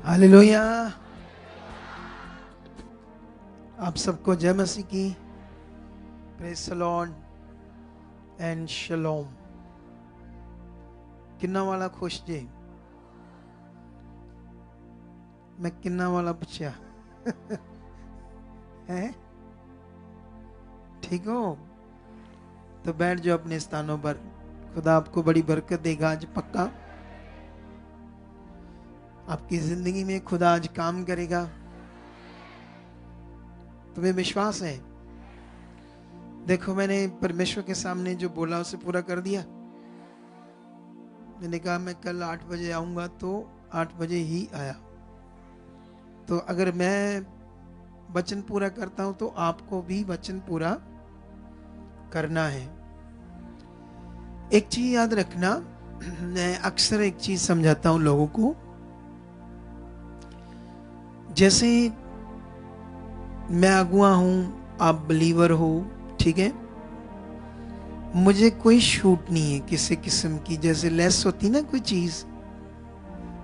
Hallelujah. आप सबको जय मसीह की। Praise the Lord and shalom. किन्ना वाला खुश जे? मैं किन्ना वाला पूछा है? ठीक हो तो बैठ जाओ अपने स्थानों पर। खुदा आपको बड़ी बरकत देगा आज, पक्का। आपकी जिंदगी में खुदा आज काम करेगा। तुम्हें विश्वास है? देखो, मैंने परमेश्वर के सामने जो बोला उसे पूरा कर दिया। मैंने कहा मैं कल 8 बजे आऊंगा, तो 8 बजे ही आया। तो अगर मैं वचन पूरा करता हूं तो आपको भी वचन पूरा करना है। एक चीज याद रखना, मैं अक्सर एक चीज समझाता हूं लोगों को। जैसे मैं अगुआ हूं, आप बिलीवर हो, ठीक है। मुझे कोई छूट नहीं है किसी किस्म की। जैसे लेस होती ना कोई चीज,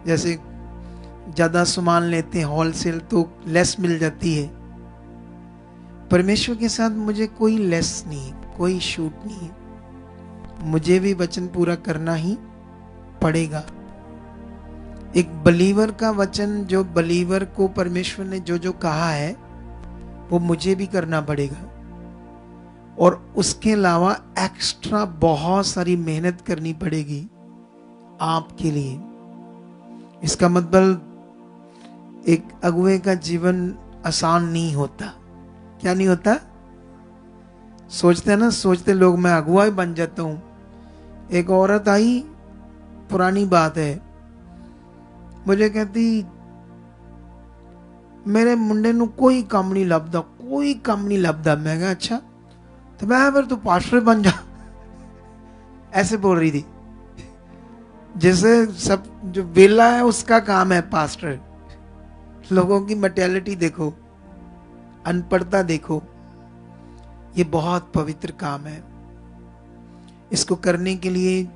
जैसे ज्यादा सामान लेते हैं होलसेल तो लेस मिल जाती है। परमेश्वर के साथ मुझे कोई लेस नहीं, कोई छूट नहीं है। मुझे भी वचन पूरा करना ही पड़ेगा। एक बलीवर का वचन, जो बलीवर को परमेश्वर ने जो जो कहा है वो मुझे भी करना पड़ेगा। और उसके अलावा एक्स्ट्रा बहुत सारी मेहनत करनी पड़ेगी आपके लिए। इसका मतलब एक अगुए का जीवन आसान नहीं होता। क्या नहीं होता? सोचते हैं ना, सोचते लोग मैं अगुआ ही बन जाता हूं। एक औरत आई, पुरानी बात है, मुझे कहती मेरे मुंडे नु कोई काम नहीं लभदा, कोई काम नहीं लभदा। मैं कहा अच्छा, तो मैं फिर तू पास्टर बन जा। ऐसे बोल रही थी, जैसे सब जो वेला है उसका काम है पास्टर। लोगों की मेंटालिटी देखो, अनपढ़ता देखो। ये बहुत पवित्र काम है। इसको करने के लिए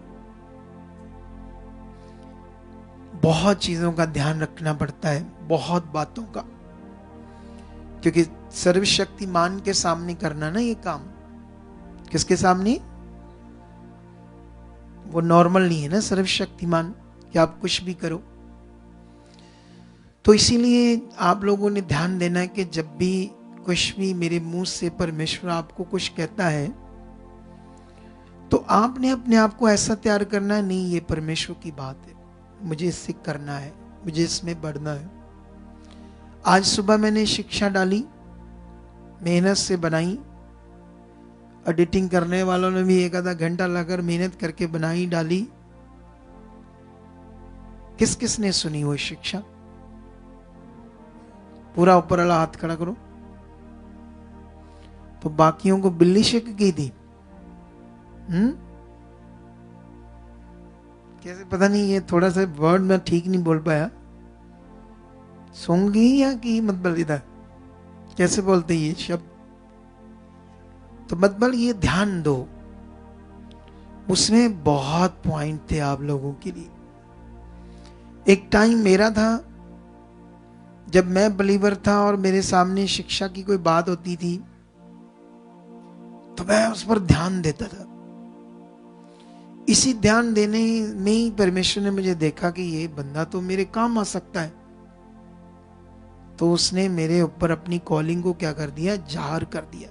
बहुत चीजों का ध्यान रखना पड़ता है, बहुत बातों का। क्योंकि सर्वशक्तिमान के सामने करना ना ये काम, किसके सामने? वो नॉर्मल नहीं है ना सर्वशक्तिमान कि आप कुछ भी करो। तो इसीलिए आप लोगों ने ध्यान देना है कि जब भी कुछ भी मेरे मुंह से परमेश्वर आपको कुछ कहता है तो आपने अपने आप को ऐसा तैयार करना है, नहीं ये परमेश्वर की बात है, मुझे इससे करना है, मुझे इसमें बढ़ना है। आज सुबह मैंने शिक्षा डाली, मेहनत से बनाई। एडिटिंग करने वालों ने भी एक आधा घंटा लगाकर मेहनत करके बनाई, डाली। किस किस ने सुनी वो शिक्षा? पूरा ऊपर वाला हाथ खड़ा करो। तो बाकियों को बिल्ली शिक की थी। कैसे? पता नहीं, ये थोड़ा सा वर्ड मैं ठीक नहीं बोल पाया। सोंगी या की मतलब इधर कैसे बोलते ये शब्द? तो मतलब ये ध्यान दो, उसमें बहुत पॉइंट थे आप लोगों के लिए। एक टाइम मेरा था जब मैं बिलीवर था और मेरे सामने शिक्षा की कोई बात होती थी तो मैं उस पर ध्यान देता था। इसी ध्यान देने में ही परमेश्वर ने मुझे देखा कि ये बंदा तो मेरे काम आ सकता है। तो उसने मेरे ऊपर अपनी कॉलिंग को क्या कर दिया? जाहिर कर दिया।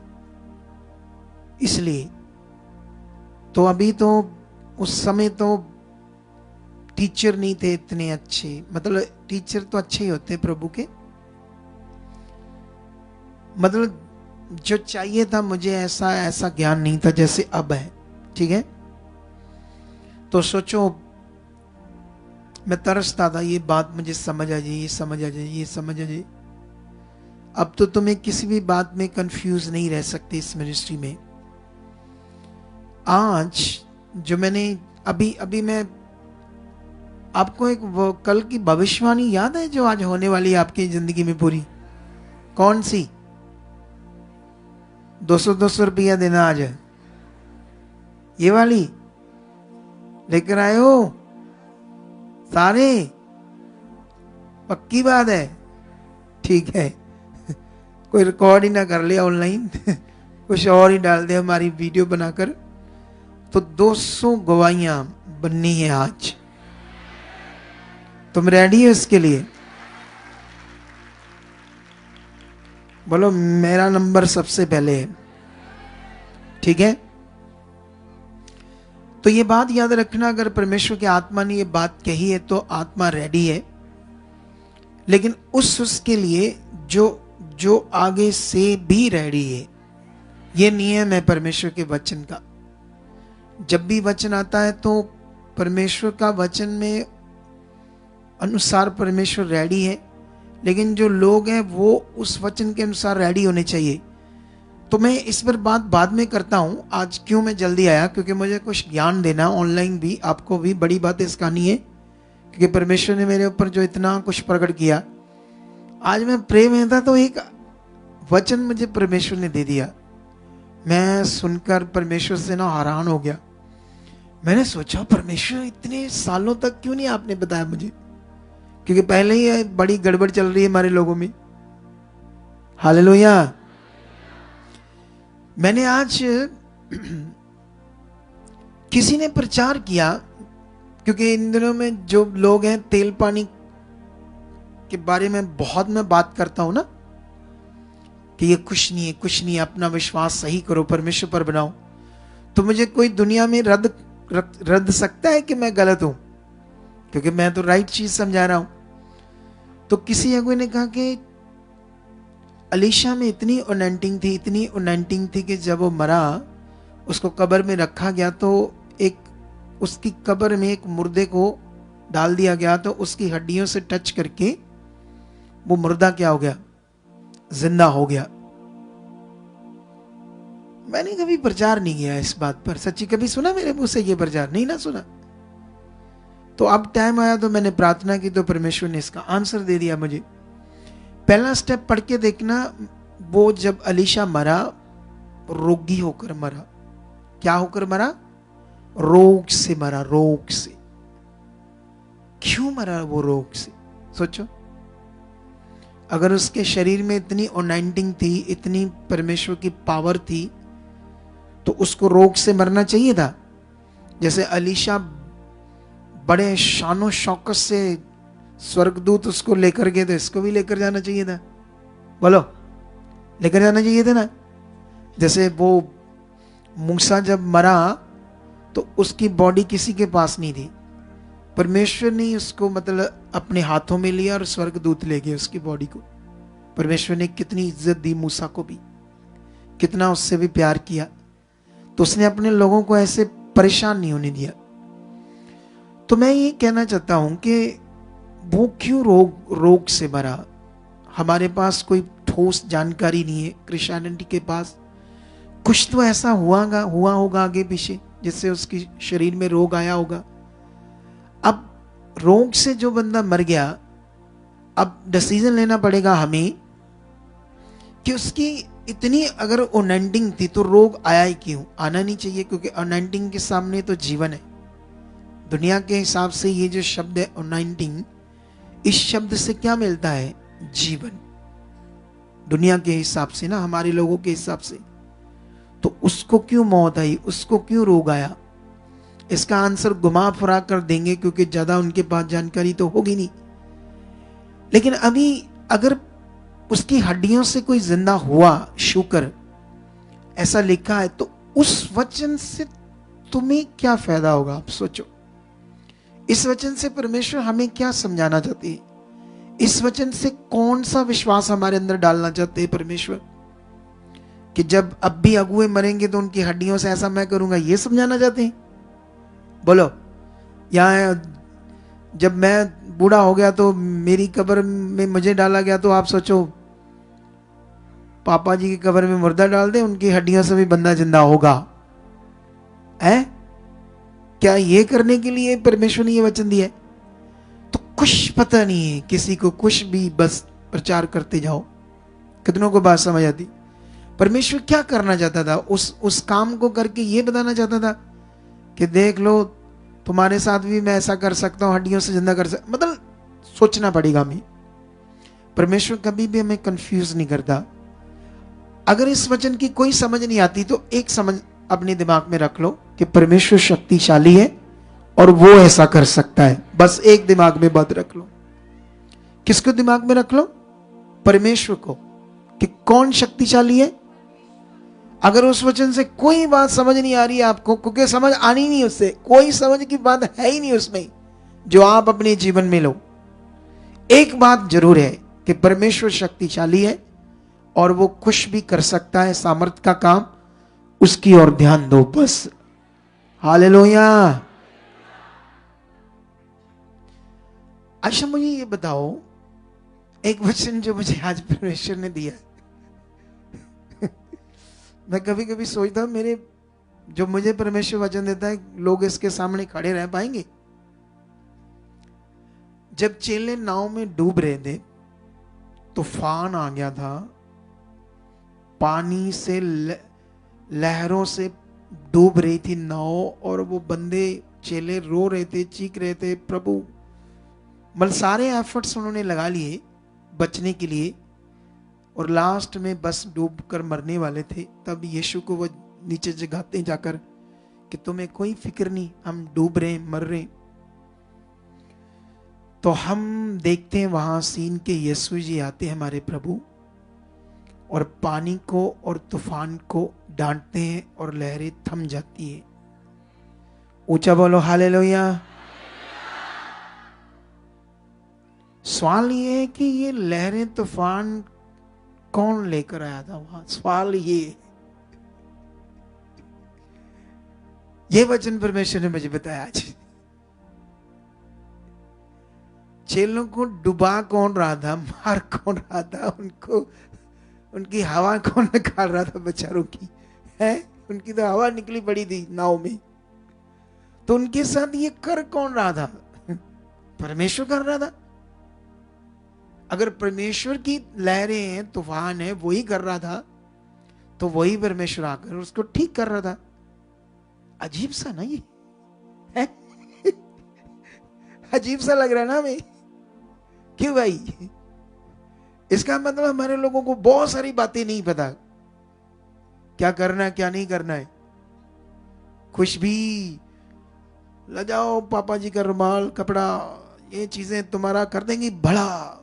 इसलिए तो अभी तो, उस समय तो टीचर नहीं थे इतने अच्छे। मतलब टीचर तो अच्छे ही होते प्रभु के, मतलब जो चाहिए था मुझे ऐसा ऐसा ज्ञान नहीं था जैसे अब है, ठीक है। तो सोचो, मैं तरसता था ये बात मुझे समझ आ जाए, ये समझ आ जाए, ये समझ आ जाए। अब तो तुम्हें किसी भी बात में कंफ्यूज नहीं रह सकते इस मिनिस्ट्री में। आज जो मैंने अभी अभी मैं आपको एक वो कल की भविष्यवाणी याद है जो आज होने वाली है आपकी जिंदगी में पूरी? कौन सी? 200-200 रुपया देना आज है, ये वाली लेकर आए हो सारे? पक्की बात है, ठीक है। कोई रिकॉर्ड ही ना कर ले ऑनलाइन, कुछ और ही डाल दे हमारी वीडियो बनाकर। तो 200 गवाहियां बननी है आज। तुम रेडी हो इसके लिए? बोलो मेरा नंबर सबसे पहले है, ठीक है। तो ये बात याद रखना, अगर परमेश्वर की आत्मा ने ये बात कही है तो आत्मा रेडी है, लेकिन उसके लिए जो आगे से भी रेडी है। ये नियम है परमेश्वर के वचन का। जब भी वचन आता है तो परमेश्वर का वचन में अनुसार परमेश्वर रेडी है, लेकिन जो लोग हैं वो उस वचन के अनुसार रेडी होने चाहिए। तो मैं इस पर बात बाद में करता हूं। आज क्यों मैं जल्दी आया, क्योंकि मुझे कुछ ज्ञान देना ऑनलाइन भी, आपको भी। बड़ी बात इस कहानी है, क्योंकि परमेश्वर ने मेरे ऊपर जो इतना कुछ प्रकट किया। आज मैं प्रेम में था तो एक वचन मुझे परमेश्वर ने दे दिया। मैं सुनकर परमेश्वर से ना हैरान हो गया। मैंने सोचा परमेश्वर इतने सालों तक क्यों नहीं आपने बताया मुझे, क्योंकि पहले ही बड़ी गड़बड़ चल रही है हमारे लोगों में। हालेलुया। मैंने आज किसी ने प्रचार किया, क्योंकि इन दिनों में जो लोग हैं तेल पानी के बारे में बहुत मैं बात करता हूं ना, कि ये कुछ नहीं है, कुछ नहीं है, अपना विश्वास सही करो, परमेश्वर पर बनाओ। तो मुझे कोई दुनिया में रद्द सकता है कि मैं गलत हूं, क्योंकि मैं तो राइट चीज समझा रहा हूं। तो किसी अगुए ने कहा कि अलीशा में इतनी अनॉइंटिंग थी कि जब वो मरा, उसको कब्र में रखा गया, तो एक उसकी कब्र में एक मुर्दे को डाल दिया गया, तो उसकी हड्डियों से टच करके वो मुर्दा क्या हो गया, जिंदा हो गया। मैंने कभी प्रचार नहीं किया इस बात पर, सच्ची कभी सुना मेरे मुंह से ये प्रचार नहीं ना सुना। तो अब टाइम आया तो मैंने प्रार्थना की, तो परमेश्वर ने इसका आंसर दे दिया मुझे। पहला स्टेप पढ़ के देखना, वो जब अलीशा मरा, रोगी होकर मरा। क्या होकर मरा? रोग से मरा, रोग से। क्यों मरा वो रोग से? सोचो, अगर उसके शरीर में इतनी अनॉइंटिंग थी, इतनी परमेश्वर की पावर थी, तो उसको रोग से मरना चाहिए था। जैसे अलीशा बड़े शानो शौकत से स्वर्गदूत उसको लेकर गए, तो इसको भी लेकर जाना चाहिए था। बोलो, लेकर जाना चाहिए था ना। जैसे वो मूसा जब मरा तो उसकी बॉडी किसी के पास नहीं थी, परमेश्वर ने उसको मतलब अपने हाथों में लिया और स्वर्गदूत ले गए उसकी बॉडी को। परमेश्वर ने कितनी इज्जत दी मूसा को भी, कितना उससे भी प्यार किया। तो उसने अपने लोगों को ऐसे परेशान नहीं होने दिया। तो मैं ये कहना चाहता हूं कि वो क्यों रोग से मरा। हमारे पास कोई ठोस जानकारी नहीं है। क्रिश्चियनिटी के पास कुछ तो ऐसा हुआ होगा आगे पीछे, जिससे उसकी शरीर में रोग आया होगा। अब रोग से जो बंदा मर गया, अब डिसीजन लेना पड़ेगा हमें कि उसकी इतनी अगर अनॉइंटिंग थी तो रोग आया ही क्यों? आना नहीं चाहिए, क्योंकि अनॉइंटिंग के सामने तो जीवन है। दुनिया के हिसाब से ये जो शब्द है अनॉइंटिंग, इस शब्द से क्या मिलता है? जीवन। दुनिया के हिसाब से ना, हमारे लोगों के हिसाब से। तो उसको क्यों मौत आई, उसको क्यों रोग आया? इसका आंसर घुमा फिरा कर देंगे, क्योंकि ज्यादा उनके पास जानकारी तो होगी नहीं। लेकिन अभी अगर उसकी हड्डियों से कोई जिंदा हुआ, शुक्र ऐसा लिखा है, तो उस वचन से तुम्हें क्या फायदा होगा? आप सोचो, इस वचन से परमेश्वर हमें क्या समझाना चाहते हैं? इस वचन से कौन सा विश्वास हमारे अंदर डालना चाहते हैं परमेश्वर? कि जब अब भी अगुए मरेंगे तो उनकी हड्डियों से ऐसा मैं करूंगा, ये समझाना चाहते हैं? बोलो, यहाँ जब मैं बूढ़ा हो गया तो मेरी कब्र में मुझे डाला गया, तो आप सोचो पापा जी की कब्र में मुर्दा डाल दे, उनकी हड्डियों से भी बंदा जिंदा होगा? है क्या ये करने के लिए परमेश्वर ने ये वचन दिया है? तो कुछ पता नहीं है किसी को, कुछ भी बस प्रचार करते जाओ। कितनों को बात समझ आती? परमेश्वर क्या करना चाहता था? उस काम को करके ये बताना चाहता था कि देख लो, तुम्हारे साथ भी मैं ऐसा कर सकता हूं, हड्डियों से जिंदा कर सकता। मतलब सोचना पड़ेगा हमें। परमेश्वर कभी भी हमें कंफ्यूज नहीं करता। अगर इस वचन की कोई समझ नहीं आती तो एक समझ अपने दिमाग में रख लो कि परमेश्वर शक्तिशाली है और वो ऐसा कर सकता है। बस एक दिमाग में बात रख लो। किसको दिमाग में रख लो? परमेश्वर को, कि कौन शक्तिशाली है। अगर उस वचन से कोई बात समझ नहीं आ रही है आपको, क्योंकि समझ आनी नहीं, उससे कोई समझ की बात है ही नहीं उसमें जो आप अपने जीवन में लो, एक बात जरूर है कि परमेश्वर शक्तिशाली है और वो कुछ भी कर सकता है। सामर्थ का काम उसकी ओर ध्यान दो बस। हालेलुया। अच्छा मुझे ये बताओ, एक वचन जो मुझे आज परमेश्वर ने दिया है मैं कभी कभी सोचता हूं मेरे जो मुझे परमेश्वर वचन देता है, लोग इसके सामने खड़े रह पाएंगे? जब चेले नाव में डूब रहे थे, तूफान आ गया था, पानी से लहरों से डूब रही थी नाव, और वो बंदे चेले रो रहे थे, चीख रहे थे, प्रभु। मतलब सारे एफर्ट्स उन्होंने लगा लिए बचने के लिए, और लास्ट में बस डूब कर मरने वाले थे। तब यीशु को वो नीचे जगाते जाकर कि तुम्हें कोई फिक्र नहीं, हम डूब रहे, मर रहे। तो हम देखते हैं वहां सीन के यीशु जी आते हैं, हमारे प्रभु, और पानी को और तूफान को डांटते हैं और लहरें थम जाती है। ऊंचा बोलो हालेलुया। सवाल ये है कि ये लहरें तूफान कौन लेकर आया था वहां? सवाल ये वचन परमेश्वर ने मुझे बताया आज। चेलों को डुबा कौन रहा था, मार कौन रहा था, उनको उनकी हवा कौन निकाल रहा था बेचारों की, है? उनकी तो हवा निकली पड़ी थी नाव में, तो उनके साथ ये कर कौन रहा था? परमेश्वर कर रहा था। अगर परमेश्वर की लहरें हैं, तूफान है, वही कर रहा था, तो वही परमेश्वर आकर उसको ठीक कर रहा था। अजीब सा ना ये है? अजीब सा लग रहा है ना हमें। क्यों भाई? इसका मतलब हमारे लोगों को बहुत सारी बातें नहीं पता, क्या करना है क्या नहीं करना है। कुछ भी ले जाओ, पापा जी का रुमाल, कपड़ा, ये चीजें तुम्हारा कर देंगी भला।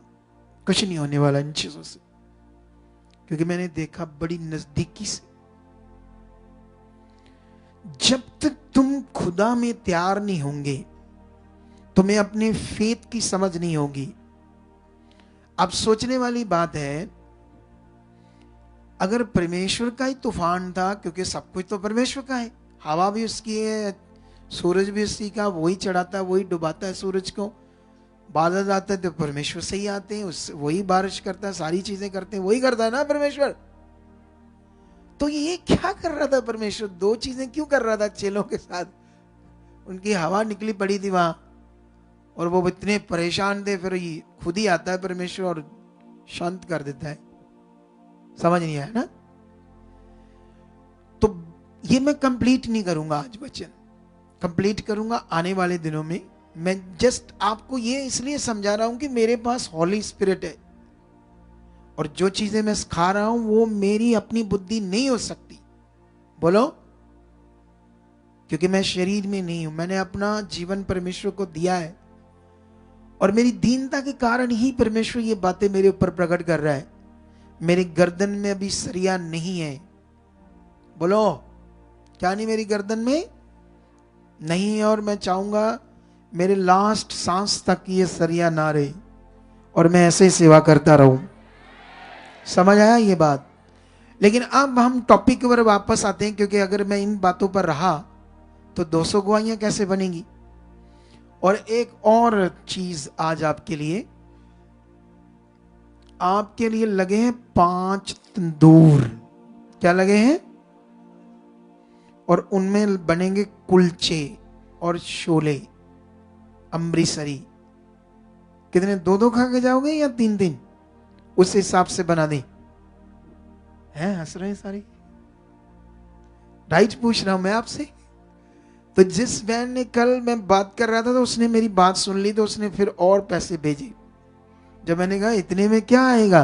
कुछ नहीं होने वाला इन चीजों से, क्योंकि मैंने देखा बड़ी नजदीकी से। जब तक तुम खुदा में तैयार नहीं होंगे, तुम्हें अपने फेथ की समझ नहीं होगी। अब सोचने वाली बात है, अगर परमेश्वर का ही तूफान था, क्योंकि सब कुछ तो परमेश्वर का है, हवा भी उसकी है, सूरज भी उसी का, वही चढ़ाता है, वही डुबाता है सूरज को, बादल आते हैं तो परमेश्वर से ही आते हैं, उससे वही बारिश करता है, सारी चीजें करते हैं, वही करता है ना परमेश्वर। तो ये क्या कर रहा था परमेश्वर? दो चीजें क्यों कर रहा था चेलों के साथ? उनकी हवा निकली पड़ी थी वहां, और वो इतने परेशान थे, फिर ये खुद ही आता है परमेश्वर और शांत कर देता है। समझ नहीं आया ना? तो ये मैं कंप्लीट नहीं करूंगा आज, वचन कंप्लीट करूंगा आने वाले दिनों में। मैं जस्ट आपको ये इसलिए समझा रहा हूं कि मेरे पास हॉली स्पिरिट है, और जो चीजें मैं सिखा रहा हूं वो मेरी अपनी बुद्धि नहीं हो सकती। बोलो, क्योंकि मैं शरीर में नहीं हूं, मैंने अपना जीवन परमेश्वर को दिया है, और मेरी दीनता के कारण ही परमेश्वर ये बातें मेरे ऊपर प्रकट कर रहा है। मेरी गर्दन में अभी सरिया नहीं है। बोलो, क्या नहीं मेरी गर्दन में नहीं है, और मैं चाहूंगा मेरे लास्ट सांस तक ये सरिया ना रहे, और मैं ऐसे ही सेवा करता रहूं। समझ आया ये बात? लेकिन अब हम टॉपिक पर वापस आते हैं, क्योंकि अगर मैं इन बातों पर रहा तो 200 गवाहियां कैसे बनेंगी। और एक और चीज आज आपके लिए लगे हैं 5 तंदूर। क्या लगे हैं? और उनमें बनेंगे कुलचे और शोले अमृतसरी। कितने? 2-2 खा के जाओगे या 3-3? उस हिसाब से बना दें। हैं, हंस रहे हैं सारी। राइट पूछ रहा हूं मैं आपसे। तो जिस बहन ने कल मैं बात कर रहा था तो उसने मेरी बात सुन ली, तो उसने फिर और पैसे भेजे। जब मैंने कहा इतने में क्या आएगा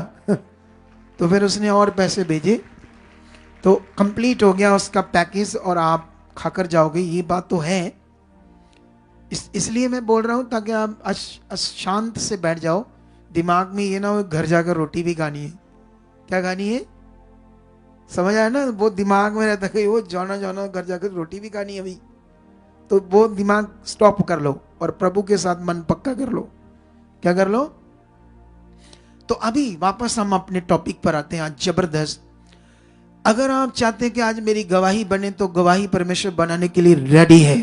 तो फिर उसने और पैसे भेजे, तो कंप्लीट हो गया उसका पैकेज और आप खाकर जाओगे। ये बात तो है, इसलिए मैं बोल रहा हूं ताकि आप शांत से बैठ जाओ, दिमाग में ये ना हो घर जाकर रोटी भी खानी है। क्या खानी है? समझ आया ना? वो दिमाग में रहता है वो जाना जाना घर जाकर रोटी भी खानी है भाई, तो वो दिमाग स्टॉप कर लो और प्रभु के साथ मन पक्का कर लो। क्या कर लो? तो अभी वापस हम अपने टॉपिक पर आते हैं। आज जबरदस्त, अगर आप चाहते हैं कि आज मेरी गवाही बने तो गवाही परमेश्वर बनाने के लिए रेडी है,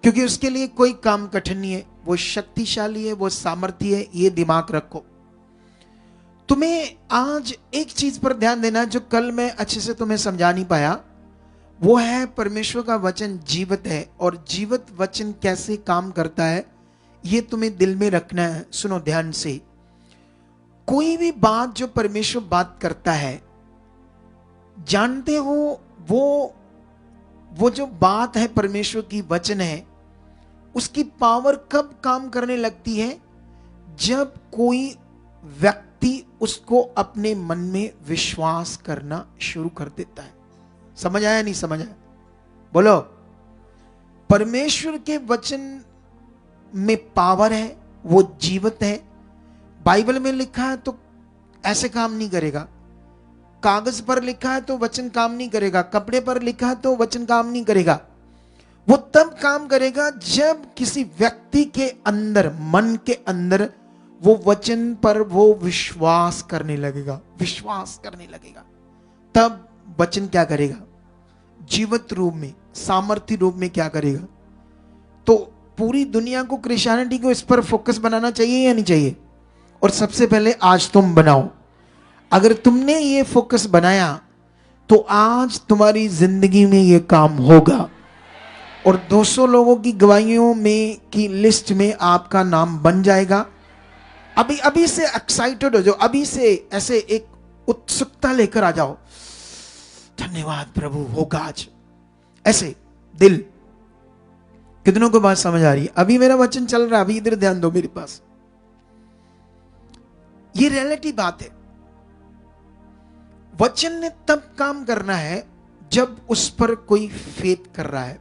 क्योंकि उसके लिए कोई काम कठिन नहीं है, वो शक्तिशाली है, वो सामर्थ्य है, ये दिमाग रखो। तुम्हें आज एक चीज पर ध्यान देना जो कल मैं अच्छे से तुम्हें समझा नहीं पाया, वो है परमेश्वर का वचन जीवित है, और जीवित वचन कैसे काम करता है ये तुम्हें दिल में रखना है। सुनो ध्यान से, कोई भी बात जो परमेश्वर बात करता है, जानते हो वो जो बात है परमेश्वर की वचन है, उसकी पावर कब काम करने लगती है? जब कोई व्यक्ति उसको अपने मन में विश्वास करना शुरू कर देता है। समझ आया नहीं समझ आया? बोलो। परमेश्वर के वचन में पावर है, वो जीवित है। बाइबल में लिखा है तो ऐसे काम नहीं करेगा, कागज पर लिखा है तो वचन काम नहीं करेगा, कपड़े पर लिखा है तो वचन काम नहीं करेगा। वो तब काम करेगा जब किसी व्यक्ति के अंदर, मन के अंदर वो वचन पर वो विश्वास करने लगेगा, विश्वास करने लगेगा। तब वचन क्या करेगा? जीवित रूप में, सामर्थ्य रूप में क्या करेगा? तो पूरी दुनिया को, क्रिश्चियनिटी को इस पर फोकस बनाना चाहिए या नहीं चाहिए? और सबसे पहले आज तुम बनाओ। अगर तुमने ये फोकस बनाया तो आज तुम्हारी जिंदगी में ये काम होगा, और 200 लोगों की गवाहियों में की लिस्ट में आपका नाम बन जाएगा। अभी से एक्साइटेड हो जाओ, अभी से ऐसे एक उत्सुकता लेकर आ जाओ, धन्यवाद प्रभु, होगा आज। ऐसे दिल। कितनों को बात समझ आ रही है? अभी मेरा वचन चल रहा है, अभी इधर ध्यान दो मेरे पास। ये रियलिटी बात है। वचन ने तब काम करना है जब उस पर कोई फेथ कर रहा है,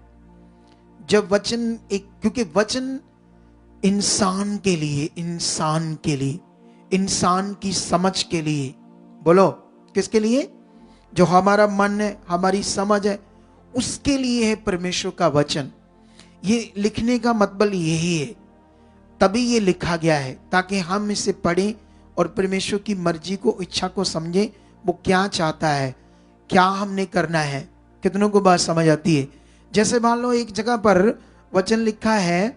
जब वचन क्योंकि वचन इंसान के लिए, इंसान की समझ के लिए, बोलो किसके लिए? जो हमारा मन है, हमारी समझ है, उसके लिए है परमेश्वर का वचन। ये लिखने का मतलब यही है, तभी ये लिखा गया है ताकि हम इसे पढ़ें और परमेश्वर की मर्जी को, इच्छा को समझें, वो क्या चाहता है, क्या हमने करना है। कितनों को बात समझ आती है? जैसे मान लो एक जगह पर वचन लिखा है,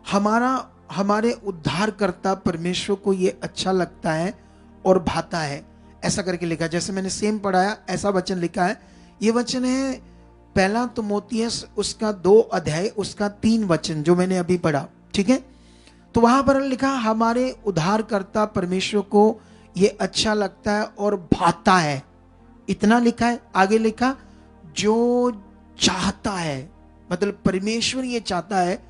हमारे उद्धारकर्ता परमेश्वर को ये अच्छा लगता है और भाता है, ऐसा करके लिखा है। जैसे मैंने सेम पढ़ाया, ऐसा वचन लिखा है। ये वचन है पहला तिमोथियस उसका 2 अध्याय उसका 3 वचन जो मैंने अभी पढ़ा, ठीक है? तो वहां पर लिखा हमारे उद्धारकर्ता परमेश्वर को ये अच्छा लगता है और भाता है, इतना लिखा है। आगे लिखा जो चाहता है, मतलब परमेश्वर ये चाहता है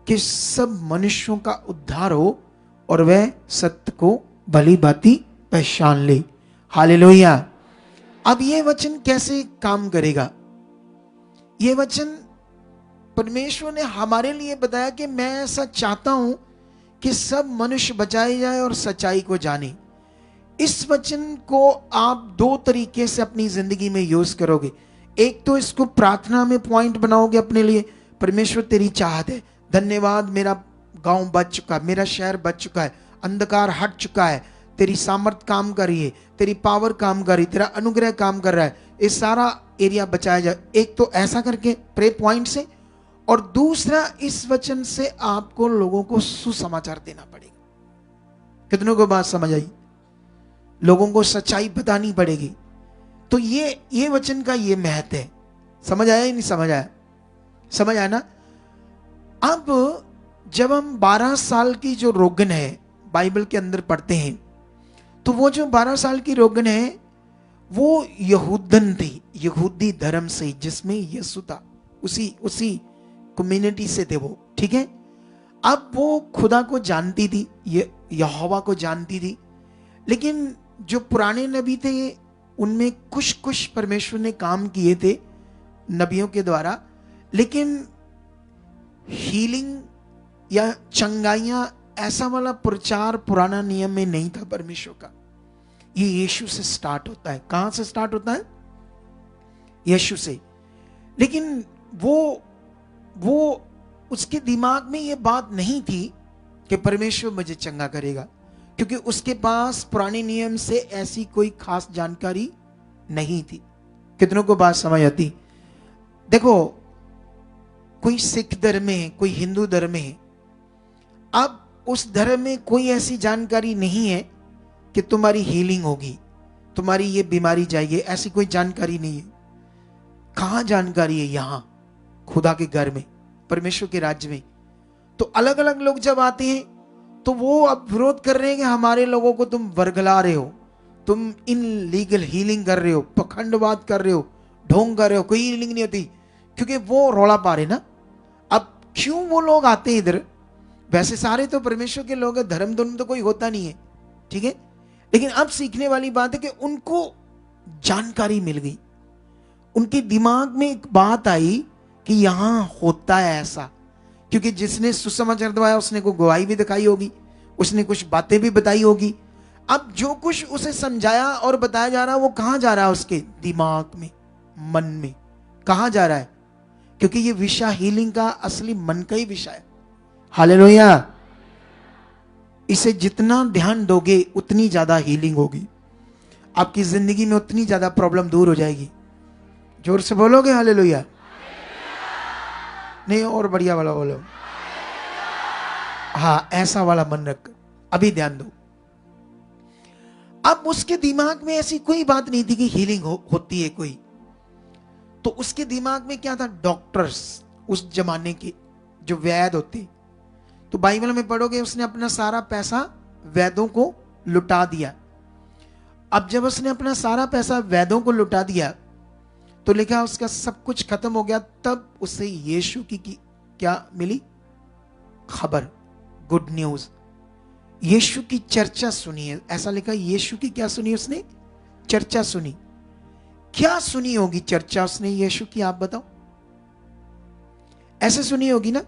कि सब मनुष्यों का उद्धार हो और वह सत्य को भली भांति पहचान ले। हालेलुया। अब ये वचन कैसे काम करेगा? ये वचन परमेश्वर ने हमारे लिए बताया कि मैं ऐसा चाहता हूं कि सब मनुष्य बचाए जाए और सच्चाई को जाने। इस वचन को आप 2 तरीके से अपनी जिंदगी में यूज करोगे। एक तो इसको प्रार्थना में पॉइंट बनाओगे अपने लिए, परमेश्वर तेरी चाहत है, धन्यवाद मेरा गांव बच चुका, मेरा शहर बच चुका है, अंधकार हट चुका है, तेरी सामर्थ काम कर रही है, तेरी पावर काम कर रही है, तेरा अनुग्रह काम कर रहा है, ये सारा एरिया बचाया जाए। एक तो ऐसा करके प्रे पॉइंट से, और दूसरा इस वचन से आपको लोगों को सुसमाचार देना पड़ेगा। कितनों को बात समझ आई? लोगों को सच्चाई बतानी पड़ेगी। तो ये वचन का ये महत्व है। समझ आया या नहीं समझ आया? समझ आया ना? अब जब हम 12 साल की जो रोगन है बाइबल के अंदर पढ़ते हैं, तो वो जो 12 साल की रोगन है वो यहूदन थी, यहूदी धर्म से, जिसमें यीशु था, उसी कम्युनिटी से थे वो, ठीक है? अब वो खुदा को जानती थी, ये यहोवा को जानती थी, लेकिन जो पुराने नबी थे उनमें कुछ कुछ परमेश्वर ने काम किए थे नबियों के द्वारा, लेकिन हीलिंग या चंगाइयां ऐसा वाला प्रचार पुराना नियम में नहीं था परमेश्वर का। ये यीशु से स्टार्ट होता है। कहां से स्टार्ट होता है? यीशु से। लेकिन वो उसके दिमाग में ये बात नहीं थी कि परमेश्वर मुझे चंगा करेगा, क्योंकि उसके पास पुराने नियम से ऐसी कोई खास जानकारी नहीं थी। कितनों को बात समझ आती? देखो, कोई सिख धर्म में है, कोई हिंदू धर्म में है, अब उस धर्म में कोई ऐसी जानकारी नहीं है कि तुम्हारी हीलिंग होगी, तुम्हारी ये बीमारी जाएगी, ऐसी कोई जानकारी नहीं है। कहां जानकारी है? यहां खुदा के घर में, परमेश्वर के राज्य में। तो अलग अलग लोग जब आते हैं तो वो अब विरोध कर रहे हैं कि हमारे लोगों को तुम वर्गला रहे हो, तुम इनलीगल हीलिंग कर रहे हो, पखंडवाद कर रहे हो, ढोंग कर रहे हो, कोई हीलिंग नहीं होती, क्योंकि वो रौला पा रहे ना। अब क्यों वो लोग आते हैं इधर? वैसे सारे तो परमेश्वर के लोग हैं, धर्म तो कोई होता नहीं है, ठीक है, लेकिन अब सीखने वाली बात है कि उनको जानकारी मिल गई, उनके दिमाग में एक बात आई कि यहां होता है ऐसा। क्योंकि जिसने सुसमाचार दवाया उसने को गवाही भी दिखाई होगी, उसने कुछ बातें भी बताई होगी। अब जो कुछ उसे समझाया और बताया जा रहा है वो कहां जा रहा है? उसके दिमाग में, मन में। कहां जा रहा है? क्योंकि ये विषय हीलिंग का असली मन का ही विषय है। हालेलुया। इसे जितना ध्यान दोगे उतनी ज्यादा हीलिंग होगी, आपकी जिंदगी में उतनी ज्यादा प्रॉब्लम दूर हो जाएगी। जोर से बोलोगे हालेलुया? नहीं, और बढ़िया वाला बोलो। हाँ, ऐसा वाला मन रख, अभी ध्यान दो। अब उसके दिमाग में ऐसी कोई बात नहीं थी कि हीलिंग होती है कोई। तो उसके दिमाग में क्या था? डॉक्टर्स उस जमाने के जो वैद्य होते, तो बाइबल में पढ़ोगे उसने अपना सारा पैसा वैद्यों को लुटा दिया। अब जब उसने अपना सारा पैसा वैद्यों को लुटा दिया तो लिखा उसका सब कुछ खत्म हो गया। तब उसे यीशु की क्या मिली? खबर, गुड न्यूज। यीशु की चर्चा सुनी है, ऐसा लिखा। यीशु की क्या सुनी उसने? चर्चा सुनी। क्या सुनी होगी चर्चा उसने यीशु की? आप बताओ। ऐसे सुनी होगी ना?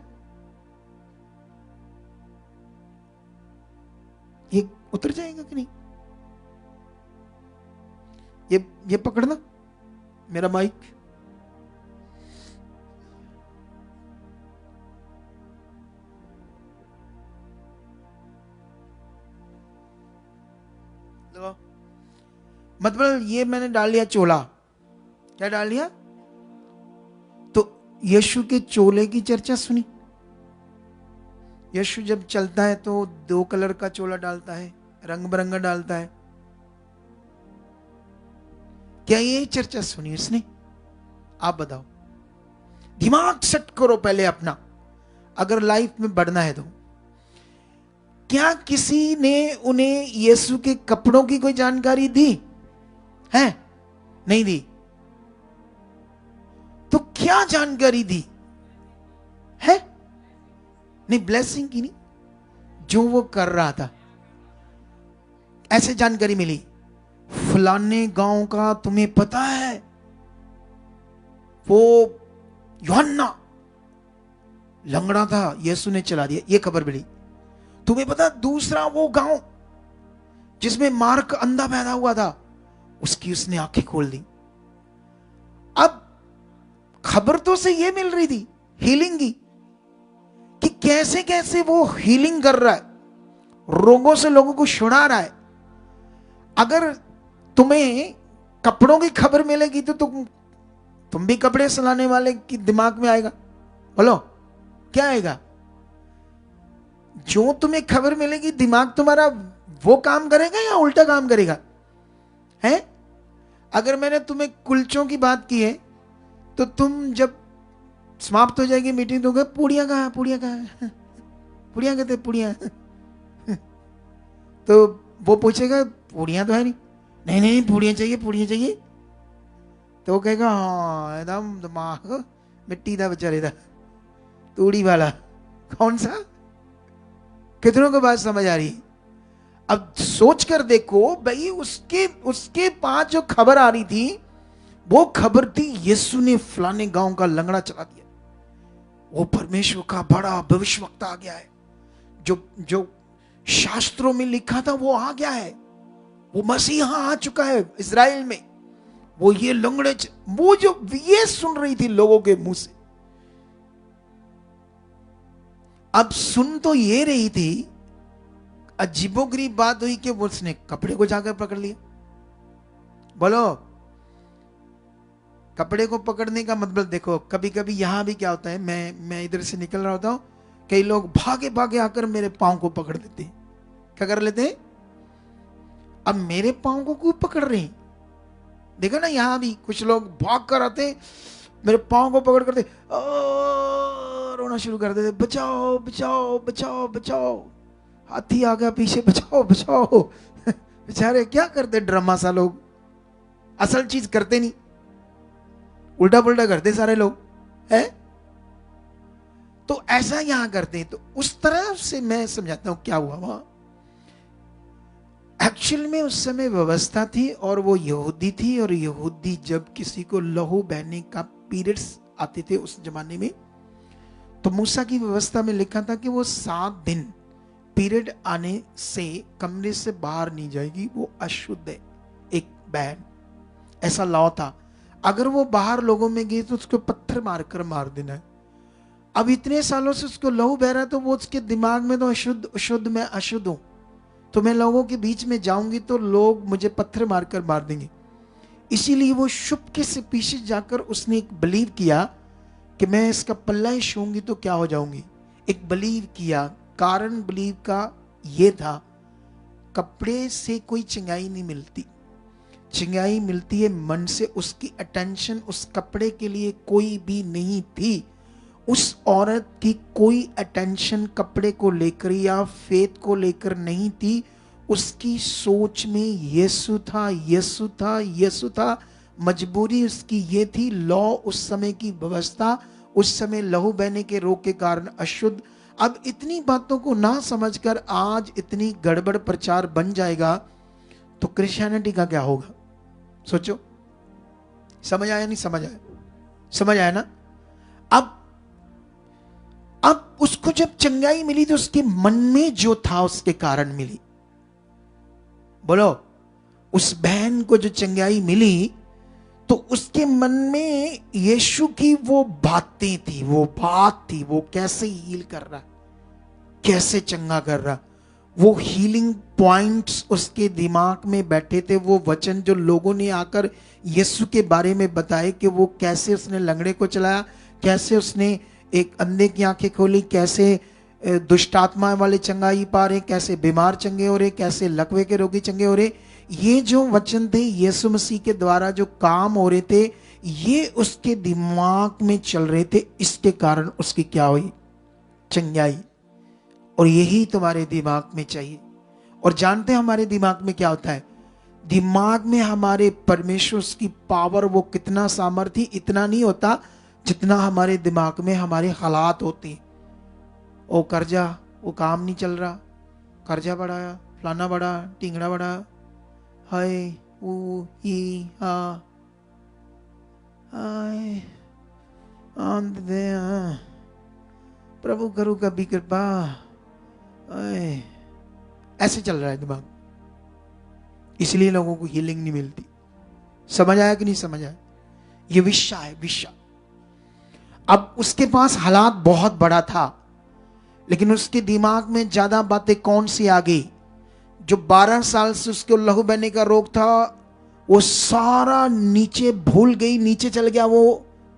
ये उतर जाएगा कि नहीं? ये पकड़ना मेरा माइक। मतलब ये मैंने डाल लिया चोला। क्या डाल लिया? तो यीशु के चोले की चर्चा सुनी। यीशु जब चलता है तो 2 कलर का चोला डालता है, रंग बिरंगा डालता है। क्या ये चर्चा सुनी उसने? आप बताओ। दिमाग सेट करो पहले अपना, अगर लाइफ में बढ़ना है तो। क्या किसी ने उन्हें यीशु के कपड़ों की कोई जानकारी दी है? नहीं दी। तो क्या जानकारी दी है? नहीं, ब्लेसिंग की नहीं, जो वो कर रहा था ऐसे जानकारी मिली। फलाने गांव का तुम्हें पता है, वो यूहन्ना लंगड़ा था, यीशु ने चला दिया, ये खबर मिली। तुम्हें पता दूसरा वो गांव जिसमें मार्क अंधा पैदा हुआ था, उसकी उसने आंखें खोल दी। अब खबर तो से ये मिल रही थी हीलिंग की, कि कैसे कैसे वो हीलिंग कर रहा है, रोगों से लोगों को छुड़ा रहा है। अगर तुम्हें कपड़ों की खबर मिलेगी तो तुम भी कपड़े सिलाने वाले की दिमाग में आएगा। बोलो, क्या आएगा? जो तुम्हें खबर मिलेगी दिमाग तुम्हारा वो काम करेगा या उल्टा काम करेगा? है? अगर मैंने तुम्हें कुलचों की बात की है तो तुम जब समाप्त हो जाएगी मीटिंग तो पूड़ियां कहाँ है, पूड़ियां कहाँ है, पूड़ियां कहते पूड़ियां तो वो पूछेगा पूड़ियां तो है नहीं, नहीं नहीं पूड़ियां चाहिए, पूड़ियां चाहिए। तो वो कहेगा हाँ एकदम दिमाग मिट्टी दा बेचारे दा, तूड़ी वाला। कौन सा? कितनों को बात समझ आ रही है? अब सोच कर देखो भाई, उसके पास जो खबर आ रही थी वो खबर थी यीशु ने फलाने गांव का लंगड़ा चला दिया। वो परमेश्वर का बड़ा भविष्यवक्ता आ गया है, जो जो शास्त्रों में लिखा था वो आ गया है, वो मसीह यहां आ चुका है इजराइल में। वो ये लंगड़े वो जो ये सुन रही थी लोगों के मुंह से। अब सुन तो ये रही थी, अजीबोगरीब बात हुई कि उसने कपड़े को जाकर पकड़ लिया। बोलो, कपड़े को पकड़ने का मतलब देखो, कभी कभी यहां भी क्या होता है, मैं इधर से निकल रहा होता हूं, कई लोग भागे भागे आकर मेरे पांव को पकड़ लेते हैं। क्या कर लेते हैं? अब मेरे पांव को क्यों पकड़ रहे हैं? देखो ना, यहां भी कुछ लोग भाग कर आते हैं, मेरे पांव को पकड़ करते रोना शुरू कर देते, बचाओ बचाओ बचाओ बचाओ, हाथी आ गया पीछे, बचाओ बचाओ। बेचारे क्या करते ड्रामा सा लोग, असल चीज करते नहीं, उल्टा पुल्टा करते सारे लोग है। तो ऐसा यहां करते, तो उस तरह से मैं समझाता हूं क्या हुआ वहां। एक्चुअल में उस समय व्यवस्था थी और वो यहूदी थी, और यहूदी जब किसी को लहू बहने का पीरियड्स आते थे उस जमाने में, तो मूसा की व्यवस्था में लिखा था कि वो 7 दिन पीरियड आने से कमरे से बाहर नहीं जाएगी, वो अशुद्ध है, एक बहन, ऐसा लॉ था। अगर वो बाहर लोगों में गई तो उसको पत्थर मारकर मार देना है। अब इतने सालों से उसको लहू बह रहा है, तो वो उसके दिमाग में तो अशुद्ध अशुद्ध, मैं अशुद्ध हूं, तो मैं लोगों के बीच में जाऊंगी तो लोग मुझे पत्थर मारकर मार देंगे। इसीलिए वो चुपके से पीछे जाकर उसने एक बिलीव किया कि मैं इसका पल्ला ही छूंगी तो क्या हो जाऊंगी। एक बिलीव किया। कारण बिलीव का ये था, कपड़े से कोई चिंगाई नहीं मिलती, चिंगाई मिलती है मन से। उसकी अटेंशन उस कपड़े के लिए कोई भी नहीं थी। उस औरत की कोई अटेंशन कपड़े को लेकर या फेथ को लेकर नहीं थी। उसकी सोच में यीशु था, यीशु था, यीशु था। मजबूरी उसकी ये थी, लॉ उस समय की व्यवस्था, उस समय लहू बहने के रोग के कारण अशुद्ध। अब इतनी बातों को ना समझकर आज इतनी गड़बड़ प्रचार बन जाएगा तो क्रिश्चियनिटी का क्या होगा? सोचो। समझ आया? नहीं समझ आया? समझ आया ना? अब उसको जब चंगाई मिली तो उसके मन में जो था उसके कारण मिली। बोलो, उस बहन को जो चंगाई मिली तो उसके मन में यीशु की वो बातें थी, वो बात थी, वो कैसे हील कर रहा, कैसे चंगा कर रहा। वो हीलिंग पॉइंट्स उसके दिमाग में बैठे थे। वो वचन जो लोगों ने आकर यीशु के बारे में बताए कि वो कैसे उसने लंगड़े को चलाया, कैसे उसने एक अंधे की आंखें खोली, कैसे दुष्ट आत्मा वाले चंगाई पा रहे, कैसे बीमार चंगे हो रहे, कैसे लकवे के रोगी चंगे हो रहे। ये जो वचन थे यीशु मसीह के द्वारा जो काम हो रहे थे, ये उसके दिमाग में चल रहे थे। इसके कारण उसकी क्या हुई? चंगाई। और यही तुम्हारे दिमाग में चाहिए। और जानते हैं हमारे दिमाग में क्या होता है? दिमाग में हमारे परमेश्वर की पावर, वो कितना सामर्थ्य, इतना नहीं होता जितना हमारे दिमाग में हमारे हालात होते हैं। ओ कर्जा, वो काम नहीं चल रहा, कर्जा बढ़ाया, फलाना बढ़ा, टिंगड़ा बढ़ा, हाय वो ही हा हाय प्रभु करो कभी कृपा, ऐसे चल रहा है दिमाग। इसलिए लोगों को हीलिंग नहीं मिलती। समझ आया कि नहीं समझ आया? ये विषय है, विषय। अब उसके पास हालात बहुत बड़ा था, लेकिन उसके दिमाग में ज्यादा बातें कौन सी आ गई? जो 12 साल से उसको लहू बहने का रोग था, वो सारा नीचे भूल गई, नीचे चल गया। वो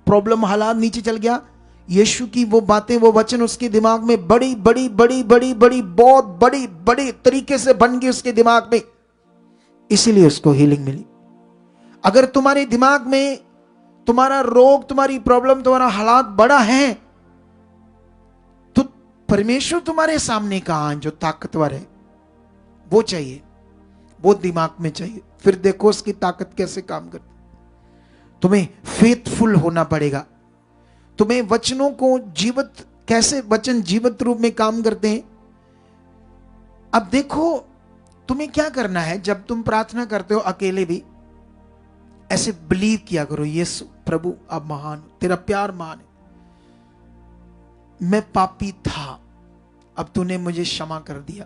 प्रॉब्लम, हालात नीचे चल गया। यीशु की वो बातें, वो वचन उसके दिमाग में बड़ी बड़ी बड़ी बड़ी बड़ी बहुत बड़ी बड़ी तरीके से बन गई उसके दिमाग में। इसीलिए उसको हीलिंग मिली। अगर तुम्हारे दिमाग में तुम्हारा रोग, तुम्हारी प्रॉब्लम, तुम्हारा हालात बड़ा है, तो परमेश्वर तुम्हारे सामने कहां जो ताकतवर है, वो चाहिए, वो दिमाग में चाहिए। फिर देखो उसकी ताकत कैसे काम करती। तुम्हें फेथफुल होना पड़ेगा। तुम्हें वचनों को जीवित, कैसे वचन जीवित रूप में काम करते हैं। अब देखो तुम्हें क्या करना है, जब तुम प्रार्थना करते हो अकेले भी ऐसे बिलीव किया करो, यीशु प्रभु अब महान, तेरा प्यार महान है, मैं पापी था, अब तूने मुझे क्षमा कर दिया,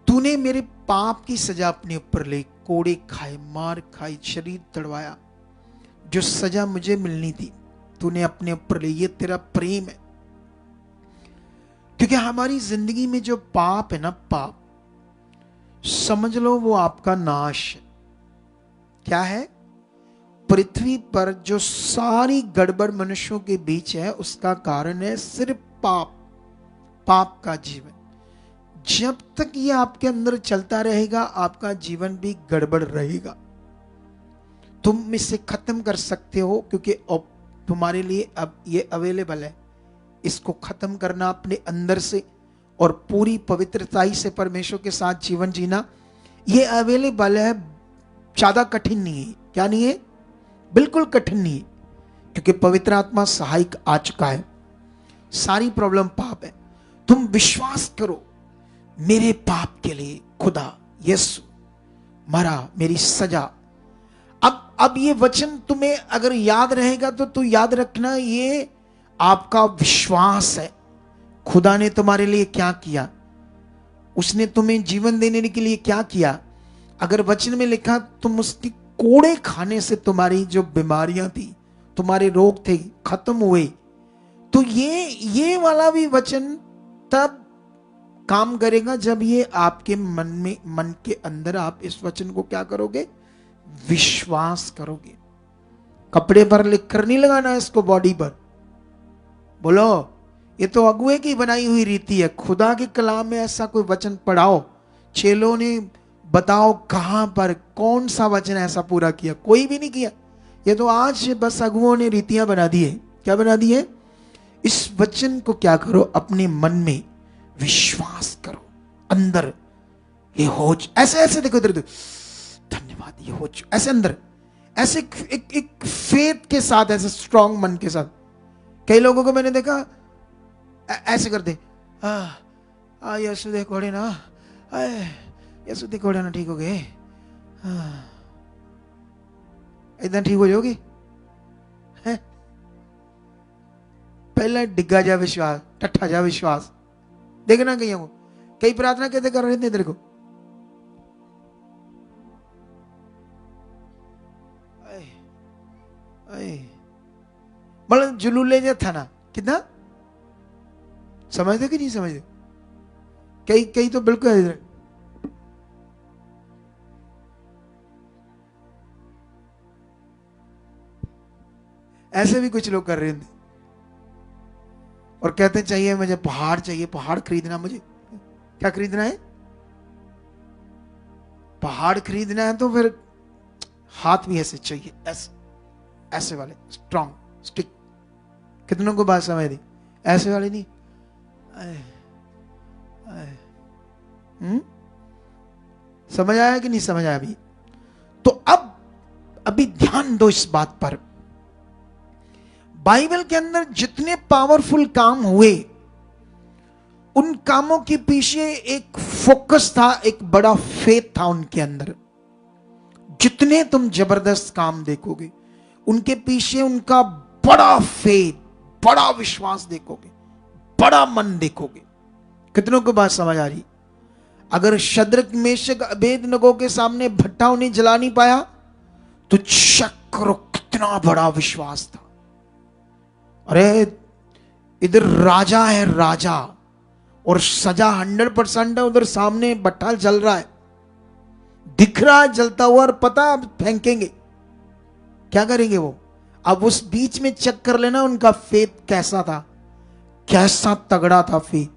तूने मेरे पाप की सजा अपने ऊपर ले, कोड़े खाए, मार खाई, शरीर तड़वाया, जो सजा मुझे मिलनी थी तूने अपने ऊपर ले। ये तेरा प्रेम है। क्योंकि हमारी जिंदगी में जो पाप है ना, पाप समझ लो वो आपका नाश है। क्या है? पृथ्वी पर जो सारी गड़बड़ मनुष्यों के बीच है उसका कारण है सिर्फ पाप, पाप का जीवन। जब तक ये आपके अंदर चलता रहेगा आपका जीवन भी गड़बड़ रहेगा। तुम इसे खत्म कर सकते हो क्योंकि तुम्हारे लिए अब ये अवेलेबल है। इसको खत्म करना अपने अंदर से और पूरी पवित्रताई से परमेश्वर के साथ जीवन जीना, ये अवेलेबल है। ज्यादा कठिन नहीं है। क्या नहीं है? बिल्कुल कठिन नहीं है, क्योंकि पवित्र आत्मा सहायक आ चुका है। सारी प्रॉब्लम पाप है। तुम विश्वास करो, मेरे पाप के लिए खुदा यीशु मरा, मेरी सजा। अब ये वचन तुम्हें अगर याद रहेगा तो याद रखना, ये आपका विश्वास है। खुदा ने तुम्हारे लिए क्या किया, उसने तुम्हें जीवन देने के लिए क्या किया। अगर वचन में लिखा तुम उसके कोड़े खाने से तुम्हारी जो बीमारियां थी, तुम्हारे रोग थे, खत्म हुए, तो ये वाला भी वचन तब काम करेगा जब ये आपके मन के अंदर आप इस वचन को क्या करोगे? विश्वास करोगे। कपड़े पर लिखकर नहीं लगाना इसको बॉडी पर। बोलो ये तो अगुए की बनाई हुई रीति है। खुदा के कलाम में ऐसा कोई वचन पढ़ाओ, चेलों ने बताओ कहां पर कौन सा वचन ऐसा पूरा किया? कोई भी नहीं किया। ये तो आज बस अगुओं ने रीतियां बना दी है। क्या बना दी है? इस वचन को क्या करो? अपने मन में विश्वास करो। अंदर ये हो, ऐसे ऐसे देखो, इधर धन्यवाद, ये हो, ऐसे अंदर ऐसे एक फेथ के साथ, ऐसे स्ट्रांग मन के साथ। कई लोगों को मैंने देखा ऐसे करते, यीशु दे कोड़े ना, यीशु दे कोड़े ना, ठीक हो गए, इतना ठीक हो जाओगे। पहला डिग्गा जा विश्वास, टट्ठा जा विश्वास। देखना कहीं को कई प्रार्थना कैसे कर रहे थे तेरे को, मतलब जुलूले जा था ना, कितना समझते कि नहीं समझते? कई तो बिल्कुल ऐसे भी कुछ लोग कर रहे थे और कहते चाहिए मुझे पहाड़ चाहिए, पहाड़ खरीदना। मुझे क्या खरीदना है? पहाड़ खरीदना है तो फिर हाथ भी ऐसे चाहिए, ऐसे वाले स्ट्रॉन्ग स्टिक। कितनों को बात समझ दी? ऐसे वाले नहीं। समझ आया कि नहीं समझ आया अभी? तो अभी ध्यान दो इस बात पर। बाइबल के अंदर जितने पावरफुल काम हुए, उन कामों के पीछे एक फोकस था, एक बड़ा फेथ था उनके अंदर। जितने तुम जबरदस्त काम देखोगे उनके पीछे उनका बड़ा फेथ, बड़ा विश्वास देखोगे, बड़ा मन देखोगे। कितनों को बात समझ आ रही? अगर शद्रक मेशक अबेदनगो के सामने भट्ठा उन्हें जला नहीं पाया तो चेक करो कितना बड़ा विश्वास था। अरे इधर राजा है, राजा, और सजा 100% है, उधर सामने भट्ठा जल रहा है, दिख रहा है जलता हुआ, और पता अब फेंकेंगे, क्या करेंगे वो? अब उस बीच में चेक कर लेना उनका फेथ कैसा था, कैसा तगड़ा था फेथ।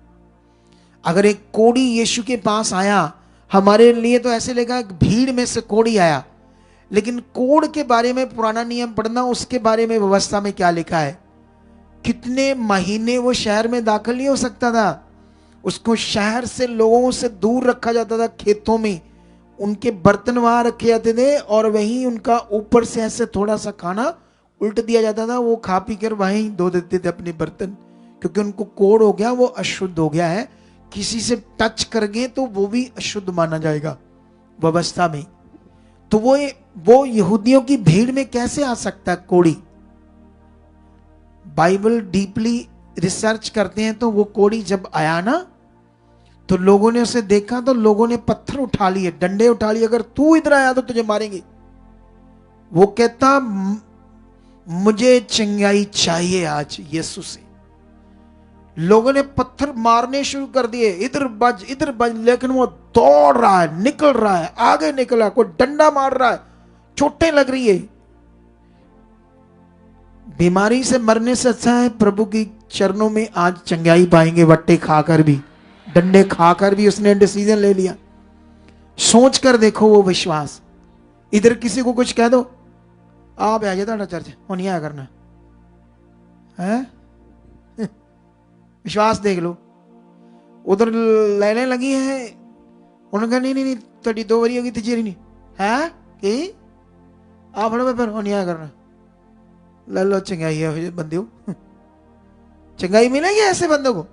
अगर एक कोढ़ी यीशु के पास आया, हमारे लिए तो ऐसे लगा भीड़ में से कोढ़ी आया, लेकिन कोढ़ के बारे में पुराना नियम पढ़ना, उसके बारे में व्यवस्था में क्या लिखा है, कितने महीने वो शहर में दाखिल नहीं हो सकता था। उसको शहर से, लोगों से दूर रखा जाता था, खेतों में उनके बर्तन वहां रखे जाते थे और वहीं उनका ऊपर से ऐसे थोड़ा सा खाना उल्ट दिया जाता था। वो खा पी कर वहीं धो देते थे अपने बर्तन, क्योंकि उनको कोढ़ हो गया, वो अशुद्ध हो गया है। किसी से टच कर गए तो वो भी अशुद्ध माना जाएगा व्यवस्था में। तो वो यहूदियों की भीड़ में कैसे आ सकता है कोढ़ी? बाइबल डीपली रिसर्च करते हैं तो वो कोढ़ी जब आया ना, तो लोगों ने उसे देखा तो लोगों ने पत्थर उठा लिए, डंडे उठा लिए, अगर तू इधर आया तो तुझे मारेंगे। वो कहता मुझे चंगाई चाहिए आज यीशु से। लोगों ने पत्थर मारने शुरू कर दिए, इधर बज, लेकिन वो दौड़ रहा है, निकल रहा है, आगे निकला, कोई डंडा मार रहा है, चोटें लग रही है। बीमारी से मरने से अच्छा है प्रभु की चरणों में आज चंगाई पाएंगे। वट्टे खाकर भी, डंडे खाकर भी उसने डिसीजन ले लिया। सोच कर देखो वो विश्वास। इधर किसी को कुछ कह दो, आप आ जाता चर्च वो नहीं आया करना है। विश्वास देख लो। उधर लेने लगी है, उन्होंने कहा नहीं थोड़ी 2 बारी होगी तीसरी नहीं है कि आप हड़ो पर नहीं आया करना। ले लो चंगाई है बंदे हो। चंगाई मिलेगी ऐसे बंदों को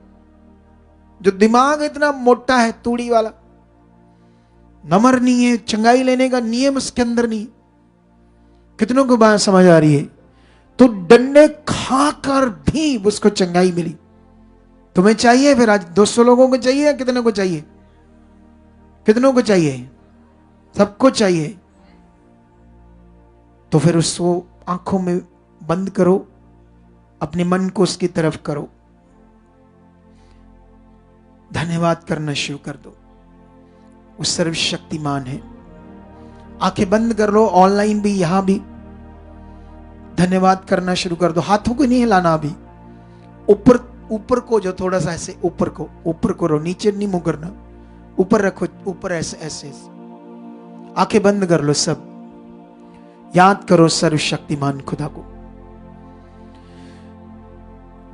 जो दिमाग इतना मोटा है, तूड़ी वाला, नमर नहीं है, चंगाई लेने का नियम उसके अंदर नहीं। कितनों को बात समझ आ रही है? तो डंडे खाकर भी उसको चंगाई मिली। तुम्हें चाहिए फिर आज 200 लोगों को चाहिए या कितने को चाहिए? कितनों को चाहिए? सबको चाहिए। तो फिर उसको आंखों में बंद करो, अपने मन को उसकी तरफ करो, धन्यवाद करना शुरू कर दो। वो सर्वशक्तिमान है। आंखें बंद कर लो, ऑनलाइन भी यहां भी धन्यवाद करना शुरू कर दो। हाथों को नहीं हिलाना अभी, ऊपर को जो थोड़ा सा ऐसे ऊपर को रो, नीचे नहीं मुंह करना, ऊपर रखो, ऊपर ऐसे ऐसे। आंखें बंद कर लो, सब याद करो सर्वशक्तिमान खुदा को,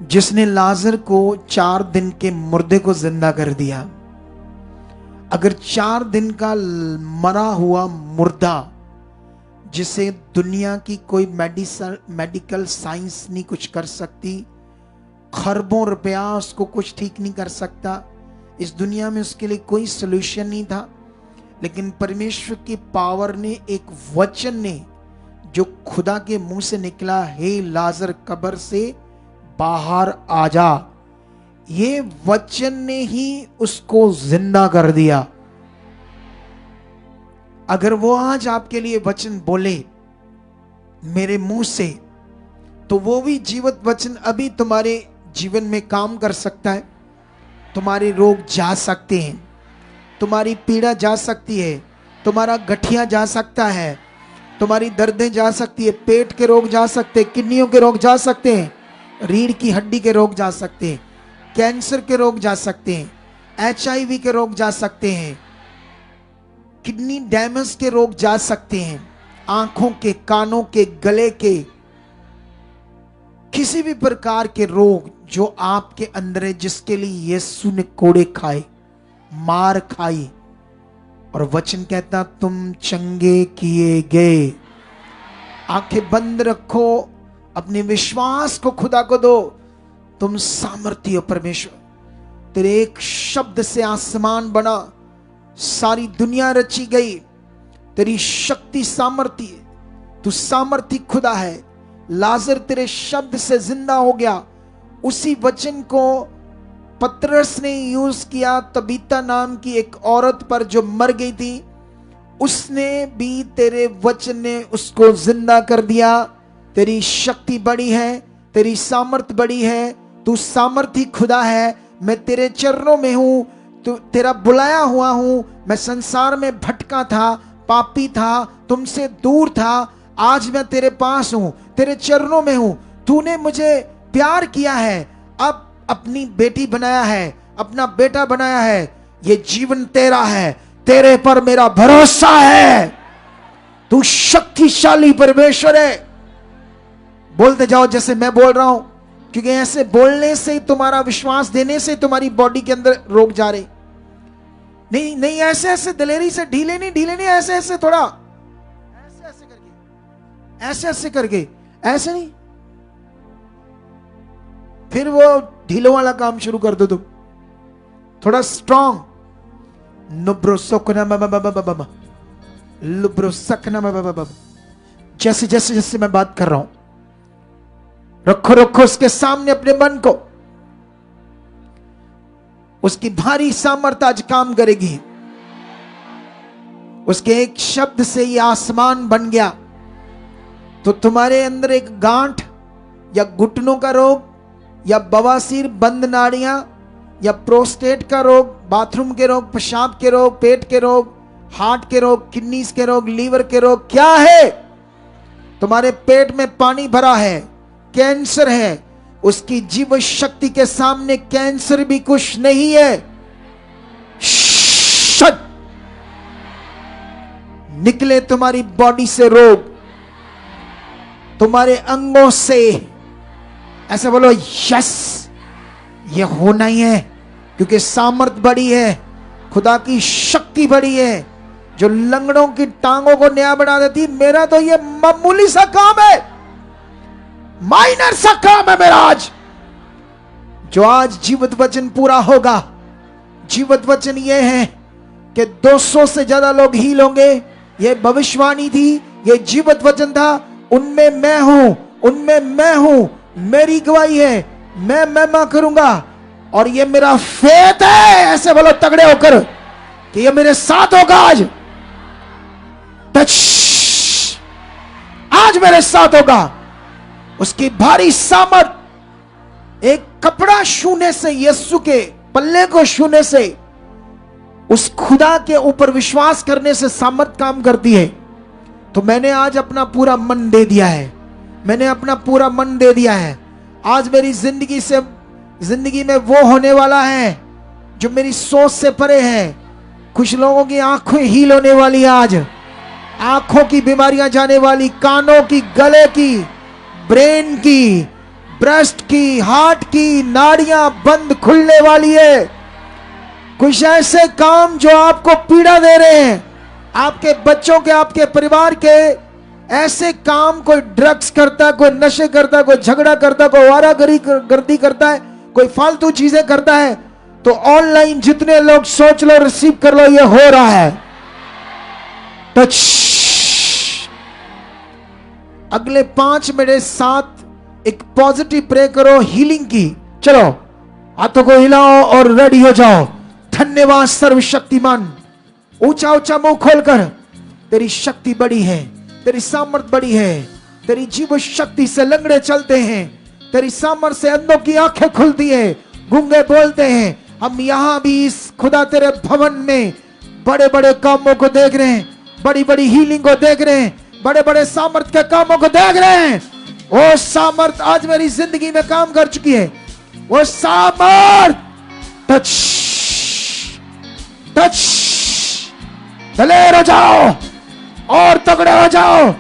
जिसने लाजर को 4 दिन के मुर्दे को जिंदा कर दिया। अगर 4 दिन का मरा हुआ मुर्दा, जिसे दुनिया की कोई मेडिकल साइंस नहीं कुछ कर सकती, खरबों रुपया उसको कुछ ठीक नहीं कर सकता, इस दुनिया में उसके लिए कोई सॉल्यूशन नहीं था, लेकिन परमेश्वर की पावर ने, एक वचन ने जो खुदा के मुंह से निकला, हे लाजर कब्र से बाहर आ जा, ये वचन ने ही उसको जिंदा कर दिया। अगर वो आज आपके लिए वचन बोले मेरे मुंह से, तो वो भी जीवित वचन अभी तुम्हारे जीवन में काम कर सकता है। तुम्हारे रोग जा सकते हैं, तुम्हारी पीड़ा जा सकती है, तुम्हारा गठिया जा सकता है, तुम्हारी दर्दें जा सकती है, पेट के रोग जा सकते हैं, किडनियों के रोग जा सकते हैं, रीढ़ की हड्डी के रोग जा सकते हैं, कैंसर के रोग जा सकते हैं, HIV के रोग जा सकते हैं, किडनी डैमेज के रोग जा सकते हैं, आंखों के, कानों के, गले के, किसी भी प्रकार के रोग जो आपके अंदर है, जिसके लिए यीशु ने कोड़े खाए, मार खाई, और वचन कहता तुम चंगे किए गए। आंखें बंद रखो, अपने विश्वास को खुदा को दो। तुम सामर्थ्य हो परमेश्वर, तेरे एक शब्द से आसमान बना, सारी दुनिया रची गई, तेरी शक्ति सामर्थ्य, तू सामर्थ्य खुदा है। लाजर तेरे शब्द से जिंदा हो गया। उसी वचन को पतरस ने यूज किया तबीता नाम की एक औरत पर जो मर गई थी, उसने भी तेरे वचन ने उसको जिंदा कर दिया। तेरी शक्ति बड़ी है, तेरी सामर्थ बड़ी है, तू सामर्थी खुदा है। मैं तेरे चरणों में हूं, तू तेरा बुलाया हुआ हूं। मैं संसार में भटका था, पापी था, तुमसे दूर था, आज मैं तेरे पास हूं, तेरे चरणों में हूं। तूने मुझे प्यार किया है, अब अपनी बेटी बनाया है, अपना बेटा बनाया है। ये जीवन तेरा है, तेरे पर मेरा भरोसा है। तू शक्तिशाली परमेश्वर है। बोलते जाओ जैसे मैं बोल रहा हूं, क्योंकि ऐसे बोलने से, तुम्हारा विश्वास देने से तुम्हारी बॉडी के अंदर रोग जा रहे। नहीं नहीं, ऐसे ऐसे दिलेरी से, ढीले नहीं, ऐसे ऐसे थोड़ा, ऐसे ऐसे करके, ऐसे ऐसे करके, ऐसे नहीं, फिर वो ढीलों वाला काम शुरू कर दो। थोड़ा स्ट्रॉन्ग। जैसे जैसे जैसे मैं बात कर रहा हूं, रखो रखो उसके सामने अपने मन को। उसकी भारी सामर्थ्य आज काम करेगी। उसके एक शब्द से ये आसमान बन गया। तो तुम्हारे अंदर एक गांठ या घुटनों का रोग या बवासीर, बंद नाड़ियां या प्रोस्टेट का रोग, बाथरूम के रोग, पेशाब के रोग, पेट के रोग, हार्ट के रोग, किडनीज के रोग, लीवर के रोग, क्या है? तुम्हारे पेट में पानी भरा है, कैंसर है। उसकी जीव शक्ति के सामने कैंसर भी कुछ नहीं है। शट! निकले तुम्हारी बॉडी से रोग, तुम्हारे अंगों से। ऐसे बोलो यस, ये होना ही है, क्योंकि सामर्थ बड़ी है, खुदा की शक्ति बड़ी है, जो लंगड़ों की टांगों को नया बना देती। मेरा तो ये मामूली सा काम है, माइनर सा काम है मेरा आज। जो आज जीवित वचन पूरा होगा, जीवित वचन ये है कि 200 से ज्यादा लोग हील होंगे। ये भविष्यवाणी थी, ये जीवित वचन था। उनमें मैं हूं, उनमें मैं हूं, मेरी गवाही है, मैं महिमा करूंगा। और ये मेरा फेथ है, ऐसे बोलो तगड़े होकर कि ये मेरे साथ होगा आज। टच, आज मेरे साथ होगा। उसकी भारी सामर्थ एक कपड़ा छूने से, यीशु के पल्ले को छूने से, उस खुदा के ऊपर विश्वास करने से सामर्थ काम करती है। तो मैंने आज अपना पूरा मन दे दिया है, मैंने अपना पूरा मन दे दिया है। आज मेरी जिंदगी में वो होने वाला है जो मेरी सोच से परे है। कुछ लोगों की आंखें हील होने वाली है आज, आंखों की बीमारियां जाने वाली, कानों की, गले की, ब्रेन की, ब्रेस्ट की, हार्ट की नाड़ियां बंद खुलने वाली है। कुछ ऐसे काम जो आपको पीड़ा दे रहे हैं, आपके बच्चों के, आपके परिवार के ऐसे काम, कोई ड्रग्स करता है, कोई नशे करता है, कोई झगड़ा करता है, कोई आवारागर्दी करता है, कोई फालतू चीजें करता है, तो ऑनलाइन जितने लोग सोच लो, रिसीव कर लो, ये हो रहा है। टच। अगले 5 मिनट साथ एक पॉजिटिव प्रे करो हीलिंग की। चलो हाथों को हिलाओ और रेडी हो जाओ। धन्यवाद सर्वशक्तिमान। ऊंचा ऊंचा मुंह खोलकर, तेरी शक्ति बड़ी है, तेरी सामर्थ बड़ी है, तेरी जीव शक्ति से लंगड़े चलते हैं, तेरी सामर्थ से अंधों की आंखें खुलती है, गूंगे बोलते हैं। हम यहां भी इस खुदा तेरे भवन में बड़े बड़े कामों को देख रहे हैं, बड़ी बड़ी हीलिंग को देख रहे हैं, बड़े बड़े सामर्थ के कामों को देख रहे हैं। वो सामर्थ आज मेरी जिंदगी में काम कर चुकी है। वो सामर्थ, टच टच, दलेर हो जाओ और तगड़े हो जाओ,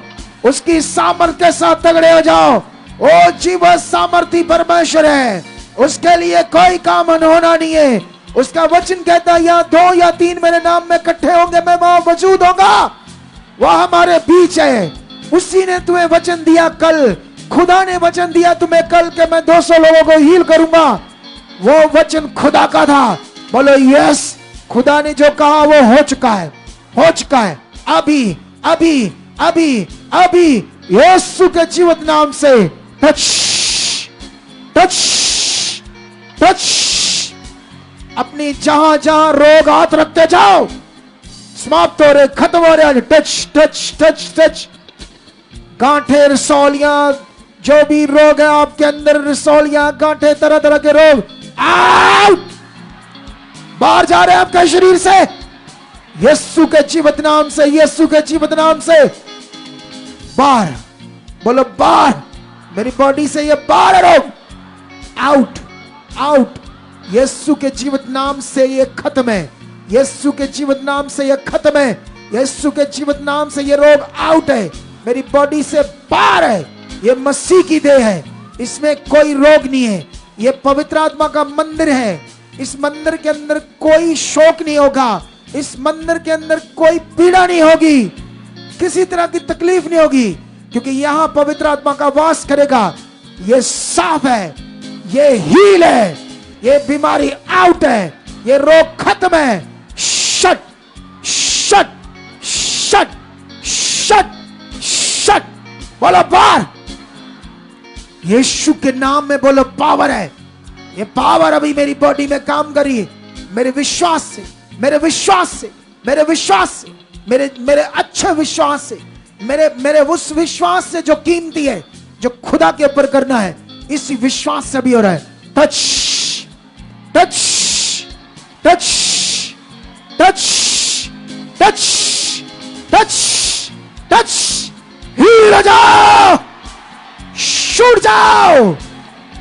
उसकी सामर्थ्य के साथ तगड़े हो जाओ। वो जीवत सामर्थी परमेश्वर है, उसके लिए कोई काम अनहोना नहीं है। उसका वचन कहता है, या 2 या 3 मेरे नाम में इकट्ठे होंगे, मैं वहां मौजूद होगा। वह हमारे बीच है। उसी ने तुम्हें वचन दिया कल, खुदा ने वचन दिया तुम्हें कल के मैं 200 लोगों को हील करूंगा। वो वचन खुदा का था। बोलो यस, खुदा ने जो कहा वो हो चुका है, हो चुका है। अभी अभी अभी अभी यीशु के जीवित नाम से टच टच टच। अपनी जहां जहां रोग हाथ रखते जाओ, समाप्त हो रहे, खत्म हो रहे। Touch touch touch touch. गांठे, रसौलियां, जो भी रोग है आपके अंदर, रसौलियां, गांठे, तरह तरह के रोग आउट, बाहर जा रहे हैं आपके शरीर से, यीशु के जीवित नाम से, यीशु के जीवित नाम से बाहर। बोलो बाहर, मेरी बॉडी से ये बाहर रोग आउट आउट। यीशु के जीवित नाम से ये खत्म है, यीशु के जीवित नाम से ये खत्म है, यीशु के जीवित नाम से ये रोग आउट है, मेरी बॉडी से बाहर है। ये मसीह की देह है, इसमें कोई रोग नहीं है। ये पवित्र आत्मा का मंदिर है। इस मंदिर के अंदर कोई शोक नहीं होगा, इस मंदिर के अंदर कोई पीड़ा नहीं होगी, किसी तरह की तकलीफ नहीं होगी, क्योंकि यहां पवित्र आत्मा का वास करेगा। ये साफ है, ये हील है, ये बीमारी आउट है, ये रोग खत्म है। Shut shut shut shut shut. बोलो बाहर। यीशु के नाम में बोलो पावर है। ये पावर अभी मेरी बॉडी में काम कर रही है। मेरे विश्वास से, मेरे विश्वास से, मेरे विश्वास से, मेरे मेरे अच्छे विश्वास से, मेरे उस विश्वास से जो कीमती है, जो खुदा के ऊपर करना है, इसी विश्वास से भी हो रहा है। Touch touch touch touch touch touch touch. Heal हो जाओ, छूट जाओ,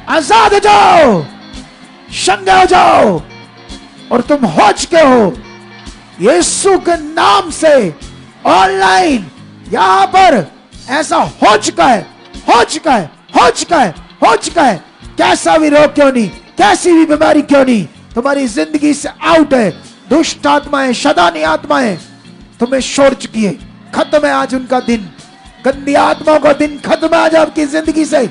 आजाद हो जाओ, शंगा हो जाओ। और तुम हो चुके हो यीशु के नाम से। ऑनलाइन यहां पर ऐसा हो चुका है, हो चुका है, हो चुका है, हो चुका है। कैसा भी रोग क्यों नहीं, कैसी भी बीमारी क्यों नहीं, तुम्हारी जिंदगी से आउट है। दुष्ट आत्माएं, शैतानी आत्माएं तुम्हें छोड़ चुकी है। खत्म है आज उनका दिन। गंदी आत्माओं का दिन खत्म है आज आपकी जिंदगी से।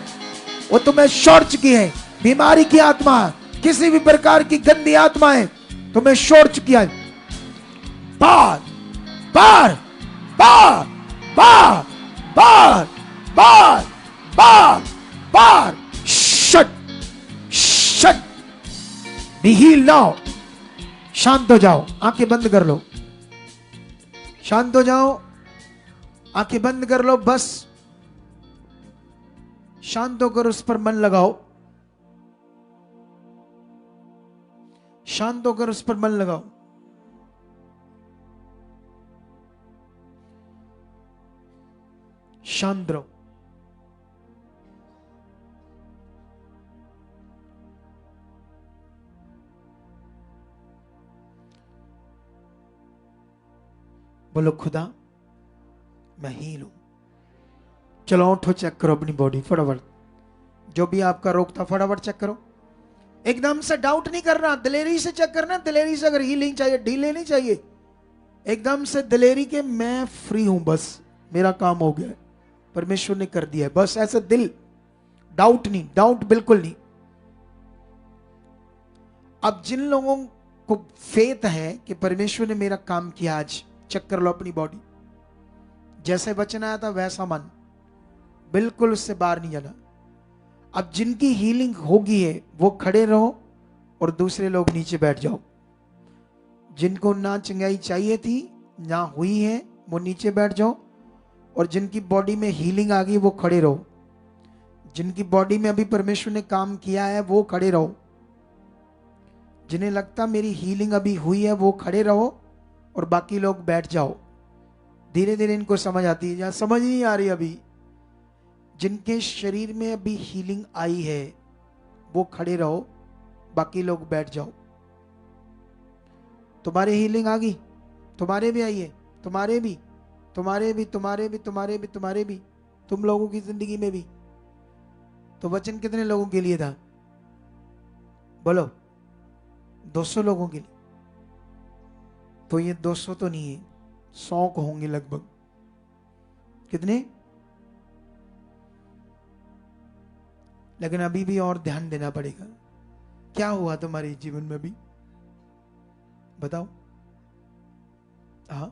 वो तुम्हें छोड़ चुकी है। बीमारी की आत्मा, किसी भी प्रकार की गंदी आत्माएं तुम्हें छोड़ चुकी है। बार बार बार बार बार बार बार बार। Shut shut. Be healed now. शांत हो जाओ, आंखें बंद कर लो। शांत हो जाओ, आंखें बंद कर लो। बस शांत होकर उस पर मन लगाओ। शांत होकर उस पर मन लगाओ। शांत रहो। बोलो खुदा मैं हील हूं। चलो उठो, चेक करो अपनी बॉडी फटाफट। जो भी आपका रोग था फटाफट चेक करो। एकदम से डाउट नहीं करना, दिलेरी से चेक करना। दिलेरी से अगर हीलिंग चाहिए, ढीले नहीं चाहिए। एकदम से दिलेरी के मैं फ्री हूं, बस मेरा काम हो गया, परमेश्वर ने कर दिया है, बस ऐसे दिल। डाउट नहीं, डाउट बिल्कुल नहीं। अब जिन लोगों को फेथ है कि परमेश्वर ने मेरा काम किया, आज चेक कर लो अपनी बॉडी। जैसे वचन आया था वैसा मन, बिल्कुल उससे बाहर नहीं जाना। अब जिनकी हीलिंग होगी है वो खड़े रहो और दूसरे लोग नीचे बैठ जाओ। जिनको ना चंगाई चाहिए थी, ना हुई है, वो नीचे बैठ जाओ। और जिनकी बॉडी में हीलिंग आ गई वो खड़े रहो। जिनकी बॉडी में अभी परमेश्वर ने काम किया है वो खड़े रहो। जिन्हें लगता मेरी हीलिंग अभी हुई है वो खड़े रहो और बाकी लोग बैठ जाओ। धीरे धीरे इनको समझ आती है, जहां समझ नहीं आ रही अभी। जिनके शरीर में अभी हीलिंग आई है वो खड़े रहो, बाकी लोग बैठ जाओ। तुम्हारी हीलिंग आ गई, तुम्हारे भी आई है, तुम्हारे भी, तुम्हारे भी, तुम्हारे भी, तुम्हारे भी, तुम्हारे भी, तुम लोगों की जिंदगी में भी। तो वचन कितने लोगों के लिए था? बोलो 200 लोगों के लिए। तो ये 200 तो नहीं है, 100 को होंगे लगभग। कितने? लेकिन अभी भी और ध्यान देना पड़ेगा। क्या हुआ तुम्हारे जीवन में भी, बताओ। हाँ,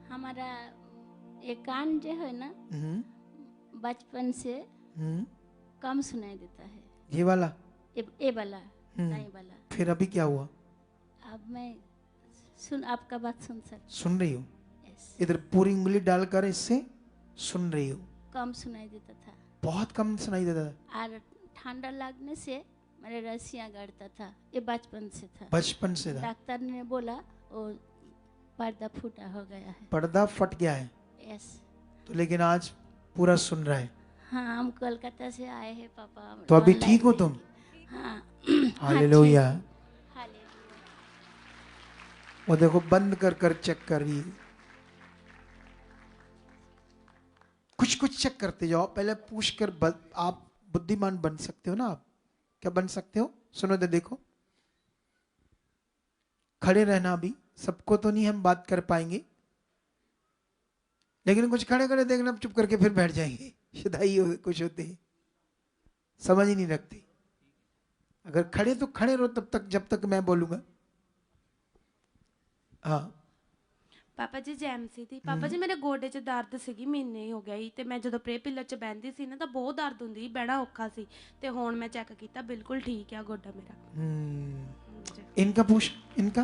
हमारा ये कान जो है ना, बचपन से कम सुनाई देता है। ये वाला? ये वाला, दाई वाला। फिर अभी क्या हुआ? अब मैं आपका बात सुन रही हूँ। यस। इधर पूरी उंगली डालकर इससे सुन रही हूँ। कम सुनाई देता था, बहुत कम सुनाई देता था। और ठंडा लगने से मेरे रस्सियाँ गड़ता था। ये बचपन से था। बचपन से था। डॉक्टर ने बोला वो पर्दा फूटा हो गया है। पर्दा फट गया है। यस। तो लेकिन आज पूरा सुन रहा है। हाँ, हम कोलकाता से आए हैं पापा। तो अभी ठीक हो तुम? हाँ। हालेलुया। हालेलुया। वो देखो बंद कर कर चेक कर रही है। कुछ कुछ चेक करते जाओ, पहले पूछ कर आप बुद्धिमान बन सकते हो ना। आप क्या बन सकते हो? सुनो दे, देखो खड़े रहना। अभी सबको तो नहीं हम बात कर पाएंगे, लेकिन कुछ खड़े खड़े देखना, चुप करके फिर बैठ जाएंगे। शुदाई कुछ होते हैं, समझ ही नहीं रखते। अगर खड़े तो खड़े रहो तब तक, जब तक मैं बोलूंगा। हाँ ਪਾਪਾ ਜੀ ਜੈਮਸੀ ਦੀ ਪਾਪਾ ਜੀ ਮੇਰੇ ਗੋਡੇ 'ਚ ਦਰਦ ਸੀਗੀ, ਮਹੀਨੇ ਹੀ ਹੋ ਗਿਆ ਸੀ ਤੇ ਮੈਂ ਜਦੋਂ ਪ੍ਰੇ ਪਿੱਲਰ 'ਚ ਬਹਿੰਦੀ ਸੀ ਨਾ ਤਾਂ ਬਹੁਤ ਦਰਦ ਹੁੰਦੀ ਸੀ, ਬਹਿਣਾ ਔਖਾ ਸੀ ਤੇ ਹੁਣ ਮੈਂ ਚੈੱਕ ਕੀਤਾ ਬਿਲਕੁਲ ਠੀਕ ਆ ਗੋਡਾ ਮੇਰਾ। ਜੀ। इनका पूछ, इनका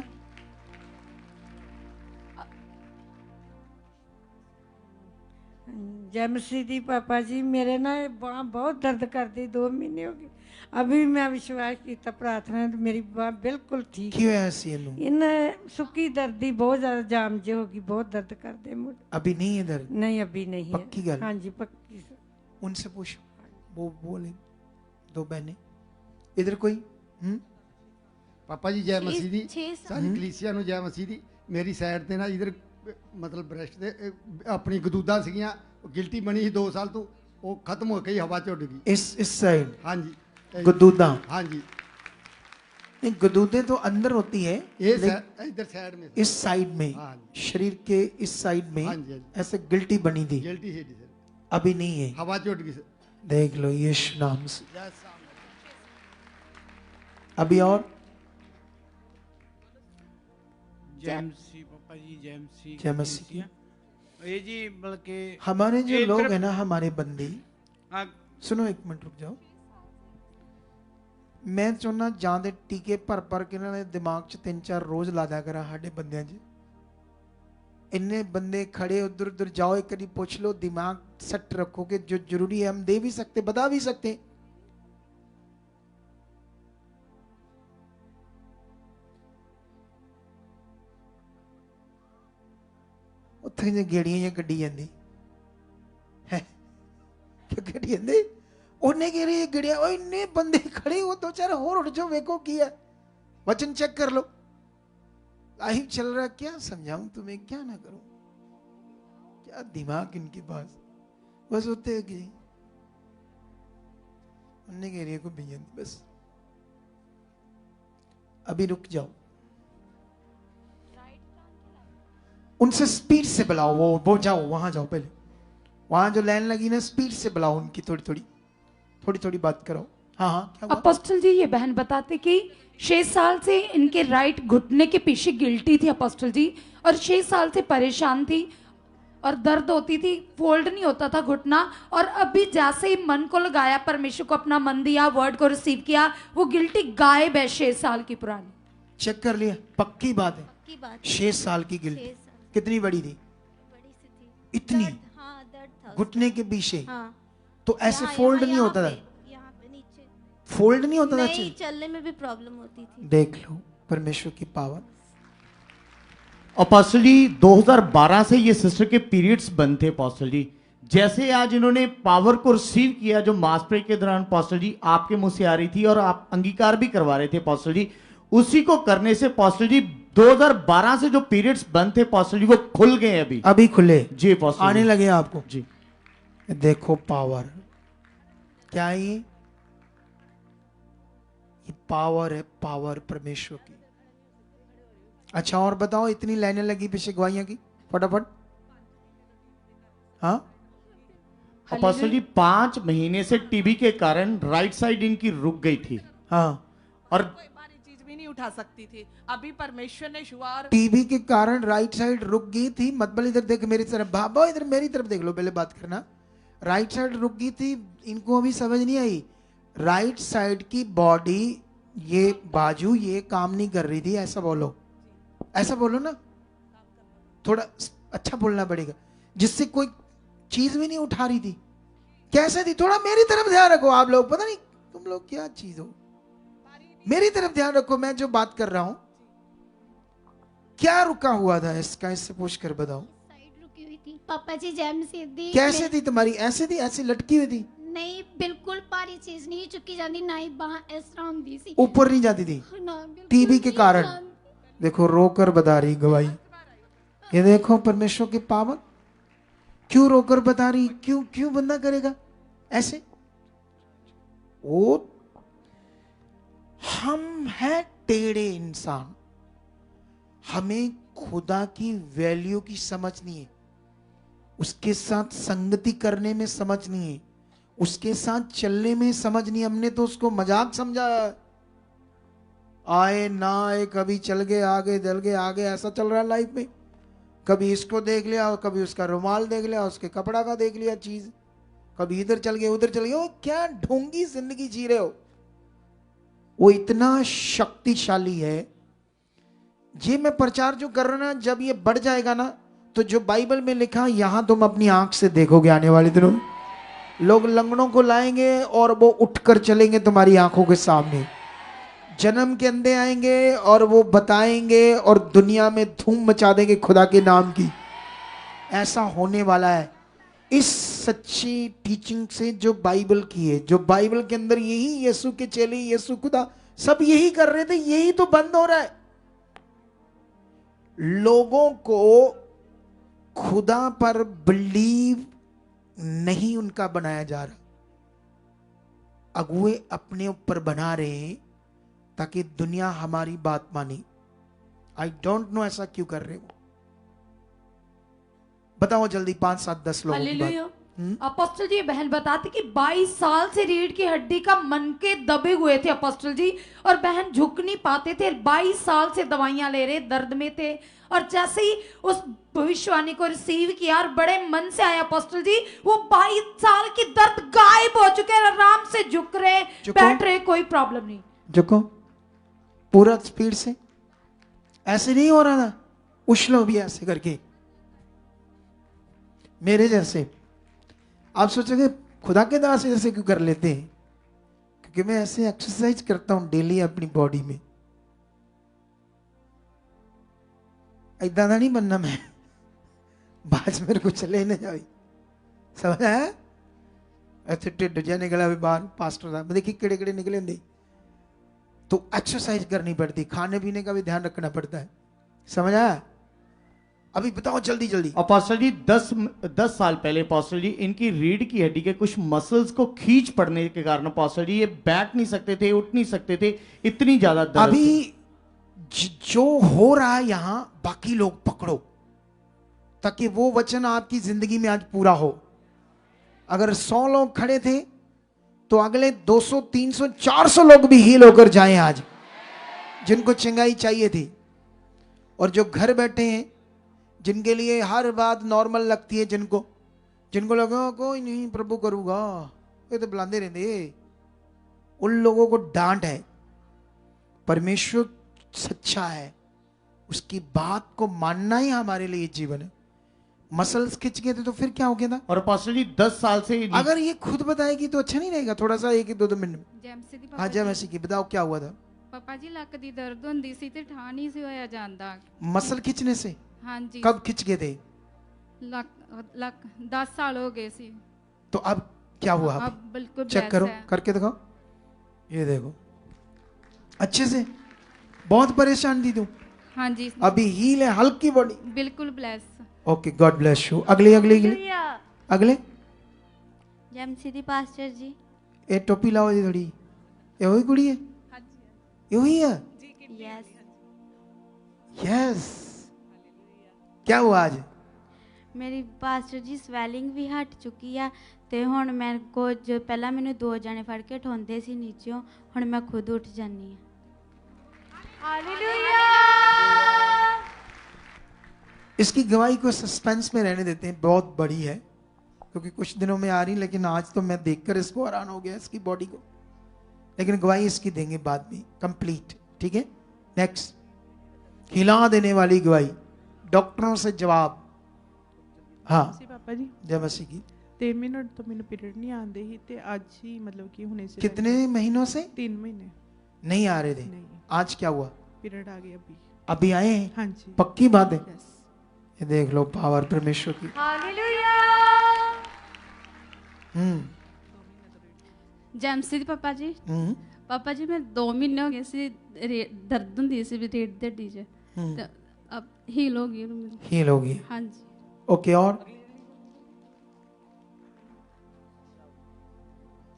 जैमसी दी पापा जी मेरे ना बांह बहुत दर्द करती, 2 महीने हो गए। अभी मैं विश्वास किया प्रार्थना मेरी बांह बिल्कुल ठीक क्यों है ऐसी इन्हों? इन सुक्की दर्दी बहुत ज्यादा जाम जे होगी, बहुत दर्द करते मुझे। अभी नहीं है दर्द? नहीं अभी नहीं है। पक्की गल? हाँ जी पक्की सर। उनसे पूछ, वो बोले 2 बहनें इधर कोई। ਪਾਪਾ ਜੀ ਜੈ ਮਸੀਹ ਦੀ 6 ਸਾਲ ਸਾਰੀ ਕਲੀਸਿਆ ਨੂੰ ਜੈ ਮਸੀਹ ਦੀ। ਮੇਰੀ ਸਾਈਡ ਤੇ ਨਾ ਇਧਰ ਮਤਲਬ ਬ੍ਰੈਸਟ ਤੇ ਆਪਣੀ ਗਦੂਦਾਂ ਸੀਗੀਆਂ, ਗਿਲਟੀ ਬਣੀ ਸੀ 2 ਸਾਲ ਤੋਂ, ਉਹ ਖਤਮ ਹੋ ਗਈ, ਹਵਾ ਚ ਉੱਡ ਗਈ। इस साइड ਹਾਂਜੀ गदूदा? ਹਾਂਜੀ नहीं, गदूदे तो अंदर होती है, ਇਹ लेकिन ਇਧਰ साइड में इस साइड में, हाँ। शरीर के इस साइड में हाँ जी, हाँ जी। ऐसे गिल्टी बनी थी, ਗਿਲਟੀ ਸੀ ਜੀ ਸਰ, अभी नहीं है। ਹਵਾ ਚ ਉੱਡ ਗਈ ਸਰ। देख लो यीशु नाम से। अभी और जैमसी पापा जी, जैमसी जैमसी। ये जी बल्कि हमारे जो एक लोग तरफ- हैं ना, हमारे बंदी, हाँ, सुनो 1 मिनट रुक जाओ। मैं चाहना ਜਾਂ ਦੇ ਟੀਕੇ ਭਰ ਕੇ ਇਹਨਾਂ ਦੇ ਦਿਮਾਗ 'ਚ 3-4 ਰੋਜ਼ ਲਾ ਦਿਆ ਕਰਾਂ ਸਾਡੇ ਬੰਦਿਆਂ 'ਚ। ਇੰਨੇ ਬੰਦੇ खड़े उधर उधर जाओ, एक बारी पूछ लो, दिमाग सेट रखोगे, जो जरूरी है हम दे भी सकते, बता भी सकते। ਉੱਥੇ ਜੇ ਗੇੜੀਆਂ ਜਾਂ ਗੱਡੀ ਜਾਂਦੀ ਹੈ ਕਿ ਗੱਡੀ ਜਾਂਦੀ ਉਹਨੇ ਗੇੜੀ ਗੜਿਆ, ਉਹ ਇੰਨੇ ਬੰਦੇ खड़े हो, 2-4 और उठ जाओ, देखो की है, वचन चेक कर लो, लाइव चल रहा, क्या समझाऊं तुम्हें, क्या ना करूं, क्या दिमाग इनके पास, बस होते कि उन्हें घेरिए को भी बस। अभी रुक जाओ, उनसे स्पीड से बुलाओ, वो जाओ, वहां जाओ, पहले वहां जो लाइन लगी ना, स्पीड से बुलाओ उनकी, थोड़ी थोड़ी बात करो। हाँ हाँ क्या हुआ? अपोस्टल जी ये बहन बताते कि 6 साल से इनके राइट घुटने के पीछे गिल्टी थी अपोस्टल जी, और 6 साल से परेशान थी और दर्द होती थी, फोल्ड नहीं होता था घुटना, और अभी जैसे ही मन को लगाया, परमेश्वर को अपना मन दिया, वर्ड को रिसीव किया, वो गिल्टी गायब है 6 साल की पुरानी। चेक कर लिया, पक्की बात है, की बात 6 साल की गिल्टी। 6 साल कितनी बड़ी थी? बड़ी सी थी, इतनी? दर्द, हाँ दर्द था घुटने के पीछे? हाँ तो ऐसे यहाँ- फोल्ड यहाँ- नहीं यहाँ होता था? पे- यहाँ पे नीचे फोल्ड नहीं होता था? नहीं, चलने में भी प्रॉब्लम होती थी। देख लो परमेश्वर की पावर। अपोस्टल जी 2012 से ये सिस्टर के पीरियड्स बंद थे अपोस्टल जी, जैसे आज इन्होंने पावर को रिसीव किया जो मास प्रे के दौरान अपोस्टल जी आपके मुंह से आ रही थी और आप अंगीकार भी करवा रहे थे अपोस्टल जी, उसी को करने से अपोस्टल जी 2012 से जो पीरियड्स बंद थे अपोस्टल जी वो खुल गए अभी अभी खुले जी अपोस्टल आने जी। लगे आपको जी। देखो पावर क्या है, ये पावर है, पावर परमेश्वर की। अच्छा और बताओ, इतनी लाइनें लगी पीछे गवाहियां की, फटाफट। हाँ अपोस्टल जी 5 महीने से टीबी के कारण राइट साइड इनकी रुक गई थी, हाँ, और कोई भारी चीज भी नहीं उठा सकती थी, अभी परमेश्वर ने छुआ और टीबी के कारण राइट साइड रुक गई थी। मतबल इधर देख मेरी तरफ, बाबा इधर मेरी तरफ देख लो, पहले बात करना। राइट साइड रुक गई थी, इनको अभी समझ नहीं आई। राइट साइड की बॉडी, ये बाजू ये काम नहीं कर रही थी, ऐसा बोलो, ऐसा बोलो ना, थोड़ा अच्छा बोलना पड़ेगा, जिससे कोई चीज भी नहीं उठा रही थी। कैसे थी? थोड़ा मेरी तरफ ध्यान रखो आप लोग, पता नहीं तुम लोग क्या चीज हो, मेरी तरफ ध्यान रखो, मैं जो बात कर रहा हूं क्या रुका हुआ था इसका, इससे पूछ कर बताओ। साइड रुकी हुई थी पापा जी, जैम सीधी कैसे थी तुम्हारी? ऐसे थी, ऐसे लटकी हुई थी? नहीं, बिल्कुल भारी चीज नहीं चुकी जाती, ना ही बांह इस तरह होती सी ऊपर नहीं जाती थी ना, बिल्कुल टीबी के नहीं कारण? जाती। देखो रोकर बता रही गवाही, ये देखो परमेश्वर की पावर, क्यों रोकर बता रही, क्यों क्यों बंदा करेगा ऐसे? वो हम हैं टेढ़े इंसान, हमें खुदा की वैल्यू की समझ नहीं है, उसके साथ संगति करने में समझ नहीं है, उसके साथ चलने में समझ नहीं, हमने तो उसको मजाक समझा। आए ना आए, कभी चल गए आगे, जल गए आगे, ऐसा चल रहा है लाइफ में। कभी इसको देख लिया और कभी उसका रुमाल देख लिया, उसके कपड़ा का देख लिया चीज, कभी इधर चल गए उधर चल गए। वो क्या ढोंगी जिंदगी जी रहे हो। वो इतना शक्तिशाली है। ये मैं प्रचार जो कर रहा हूं ना, जब ये बढ़ जाएगा ना, तो जो बाइबल में लिखा यहां तुम अपनी आंख से देखोगे आने वाले दिनों में। लोग लंगड़ों को लाएंगे और वो उठकर चलेंगे तुम्हारी आंखों के सामने। जन्म के अंधे आएंगे और वो बताएंगे और दुनिया में धूम मचा देंगे खुदा के नाम की। ऐसा होने वाला है इस सच्ची टीचिंग से जो बाइबल की है, जो बाइबल के अंदर यही यीशु के चेले, यीशु खुदा सब यही कर रहे थे, यही तो बंद हो रहा है। लोगों को खुदा पर बिलीव नहीं उनका बनाया जा रहा, अगुए अपने ऊपर बना रहे हैं ताकि दुनिया हमारी बात माने। आई डोंट नो ऐसा क्यों कर रहे हो। बताओ जल्दी 5 7 10 लोगों की बात। अपोस्टल जी, बहन बताती कि 22 साल से रीढ़ की हड्डी का मनके दबे हुए थे अपोस्टल जी, और बहन झुक नहीं पाते थे। 22 साल से दवाइयां ले रहे, दर्द में थे, और जैसे ही उस भविष्यवाणी को रिसीव किया और बड़े मन से आया अपोस्टल जी, वो 22 साल की दर्द गायब हो चुके हैं, आराम से झुक रहे, बैठ रहे, कोई प्रॉब्लम नहीं। झुको पूरा स्पीड से। ऐसे नहीं हो रहा था, उछलो भी ऐसे करके मेरे जैसे। आप सोचोगे खुदा के दास जैसे क्यों कर लेते हैं? क्योंकि मैं ऐसे एक्सरसाइज करता हूं डेली अपनी बॉडी में। इतना नहीं बनना मैं, बाज मेरे को चले न जाए, समझ आया? ऐसे टिड्ड जा निकला भी बाहर पास्टर साहब, देखिए केड़े केड़े निकले नहीं। तो एक्सरसाइज करनी पड़ती, खाने पीने का भी ध्यान रखना पड़ता है, समझ आया? अभी बताओ जल्दी जल्दी। अपोस्टल जी 10 साल पहले अपोस्टल जी इनकी रीढ़ की हड्डी के कुछ मसल्स को खींच पड़ने के कारण अपोस्टल जी ये बैठ नहीं सकते थे, उठ नहीं सकते थे, इतनी ज्यादा दर्द। अभी जो हो रहा है यहां, बाकी लोग पकड़ो ताकि वो वचन आपकी जिंदगी में आज पूरा हो। अगर 100 लोग खड़े थे तो अगले 200 300 400 लोग भी हील होकर जाएं आज, जिनको चंगाई चाहिए थी। और जो घर बैठे हैं, जिनके लिए हर बात नॉर्मल लगती है, जिनको लगा कोई नहीं प्रभु करूंगा, ये तो बुलाते रहते, उन लोगों को डांट है। परमेश्वर सच्चा है, उसकी बात को मानना ही हमारे लिए जीवन है। मसल्स खिंच गए थे तो फिर क्या हो गया था? और अपोस्टल जी 10 साल से अगर ये खुद बताएगी तो अच्छा नहीं रहेगा? थोड़ा सा 1-2 मिनट में। हाँ जय मसीह की, बताओ क्या हुआ था? पापा जी ਲੱਕ ਦੀ ਦਰਦ ਹੁੰਦੀ ਸੀ ਤੇ ਠਾਹ ਨਹੀਂ ਸੀ ਹੋਇਆ ਜਾਂਦਾ। मसल खिंचने से? हाँ जी। कब खिंच गए थे? ਲੱਕ 10 साल हो गए सी। तो अब क्या हुआ? अब बिल्कुल चेक करो, करके दिखाओ। ये देखो अच्छे से। बहुत परेशान थी तू? हाँ जी। अभी हील है, हल्की बॉडी, बिल्कुल bless. Okay, God bless you. अगले अगले अगले जमसीदी पास्टर जी, ये टोपी लाओ जी थोड़ी। ये वही कुड़ी है? ये वही है? यस। यस। क्या हुआ आज? मेरी पास्टर जी स्वेलिंग भी हट चुकी है ਤੇ ਹੁਣ ਮੈਂ ਕੁਝ ਪਹਿਲਾਂ ਮੈਨੂੰ 2 ਜਣੇ ਫੜ ਕੇ ਠੋਂਦੇ ਸੀ ਨੀਚੋਂ, ਹੁਣ ਮੈਂ ਖੁਦ ਉੱਠ ਜਾਨੀ ਹਾਂ। हालेलुया। इसकी गवाही को सस्पेंस में रहने देते हैं, बहुत बड़ी है क्योंकि कुछ दिनों में आ रही, लेकिन आज तो मैं देखकर इसको हैरान हो गया इसकी बॉडी को। लेकिन गवाही इसकी देंगे बाद में कंप्लीट, ठीक है? नेक्स्ट, हिला देने वाली गवाही, डॉक्टरों से जवाब। हाँ पापा जी, जय मसीह की। 3 महीनों तो मैंने पीरियड नहीं आते ही ते आज ही मतलब कि होने से। कितने महीनों से? 3 महीने नहीं आ रहे थे। नहीं। आज क्या हुआ? पीरियड आ गया अभी। अभी आए हैं? हाँ जी। पक्की बात है? ये देख लो पावर परमेश्वर की। हालेलुया। जमसीदी पापा जी, पापा जी मैं 2 महीने हो गए सी दर्द ਹੁੰਦੀ ਸੀ ਵੀ ਰੀੜ ਦੀ ਹੱਡੀ 'ਚ, ਤੇ अब हील हो गई मेरी। हील हो गई? हाँ जी। ओके, और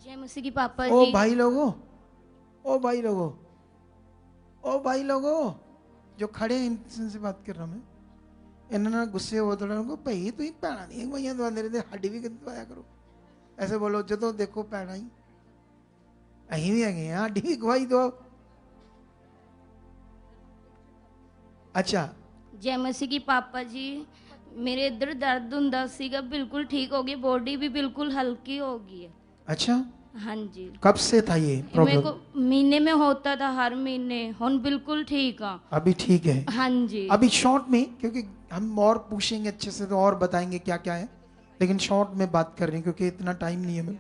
जय मसीह की पापा जी। ओ भाई लोगों, ओ भाई लोगों, ओ भाई लोगों जो खड़े हैं, इनसे बात कर रहा हूं मैं। इन्होंने गुस्से हो थोड़ा उनको, भाई तू ही भैना नहीं भाइया दवांदे रहते, हड्डी भी दवाया करो। ऐसे बोलो, जो देखो भैना ही अं भी है, हड्डी भी गवाही दो। अच्छा जय मसीह की पापा जी, मेरे इधर दर्द ਹੁੰਦਾ ਸੀਗਾ ਬਿਲਕੁਲ ठीक हो गई, बॉडी भी बिल्कुल हल्की हो गई है। अच्छा हाँ जी। कब से था ये मेरे प्रॉब्लम? को महीने में होता था, हर महीने, हम बिल्कुल ठीक है। अभी ठीक है? हाँ जी। अभी शॉर्ट में, क्योंकि हम और पूछेंगे अच्छे से तो और बताएंगे क्या क्या है, लेकिन शॉर्ट में बात कर रहे हैं क्योंकि इतना टाइम नहीं है। मैं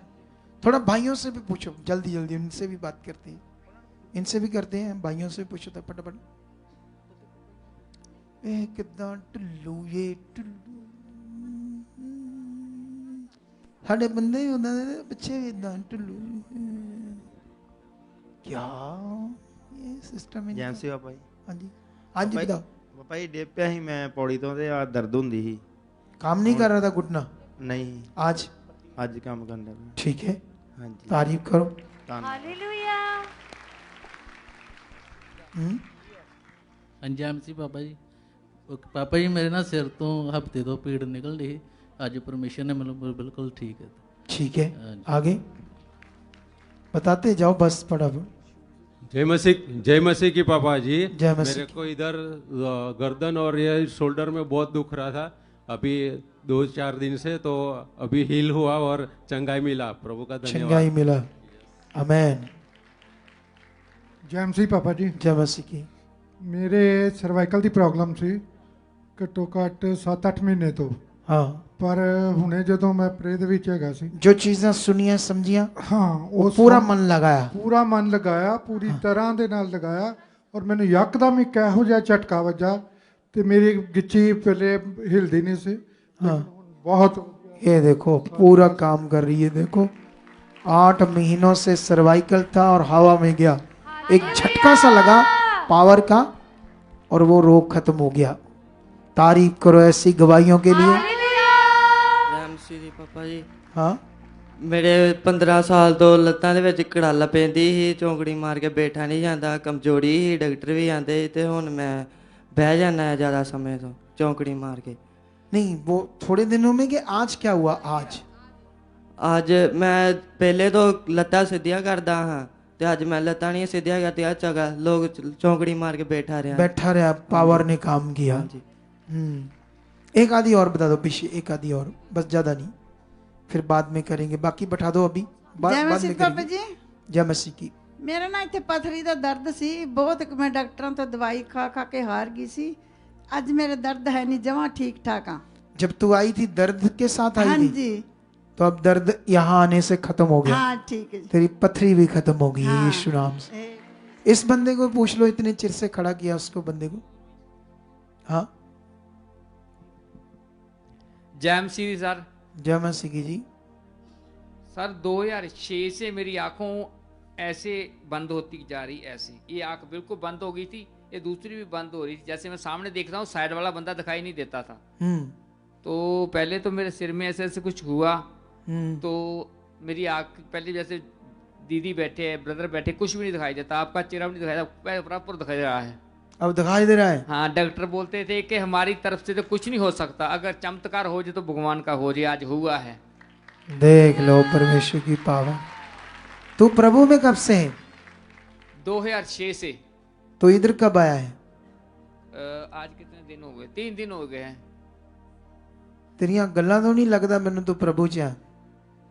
थोड़ा भाइयों से भी पूछो जल्दी जल्दी, उनसे भी बात करते हैं, इनसे भी करते हैं, भाइयों से भी पूछो तो फटाफट। कितना टुल्लू ये टुल्लू, साढ़े बंदे भी होता है, बच्चे भी इतना टुल्लू, क्या ये सिस्टम है? ਜੈਮਸੀ ਪਾਪਾ ਜੀ। हाँ जी हाँ जी बताओ। ਪਾਪਾ ਜੀ ਡਿੱਗ ਪਿਆ ਸੀ ਮੈਂ ਪੌੜੀ ਤੋਂ ਤੇ ਆ ਦਰਦ ਹੁੰਦੀ ਸੀ। काम नहीं कर रहा था घुटना? नहीं। आज ਅੱਜ ਕੰਮ ਕਰਨ ਲੱਗਾ। ठीक है, हाँ जी। तारीफ करो। हालेलुया। हाँ जी एमसी पापा जी। पापा जी मेरे ना सिर तो हफ्ते तो पीड़ निकल रही, आज परमेश्वर ने मतलब बिल्कुल ठीक है। ठीक है, आगे बताते जाओ बस फटाफट। जय मसीह की पापा जी। जय मसीह मेरे को इधर गर्दन और ये शोल्डर में बहुत दुख रहा था, अभी 2-4 दिन से तो अभी हील हुआ और चंगाई मिला, प्रभु का धन्यवाद। चंगाई मिला, आमेन। जय मसीह पापा जी। जय मसीह की। ਮੇਰੇ ਸਰਵਾਈਕਲ ਦੀ ਪ੍ਰੋਬਲਮ ਸੀ ਘੱਟੋ ਘੱਟ 7-8 ਮਹੀਨੇ ਤੋਂ। हाँ ਪਰ ਹੁਣੇ ਜਦੋਂ ਮੈਂ ਪ੍ਰੇ ਦੇ ਵਿੱਚ ਹੈਗਾ ਸੀ, जो चीजें सुनिया समझिया, हाँ वो पूरा मन लगाया, ਪੂਰਾ ਮਨ ਲਗਾਇਆ, ਪੂਰੀ ਤਰ੍ਹਾਂ ਦੇ ਨਾਲ ਲਗਾਇਆ, ਔਰ ਮੈਨੂੰ ਯਕਦਮ ਇੱਕ ਇਹੋ ਜਿਹਾ ਝਟਕਾ ਵੱਜਾ ਤੇ ਮੇਰੀ ਗਿੱਚੀ ਪਹਿਲੇ ਹਿਲਦੀ ਨਹੀਂ ਸੀ। हाँ बहुत ये देखो पूरा काम कर रही है, देखो 8 महीनों से सर्वाइकल था और हवा में गया, एक झटका सा लगा पावर का और वो रोग खत्म हो गया। तारीफ करो ऐसी गवाहियों के लिए। ਐਮਸੀ ਦੀ ਪਾਪਾ ਜੀ। हाँ ਮੇਰੇ 15 ਸਾਲ ਤੋਂ ਲੱਤਾਂ ਦੇ ਵਿੱਚ ਕੜਾਲਾ ਪੈਂਦੀ ਸੀ, ਚੌਂਕੜੀ ਮਾਰ ਕੇ ਬੈਠਾ ਨਹੀਂ ਜਾਂਦਾ, ਕਮਜ਼ੋਰੀ ਸੀ, ਡਾਕਟਰ ਵੀ ਆਂਦੇ ਸੀ, ਤੇ ਹੁਣ ਮੈਂ ਬਹਿ ਜਾਣਾ ਜ਼ਿਆਦਾ ਸਮੇਂ ਤੋਂ ਚੌਂਕੜੀ ਮਾਰ ਕੇ। नहीं वो थोड़े दिनों में कि आज क्या हुआ? ਅੱਜ ਮੈਂ ਪਹਿਲੇ ਤੋਂ ਲੱਤਾਂ ਸਿੱਧੀਆਂ ਕਰਦਾ ਹਾਂ ਤੇ ਅੱਜ ਮੈਂ ਲੱਤਾਂ ਨਹੀਂ ਸਿੱਧੀਆਂ ਕਰਦੀ, ਆ ਚਗਾ ਲੋਕ ਚੌਂਕੜੀ ਮਾਰ ਕੇ बैठा रहा, पावर ने काम किया। एक आधी और बता दो पीछे, एक आधी और बस, ज्यादा नहीं, फिर बाद में करेंगे, बाकी बैठा दो अभी जय मसीह पापा जी। जय मसीह की। मेरा ना इतने पथरी का दर्द सी बहुत, मैं डॉक्टरों तो दवाई खा खा के हार गई सी, आज मेरे दर्द है नहीं, जमा ठीक ठाक हाँ। जब तू आई थी दर्द के साथ आई हाँ थी? जी। तो अब दर्द यहाँ आने से खत्म हो गया। हाँ ठीक है। तेरी पथरी भी खत्म हो गई है हाँ। यीशु नाम से। इस बंदे को पूछ लो, इतने चिर से खड़ा किया उसको, बंदे को। हाँ जय मसीह सर। जय मसीह की जी। सर 2006 से मेरी आंखों ऐसे बंद होती जा रही, ऐसे ये आंख बिल्कुल बंद हो गई थी, ये दूसरी भी बंद हो रही थी, जैसे मैं सामने देखता हूँ साइड वाला बंदा दिखाई नहीं देता था। तो पहले तो मेरे सिर में ऐसे ऐसे कुछ हुआ, तो मेरी आंख पहले जैसे दीदी बैठे हैं, ब्रदर बैठे, कुछ भी नहीं दिखाई देता, आपका चेहरा भी नहीं दिखाई देता, बराबर दिखाई दे रहा है। अब दिखाई दे रहा है? हाँ, डॉक्टर बोलते थे कि हमारी तरफ से तो कुछ नहीं हो सकता, अगर चमत्कार हो जाए तो भगवान का हो जाए, आज हुआ है। देख लो परमेश्वर की पावर। तू प्रभु में कब से है? 2006 से। तो इधर कब आया है? आज कितने दिन हो गए? 3 दिन हो गए हैं। तेरिया गल्ला तो नहीं लगता मैंने तो प्रभु चा।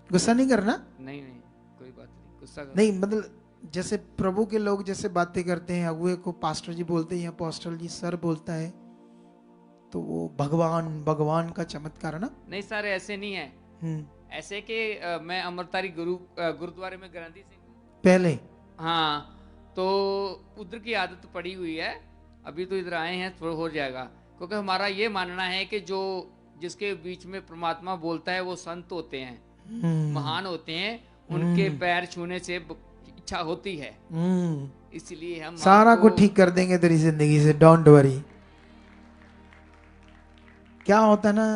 गुस्सा नहीं करना? नहीं नहीं कोई बात नहीं, गुस्सा नहीं, मतलब जैसे प्रभु के लोग जैसे बातें करते हैं, अगुए को पास्टर जी बोलते हैं या अपोस्टल जी सर बोलता है, तो वो भगवान भगवान का चमत्कार है ना? नहीं सर, ऐसे नहीं है। ऐसे कि मैं अमृतारी गुरुद्वारे में ग्रंथी सिंह पहले। हाँ, तो उधर की आदत पड़ी हुई है, अभी तो इधर आए हैं, थोड़ा हो जाएगा, क्योंकि हमारा ये मानना है कि जो जिसके बीच में परमात्मा बोलता है वो संत होते हैं, महान होते हैं, उनके पैर छूने से इच्छा होती है, इसलिए हम सारा कुछ ठीक कर देंगे तेरी जिंदगी से, डोंट वरी। क्या होता है ना,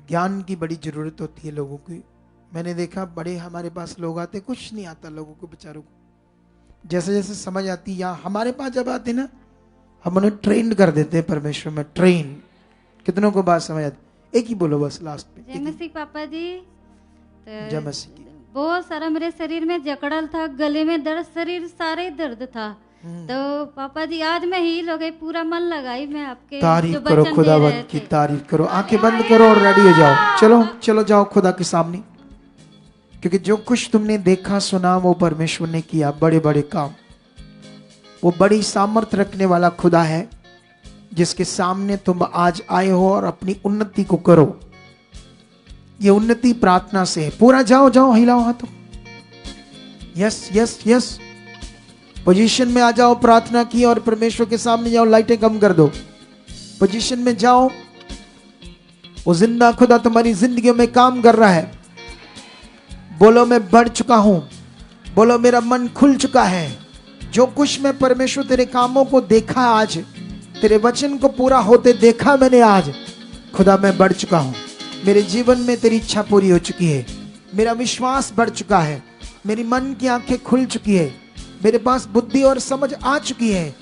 ज्ञान की बड़ी जरूरत होती है लोगों की। मैंने देखा बड़े हमारे पास लोग आते, कुछ नहीं आता लोगों को बेचारों को, जैसे जैसे समझ आती, या हमारे पास जब आते ना हम उन्हें ट्रेन कर देते हैं परमेश्वर में, ट्रेन। कितनों को बात समझ आती? एक ही बोलो बस लास्ट में। जय मसीह पापा जी। जय मसीह की। बहुत सारा मेरे शरीर में जकड़ल था, गले में दर्द, शरीर सारे दर्द था, तो पापा जी आज मैं हील हो गई, पूरा मन लगाई मैं आपके तारीफ जो करो वचन दे खुदावंद रहे की, थे। तारीफ करो। आंखें बंद करो और रेडी हो जाओ। चलो चलो जाओ खुदा के सामने, क्योंकि जो कुछ तुमने देखा सुना वो परमेश्वर ने किया, बड़े बड़े काम। वो बड़ी सामर्थ रखने वाला खुदा है जिसके सामने तुम आज आए हो और अपनी उन्नति को करो। ये उन्नति प्रार्थना से है। पूरा जाओ जाओ, हिलाओ हाथों। यस यस यस, पोजीशन में आ जाओ। प्रार्थना की और परमेश्वर के सामने जाओ। लाइटें कम कर दो, पोजीशन में जाओ। वो जिंदा खुदा तुम्हारी जिंदगी में काम कर रहा है। बोलो मैं बढ़ चुका हूं, बोलो मेरा मन खुल चुका है। जो कुछ मैं परमेश्वर तेरे कामों को देखा आज, तेरे वचन को पूरा होते देखा मैंने आज, खुदा मैं बढ़ चुका हूं। मेरे जीवन में तेरी इच्छा पूरी हो चुकी है। मेरा विश्वास बढ़ चुका है। मेरी मन की आंखें खुल चुकी है। मेरे पास बुद्धि और समझ आ चुकी है।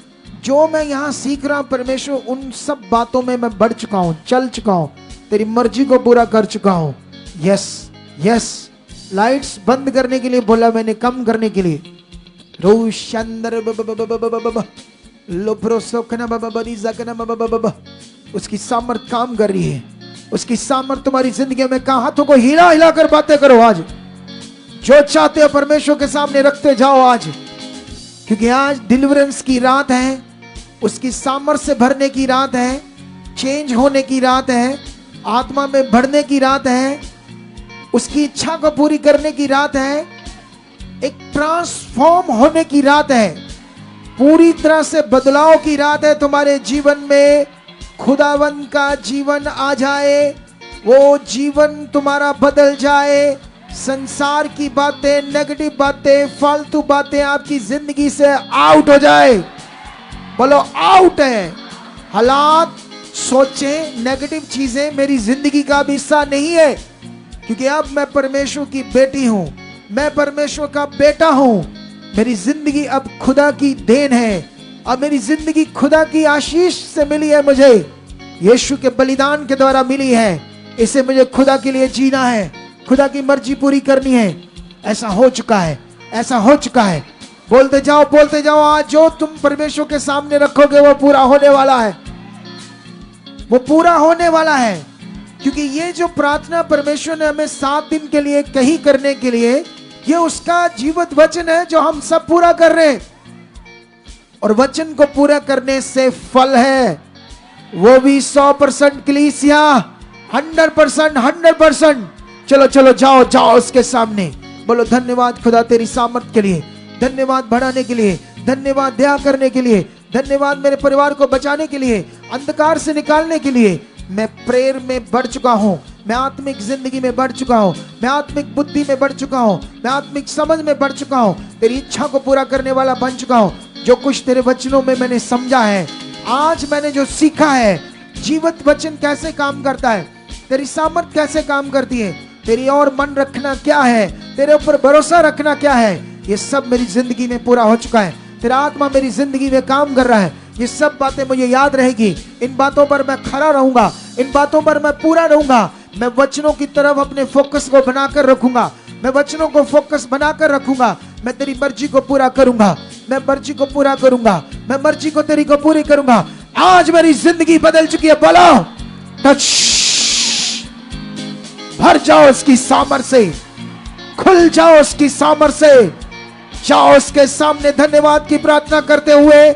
जो मैं यहाँ सीख रहा हूं परमेश्वर, उन सब बातों में मैं बढ़ चुका हूं, चल चुका हूं, तेरी मर्जी को पूरा कर चुका हूं। Yes yes. लाइट्स बंद करने के लिए बोला मैंने, कम करने के लिए। रोशंदर उसकी सामर्थ काम कर रही है। उसकी सामर्थ तुम्हारी जिंदगी में कहा। हाथों को हिला हिला कर बातें करो आज। जो चाहते हो परमेश्वर के सामने रखते जाओ आज, क्योंकि आज डिलीवरेंस की रात है। उसकी सामर्थ्य से भरने की रात है। चेंज होने की रात है। आत्मा में बढ़ने की रात है। उसकी इच्छा को पूरी करने की रात है। एक ट्रांसफॉर्म होने की रात है। पूरी तरह से बदलाव की रात है। तुम्हारे जीवन में खुदावंद का जीवन आ जाए, वो जीवन तुम्हारा बदल जाए। संसार की बातें, नेगेटिव बातें, फालतू बातें आपकी जिंदगी से आउट हो जाए। बोलो आउट है। हालात, सोचें, नेगेटिव चीजें मेरी जिंदगी का भी हिस्सा नहीं है, क्योंकि अब मैं परमेश्वर की बेटी हूं, मैं परमेश्वर का बेटा हूं। मेरी जिंदगी अब खुदा की देन है। अब मेरी जिंदगी खुदा की आशीष से मिली है। मुझे यीशु के बलिदान के द्वारा मिली है। इसे मुझे खुदा के लिए जीना है, खुदा की मर्जी पूरी करनी है। ऐसा हो चुका है, ऐसा हो चुका है। बोलते जाओ, बोलते जाओ। आज जो तुम परमेश्वर के सामने रखोगे वो पूरा होने वाला है। वो पूरा होने वाला है, क्योंकि ये जो प्रार्थना परमेश्वर ने हमें 7 दिन के लिए कही करने के लिए, ये उसका जीवित वचन है जो हम सब पूरा कर रहे हैं। और वचन को पूरा करने से फल है, वो भी 100% कलीसिया, 100%, 100%। चलो चलो जाओ जाओ उसके सामने। बोलो धन्यवाद खुदा तेरी सामर्थ के लिए, धन्यवाद बढ़ाने के लिए, धन्यवाद दया करने के लिए, धन्यवाद मेरे परिवार को बचाने के लिए, अंधकार से निकालने के लिए। मैं प्रेयर में बढ़ चुका हूँ, मैं आत्मिक जिंदगी में बढ़ चुका हूँ, मैं आत्मिक बुद्धि में बढ़ चुका हूँ, मैं आत्मिक समझ में बढ़ चुका हूँ, तेरी इच्छा को पूरा करने वाला बन चुका हूँ। जो कुछ तेरे वचनों में मैंने समझा है, आज मैंने जो सीखा है, जीवित वचन कैसे काम करता है, तेरी सामर्थ कैसे काम करती है, तेरी और मन रखना क्या है, तेरे ऊपर भरोसा रखना क्या है, ये सब मेरी जिंदगी में पूरा हो चुका है। तेरा आत्मा मेरी जिंदगी में काम कर रहा है। ये सब बातें मुझे याद रहेगी। इन बातों पर मैं खड़ा रहूंगा, इन बातों पर मैं पूरा रहूंगा। मैं वचनों की तरफ अपने फोकस को बनाकर रखूंगा, मैं वचनों को फोकस बनाकर रखूंगा। मैं तेरी मर्जी को पूरा करूंगा, मैं मर्जी को पूरा करूंगा, मैं मर्जी को तेरी को पूरी करूंगा। आज मेरी जिंदगी बदल चुकी है। बोलो टच। भर जाओ उसकी सामर्थ से, खुल जाओ उसकी सामर्थ से। जाओ उसके सामने धन्यवाद की प्रार्थना करते हुए,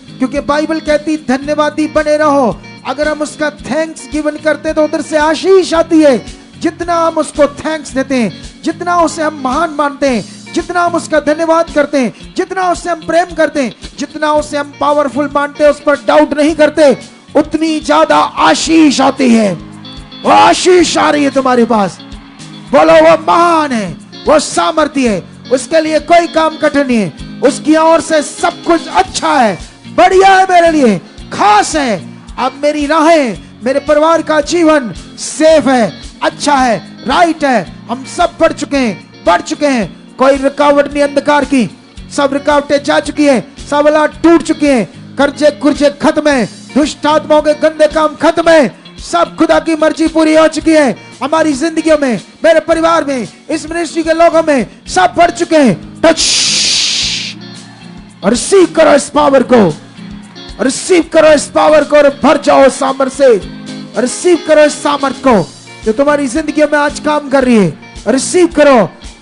क्योंकि बाइबल कहती धन्यवादी बने रहो। अगर हम उसका थैंक्स गिवन करते तो उधर से आशीष आती है। जितना हम उसको थैंक्स देते हैं, जितना उसे हम महान मानते हैं, जितना हम उसका धन्यवाद करते हैं, जितना उससे हम प्रेम करते हैं, जितना उसे हम पावरफुल मानते हैं, उस पर डाउट नहीं करते, उतनी ज्यादा आशीष आती है। वो आशीष आ रही है तुम्हारे पास। बोलो वो महान है, वो सामर्थ्य है, उसके लिए कोई काम कठिन नहीं है। उसकी ओर से सब कुछ अच्छा है, बढ़िया है, मेरे लिए खास है। अब मेरी राहें, मेरे परिवार का जीवन सेफ है, अच्छा है, राइट है। हम सब बढ़ चुके हैं, बढ़ चुके हैं। कोई रुकावट नहीं अंधकार की, सब रुकावटें जा चुकी है, सब हालात टूट चुके हैं, कर्जे कुर्जे खत्म है, दुष्ट आत्माओं के गंदे काम खत्म है। सब खुदा की मर्जी पूरी हो चुकी है हमारी जिंदगियों में, मेरे परिवार में, इस मिनिस्ट्री के लोगों में, सब बढ़ चुके हैं। टच। रिसीव करो इस पावर को, रिसीव करो इस पावर को और भर जाओ सामर्थ से। रिसीव करो इस सामर्थ को जो तुम्हारी जिंदगी में आज काम कर रही है। रिसीव करो।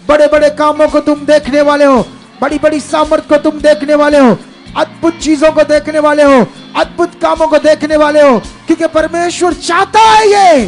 बड़े बड़े कामों को तुम देखने वाले हो, बड़ी बड़ी सामर्थ को तुम देखने वाले हो, अद्भुत चीजों को देखने वाले हो, अद्भुत कामों को देखने वाले हो, क्योंकि परमेश्वर चाहता है ये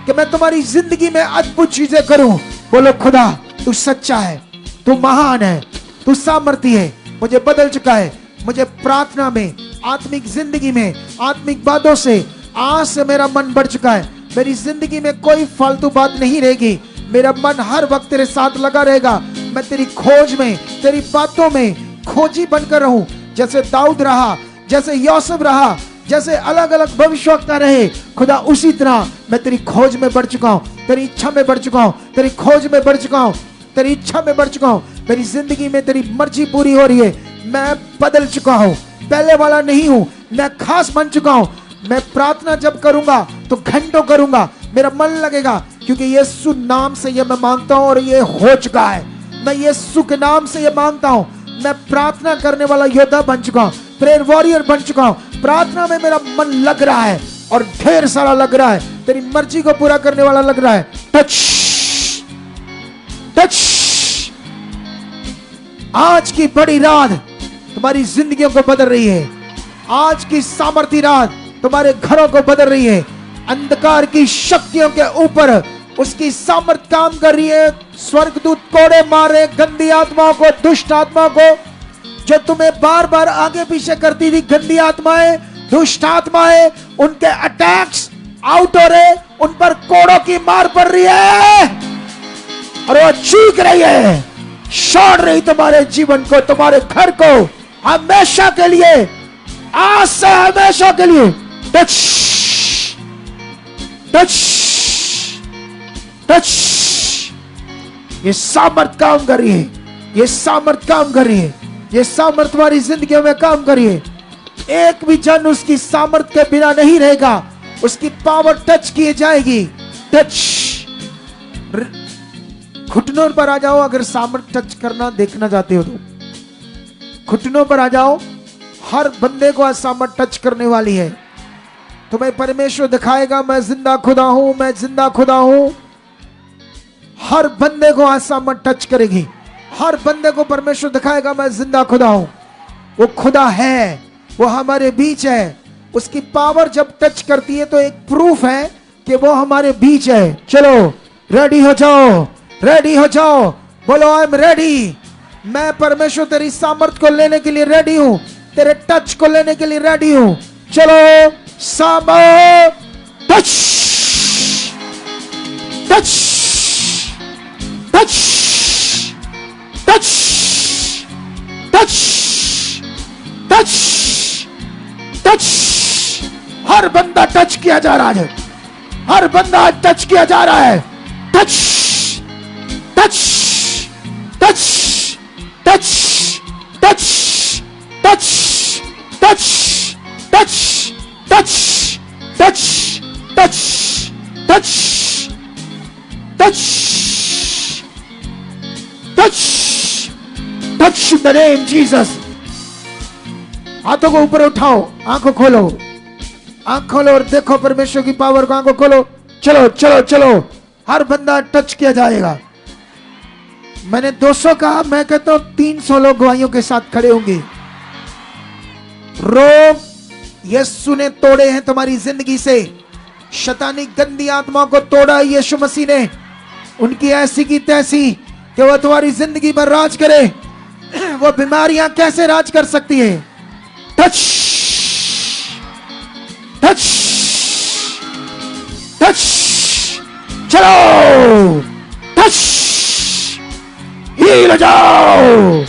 कि मैं तुम्हारी जिंदगी में अद्भुत चीजें करूं। बोलो खुदा तू सच्चा है, तू महान है, तू सामर्थी है, मुझे बदल चुका है। मुझे प्रार्थना में, आत्मिक जिंदगी में, आत्मिक बातों से आज से मेरा मन बढ़ चुका है। मेरी जिंदगी में कोई फालतू बात नहीं रहेगी। मेरा मन हर वक्त तेरे साथ लगा रहेगा। मैं तेरी खोज में, तेरी बातों में खोजी बनकर रहूं, जैसे दाऊद रहा, जैसे यूसुफ रहा, जैसे अलग अलग भविष्यवक्ता रहे। खुदा उसी तरह मैं तेरी खोज में बढ़ चुका हूं, तेरी इच्छा में बढ़ चुका हूं, तेरी खोज में बढ़ चुका हूं, तेरी इच्छा में बढ़ चुका हूं। मेरी जिंदगी में तेरी मर्जी पूरी हो रही है। मैं बदल चुका हूं, पहले वाला नहीं हूं, मैं खास बन चुका हूं। मैं प्रार्थना जब करूंगा तो घंटों करूंगा, मेरा मन लगेगा, क्योंकि यीशु नाम से ये मैं मांगता हूं और ये हो चुका है। मैं यीशु के नाम से ये मांगता हूं। मैं प्रार्थना करने वाला योद्धा बन चुका हूं, प्रेयर वॉरियर बन चुका हूं। प्रार्थना में मेरा मन लग रहा है और ढेर सारा लग रहा है। तेरी मर्जी को पूरा करने वाला लग रहा है। Touch touch. आज की बड़ी रात तुम्हारी जिंदगियों को बदल रही है। आज की सामर्थी रात तुम्हारे घरों को बदल रही है। अंधकार की शक्तियों के ऊपर उसकी सामर्थ काम कर रही है। स्वर्गदूत कोड़े मारे गंदी आत्माओं को, दुष्ट आत्माओं को, जो तुम्हें बार बार आगे पीछे करती थी। गंदी आत्माएं, दुष्ट आत्माएं, उनके अटैक्स आउट हो रहे, उन पर कोड़ों की मार पड़ रही है और वो चीख रही है, छोड़ रही तुम्हारे जीवन को, तुम्हारे घर को, हमेशा के लिए, आज से हमेशा के लिए। Touch touch touch. ये सामर्थ काम कर रही है, ये सामर्थ काम कर रही है, ये सामर्थ तुम्हारी जिंदगी में काम कर रही है। एक भी जन उसकी सामर्थ के बिना नहीं रहेगा। उसकी पावर टच की जाएगी। टच। घुटनों पर आ जाओ। अगर सामर्थ टच करना देखना चाहते हो तो घुटनों पर आ जाओ। हर बंदे को आज सामर्थ टच करने वाली है। तुम्हें परमेश्वर दिखाएगा, मैं जिंदा खुदा हूं, मैं जिंदा खुदा हूं। हर बंदे को आज सामर्थ टच करेगी। हर बंदे को परमेश्वर दिखाएगा, मैं जिंदा खुदा हूं। वो खुदा है, वो हमारे बीच है। उसकी पावर जब टच करती है तो एक प्रूफ है कि वो हमारे बीच है। चलो रेडी हो जाओ, रेडी हो जाओ। बोलो आई एम रेडी। मैं परमेश्वर तेरी सामर्थ को लेने के लिए रेडी हूं, तेरे टच को लेने के लिए रेडी हूं। चलो सामर्थ touch touch touch touch touch touch touch. हर बंदा टच किया जा रहा है, हर बंदा टच किया जा रहा है। Touch touch touch touch touch touch touch touch touch touch touch touch touch touch the name Jesus. हाथों को ऊपर उठाओ, आंखों खोलो, आंख खोलो और देखो परमेश्वर की पावर को। आंखों खोलो। चलो चलो चलो। हर बंदा टच किया जाएगा। मैंने 200 कहा, मैं कहता हूं 300 लोग गवाहियों के साथ खड़े होंगे। रोग यीशु ने तोड़े हैं तुम्हारी जिंदगी से। शैतानी गंदी आत्मा को तोड़ा यीशु मसीह ने। उनकी ऐसी की तैसी कि वो तुम्हारी जिंदगी पर राज करे। वो बीमारियां कैसे राज कर सकती है? Touch touch touch. चलो टच। हील जाओ,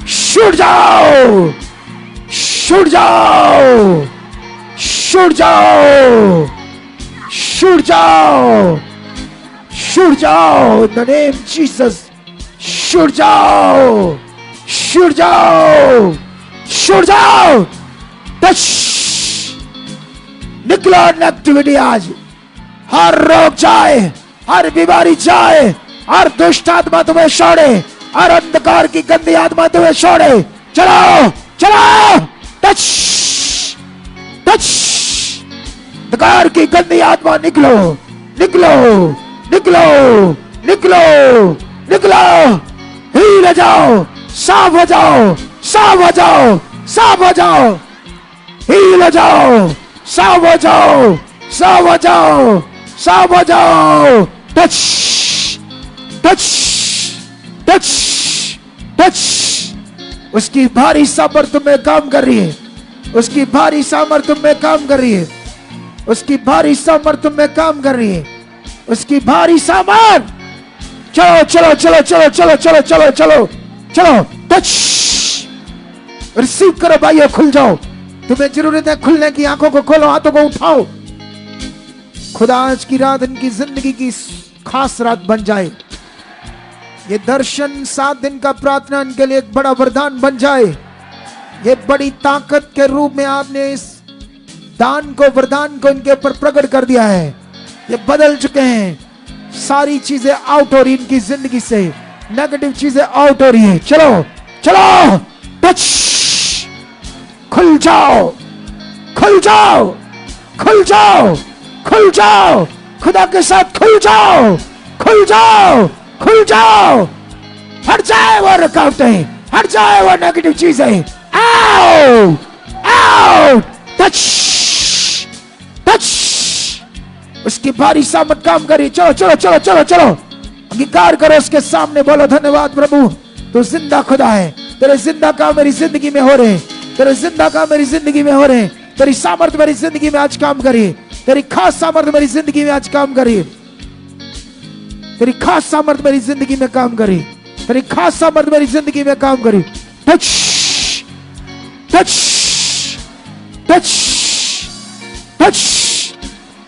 छूट जाओ, छूट जाओ, छूट जाओ, छूट जाओ, छूट जाओ। The name Jesus. छूट जाओ, छूट जाओ, छूट जाओ। टच। निकलो नेगेटिविटी आज। हर रोग जाए, हर बीमारी जाए, हर दुष्ट आत्मा तुम्हें छोड़े, हर अंधकार की गंदी आत्मा तुम्हें छोड़े। चलो चलो, टच टच। अंधकार की गंदी आत्मा निकलो निकलो निकलो निकलो निकलो, हील हो जाओ, साफ हो जाओ, साफ हो जाओ, साफ हो जाओ, हील हो जाओ, साफ हो जाओ, साफ हो जाओ, साफ हो जाओ। Touch touch touch touch. उसकी भारी सामर्थ्य में काम कर रही है, उसकी भारी सामर्थ्य में काम कर रही है, उसकी भारी सामर्थ्य में काम कर रही है, उसकी भारी सामर्थ्य। चलो चलो चलो चलो चलो चलो चलो चलो चलो, टच। रिसीव करो भाइयों, खुल जाओ। तुम्हें जरूरत है खुलने की, आंखों को खोलो, हाथों को उठाओ। खुदा आज की रात इनकी जिंदगी की खास रात बन जाए। ये दर्शन 7 दिन का प्रार्थना इनके लिए एक बड़ा वरदान बन जाए। ये बड़ी ताकत के रूप में आपने इस दान को, वरदान को इनके ऊपर प्रकट कर दिया है। ये बदल चुके हैं, सारी चीजें आउट हो रही इनकी जिंदगी से, नेगेटिव चीजें आउट हो रही है। चलो चलो, टच। खुल जाओ खुल जाओ खुल जाओ खुल जाओ, खुदा के साथ खुल जाओ खुल जाओ खुल जाओ। हट जाए वो रुकावटें, हट जाए वो नेगेटिव चीजें। आओ आओ, टच टच। उसकी भारी सामर्थ काम करी। चलो चलो चलो चलो चलो, अंगीकार करो उसके सामने, बोलो धन्यवाद प्रभु, तू जिंदा खुदा है। तेरे जिंदा काम मेरी जिंदगी में हो रहे हैं, तेरे जिंदा काम मेरी जिंदगी में हो रहे हैं। तेरी सामर्थ मेरी जिंदगी में आज काम करी, तेरी खास सामर्थ मेरी जिंदगी में आज काम करी, तेरी खास सामर्थ मेरी जिंदगी में काम करी, तेरी खास सामर्थ मेरी जिंदगी में काम करी। Touch touch touch touch.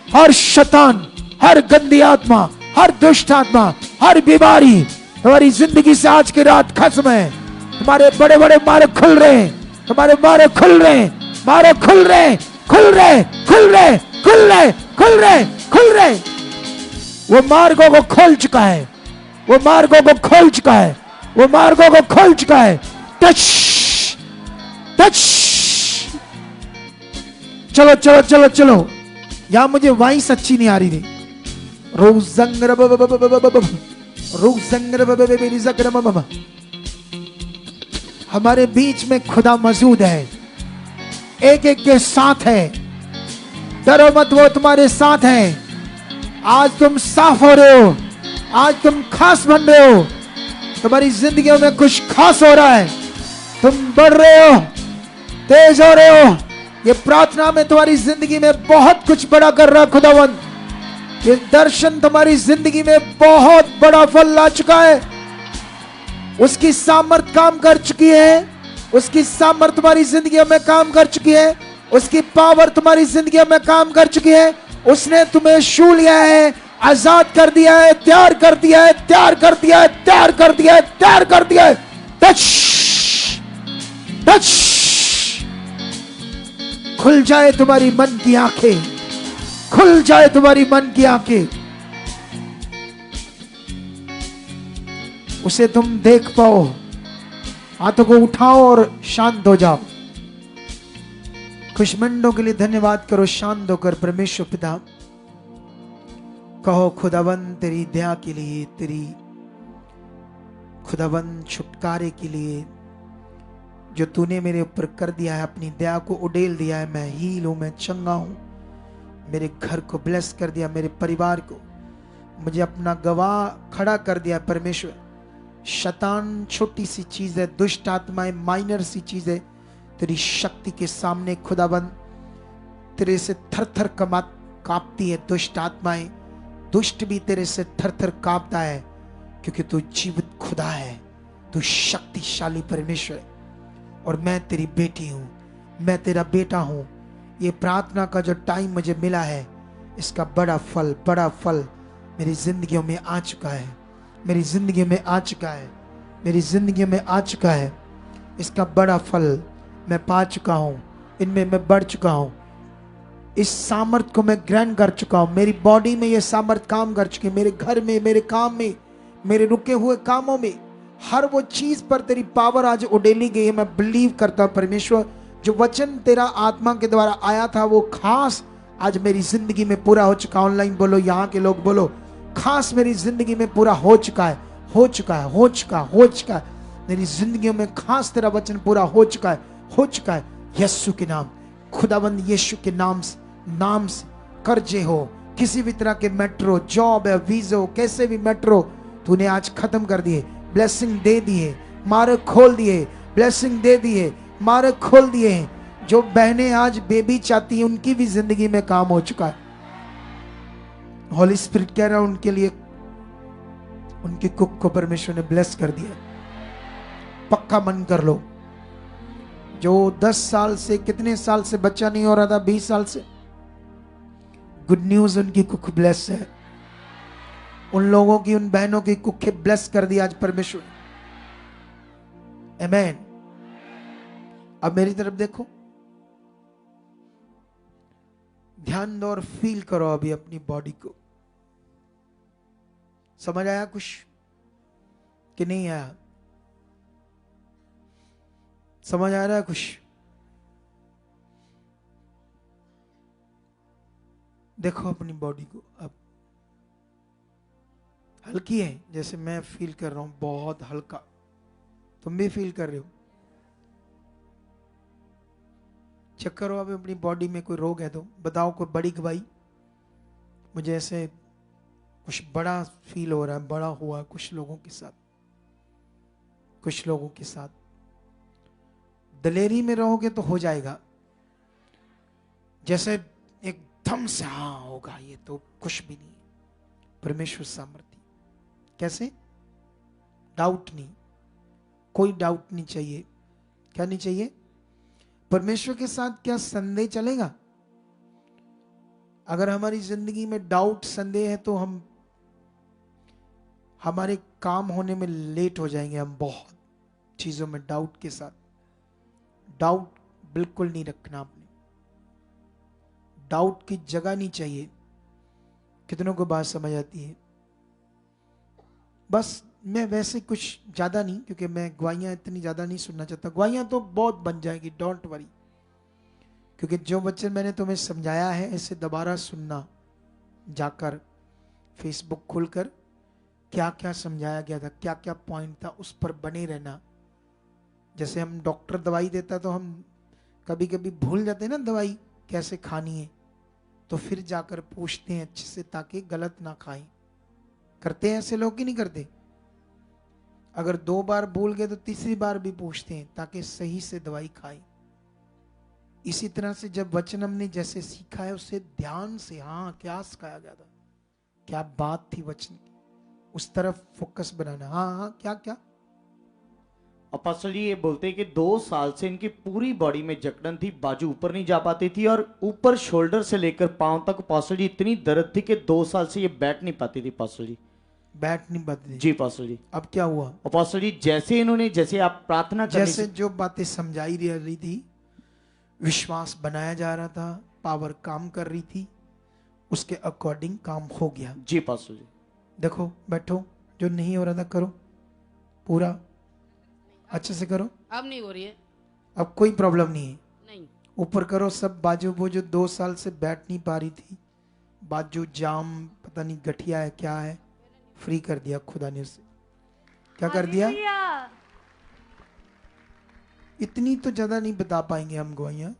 हर शैतान, हर गंदी आत्मा, हर दुष्ट आत्मा, हर बीमारी तुम्हारी जिंदगी से आज की रात खत्म है। तुम्हारे बड़े बड़े मार्ग खुल रहे हैं, तुम्हारे मार्ग खुल रहे हैं, मार्ग खुल रहे हैं, खुल रहे खुल रहे खुल रहे खुल रहे खुल रहे। वो मार्गों को खोल चुका है, वो मार्गों को खोल चुका है, वो मार्गों को खोल चुका है। Touch touch. चलो चलो चलो चलो, यहां मुझे वाइस अच्छी नहीं आ रही थी। हमारे बीच में खुदा मौजूद है, एक एक के साथ है। डरो मत, वो तुम्हारे साथ है। आज तुम साफ हो रहे हो, आज तुम खास बन रहे हो, तुम्हारी जिंदगियों में कुछ खास हो रहा है। तुम बढ़ रहे हो, तेज हो रहे हो। ये प्रार्थना में तुम्हारी जिंदगी में बहुत कुछ बड़ा कर रहा है खुदावंद। ये दर्शन तुम्हारी जिंदगी में बहुत बड़ा फल ला चुका है। उसकी सामर्थ काम कर चुकी है, उसकी सामर्थ तुम्हारी जिंदगी में काम कर चुकी है, उसकी पावर तुम्हारी जिंदगी में काम कर चुकी है। उसने तुम्हें छू लिया है, आजाद कर दिया है, तैयार कर दिया है, तैयार कर दिया है, तैयार कर दिया है, तैयार कर दिया है। Touch touch. खुल जाए तुम्हारी मन की आंखें, खुल जाए तुम्हारी मन की आंखें, उसे तुम देख पाओ। हाथों को उठाओ और शांत हो जाओ। खुशमंडों के लिए धन्यवाद करो, शांत होकर परमेश्वर पिता कहो खुदावंद तेरी दया के लिए, तेरी खुदावंद छुटकारे के लिए जो तूने मेरे ऊपर कर दिया है, अपनी दया को उड़ेल दिया है। मैं हील हूं, मैं चंगा हूं। मेरे घर को ब्लेस कर दिया, मेरे परिवार को, मुझे अपना गवाह खड़ा कर दिया परमेश्वर। शैतान छोटी सी चीज है, दुष्ट आत्माएं माइनर सी चीज है, तेरी शक्ति के सामने खुदाबंद तेरे से थर थर कांपती है। दुष्ट आत्माएं, दुष्ट भी तेरे से थर थर कांपता है, क्योंकि तू जीवित खुदा है, तू शक्तिशाली परमेश्वर है। और मैं तेरी बेटी हूं, मैं तेरा बेटा हूं। ये प्रार्थना का जो टाइम मुझे मिला है, इसका बड़ा फल मेरी जिंदगियों में आ चुका है, मेरी जिंदगी में आ चुका है, मेरी जिंदगी में आ चुका है। इसका बड़ा फल मैं पा चुका हूं, इनमें मैं बढ़ चुका हूं। इस सामर्थ को मैं ग्रहण कर चुका हूं। मेरी बॉडी में ये सामर्थ काम कर चुकी है, मेरे घर में, मेरे काम में, मेरे रुके हुए कामों में, हर वो चीज पर तेरी पावर आज उडेली गई है। मैं बिलीव करता हूं परमेश्वर, जो वचन तेरा आत्मा के द्वारा आया था वो खास आज मेरी जिंदगी में पूरा हो चुका। ऑनलाइन बोलो, यहाँ के लोग बोलो, खास मेरी जिंदगी में पूरा हो चुका है, हो चुका है, हो चुका है, हो चुका है। मेरी जिंदगी में खास तेरा वचन पूरा हो चुका है, हो चुका है। यीशु के नाम, खुदाबंद यीशु के नाम से कर्जे हो, किसी भी तरह के मेट्रो जॉब है, वीजा हो, कैसे भी मेट्रो तूने आज खत्म कर दिए। ब्लेसिंग दे दिए, मार्ग खोल दिए, ब्लेसिंग दे दिए, मार्ग खोल दिए। जो बहनें आज बेबी चाहती हैं उनकी भी जिंदगी में काम हो चुका है। होली स्पिरिट कह रहा है उनके लिए, उनकी कुक को परमेश्वर ने ब्लेस कर दिया। पक्का मन कर लो। जो 10 साल से, कितने साल से बच्चा नहीं हो रहा था, 20 साल से, गुड न्यूज, उनकी कुक ब्लेस है। उन लोगों की, उन बहनों की कुक ब्लेस कर दिया आज परमेश्वर। आमीन। अब मेरी तरफ देखो, ध्यान दो और फील करो अभी अपनी बॉडी को। समझ आया कुछ कि नहीं आया? समझ आ रहा है कुछ? देखो अपनी बॉडी को। अब हल्की है, जैसे मैं फील कर रहा हूं, बहुत हल्का। तुम भी फील कर रहे हो? चेक करो अभी अपनी बॉडी में कोई रोग है तो बताओ, कोई बड़ी गवाही। मुझे ऐसे कुछ बड़ा फील हो रहा है, बड़ा हुआ कुछ लोगों के साथ, कुछ लोगों के साथ। दलेरी में रहोगे तो हो जाएगा, जैसे एकदम से हाँ होगा, ये तो कुछ भी नहीं। परमेश्वर सामर्थ्य। कैसे? डाउट नहीं, कोई डाउट नहीं चाहिए। क्या नहीं चाहिए? परमेश्वर के साथ क्या संदेह चलेगा? अगर हमारी जिंदगी में डाउट, संदेह है तो हम, हमारे काम होने में लेट हो जाएंगे। हम बहुत चीजों में डाउट के साथ, डाउट बिल्कुल नहीं रखना आपने। डाउट की जगह नहीं चाहिए। कितनों को बात समझ आती है? बस मैं वैसे कुछ ज्यादा नहीं, क्योंकि मैं गवाहियां इतनी ज्यादा नहीं सुनना चाहता। गवाहियां तो बहुत बन जाएगी, डोंट वरी। क्योंकि जो वचन मैंने तुम्हें समझाया है, इसे दोबारा सुनना, जाकर फेसबुक खोलकर क्या क्या समझाया गया था, क्या क्या पॉइंट था, उस पर बने रहना। जैसे हम डॉक्टर दवाई देता तो हम कभी कभी भूल जाते हैं ना दवाई कैसे खानी है, तो फिर जाकर पूछते हैं अच्छे से ताकि गलत ना खाएं। करते हैं ऐसे लोग कि नहीं करते? अगर 2 बार भूल गए तो तीसरी बार भी पूछते हैं ताकि सही से दवाई खाएं। इसी तरह से जब वचन हमने जैसे सीखा है उससे ध्यान से, हाँ क्या सिखाया गया था, क्या बात थी वचन की, उस तरफ फोकस बनाना। हाँ हाँ, क्या क्या? अपोस्टल जी ये बोलते हैं कि 2 साल से इनकी पूरी बॉडी में जकड़न थी, बाजू ऊपर नहीं जा पाती थी और ऊपर शोल्डर से लेकर पांव तक अपोस्टल जी इतनी दर्द थी कि 2 साल से ये बैठ नहीं पाती थी अपोस्टल जी। बैठ नहीं पाती थी? जी अपोस्टल जी। अब क्या हुआ अपोस्टल जी? जैसे इन्होंने, जैसे आप प्रार्थना करने जैसे जो बातें समझाई रही थी, विश्वास बनाया जा रहा था, पावर काम कर रही थी, उसके अकॉर्डिंग काम हो गया। जी अपोस्टल जी। देखो बैठो, जो नहीं हो रहा था करो, पूरा अच्छे से करो। अब नहीं हो रही है, अब कोई प्रॉब्लम नहीं है। नहीं, ऊपर करो सब बाजू। वो जो 2 साल से बैठ नहीं पा रही थी, बाजू जाम, पता नहीं गठिया है क्या है, फ्री कर दिया खुदा ने उसे। क्या कर दिया? इतनी तो ज्यादा नहीं बता पाएंगे हम गवाहियां,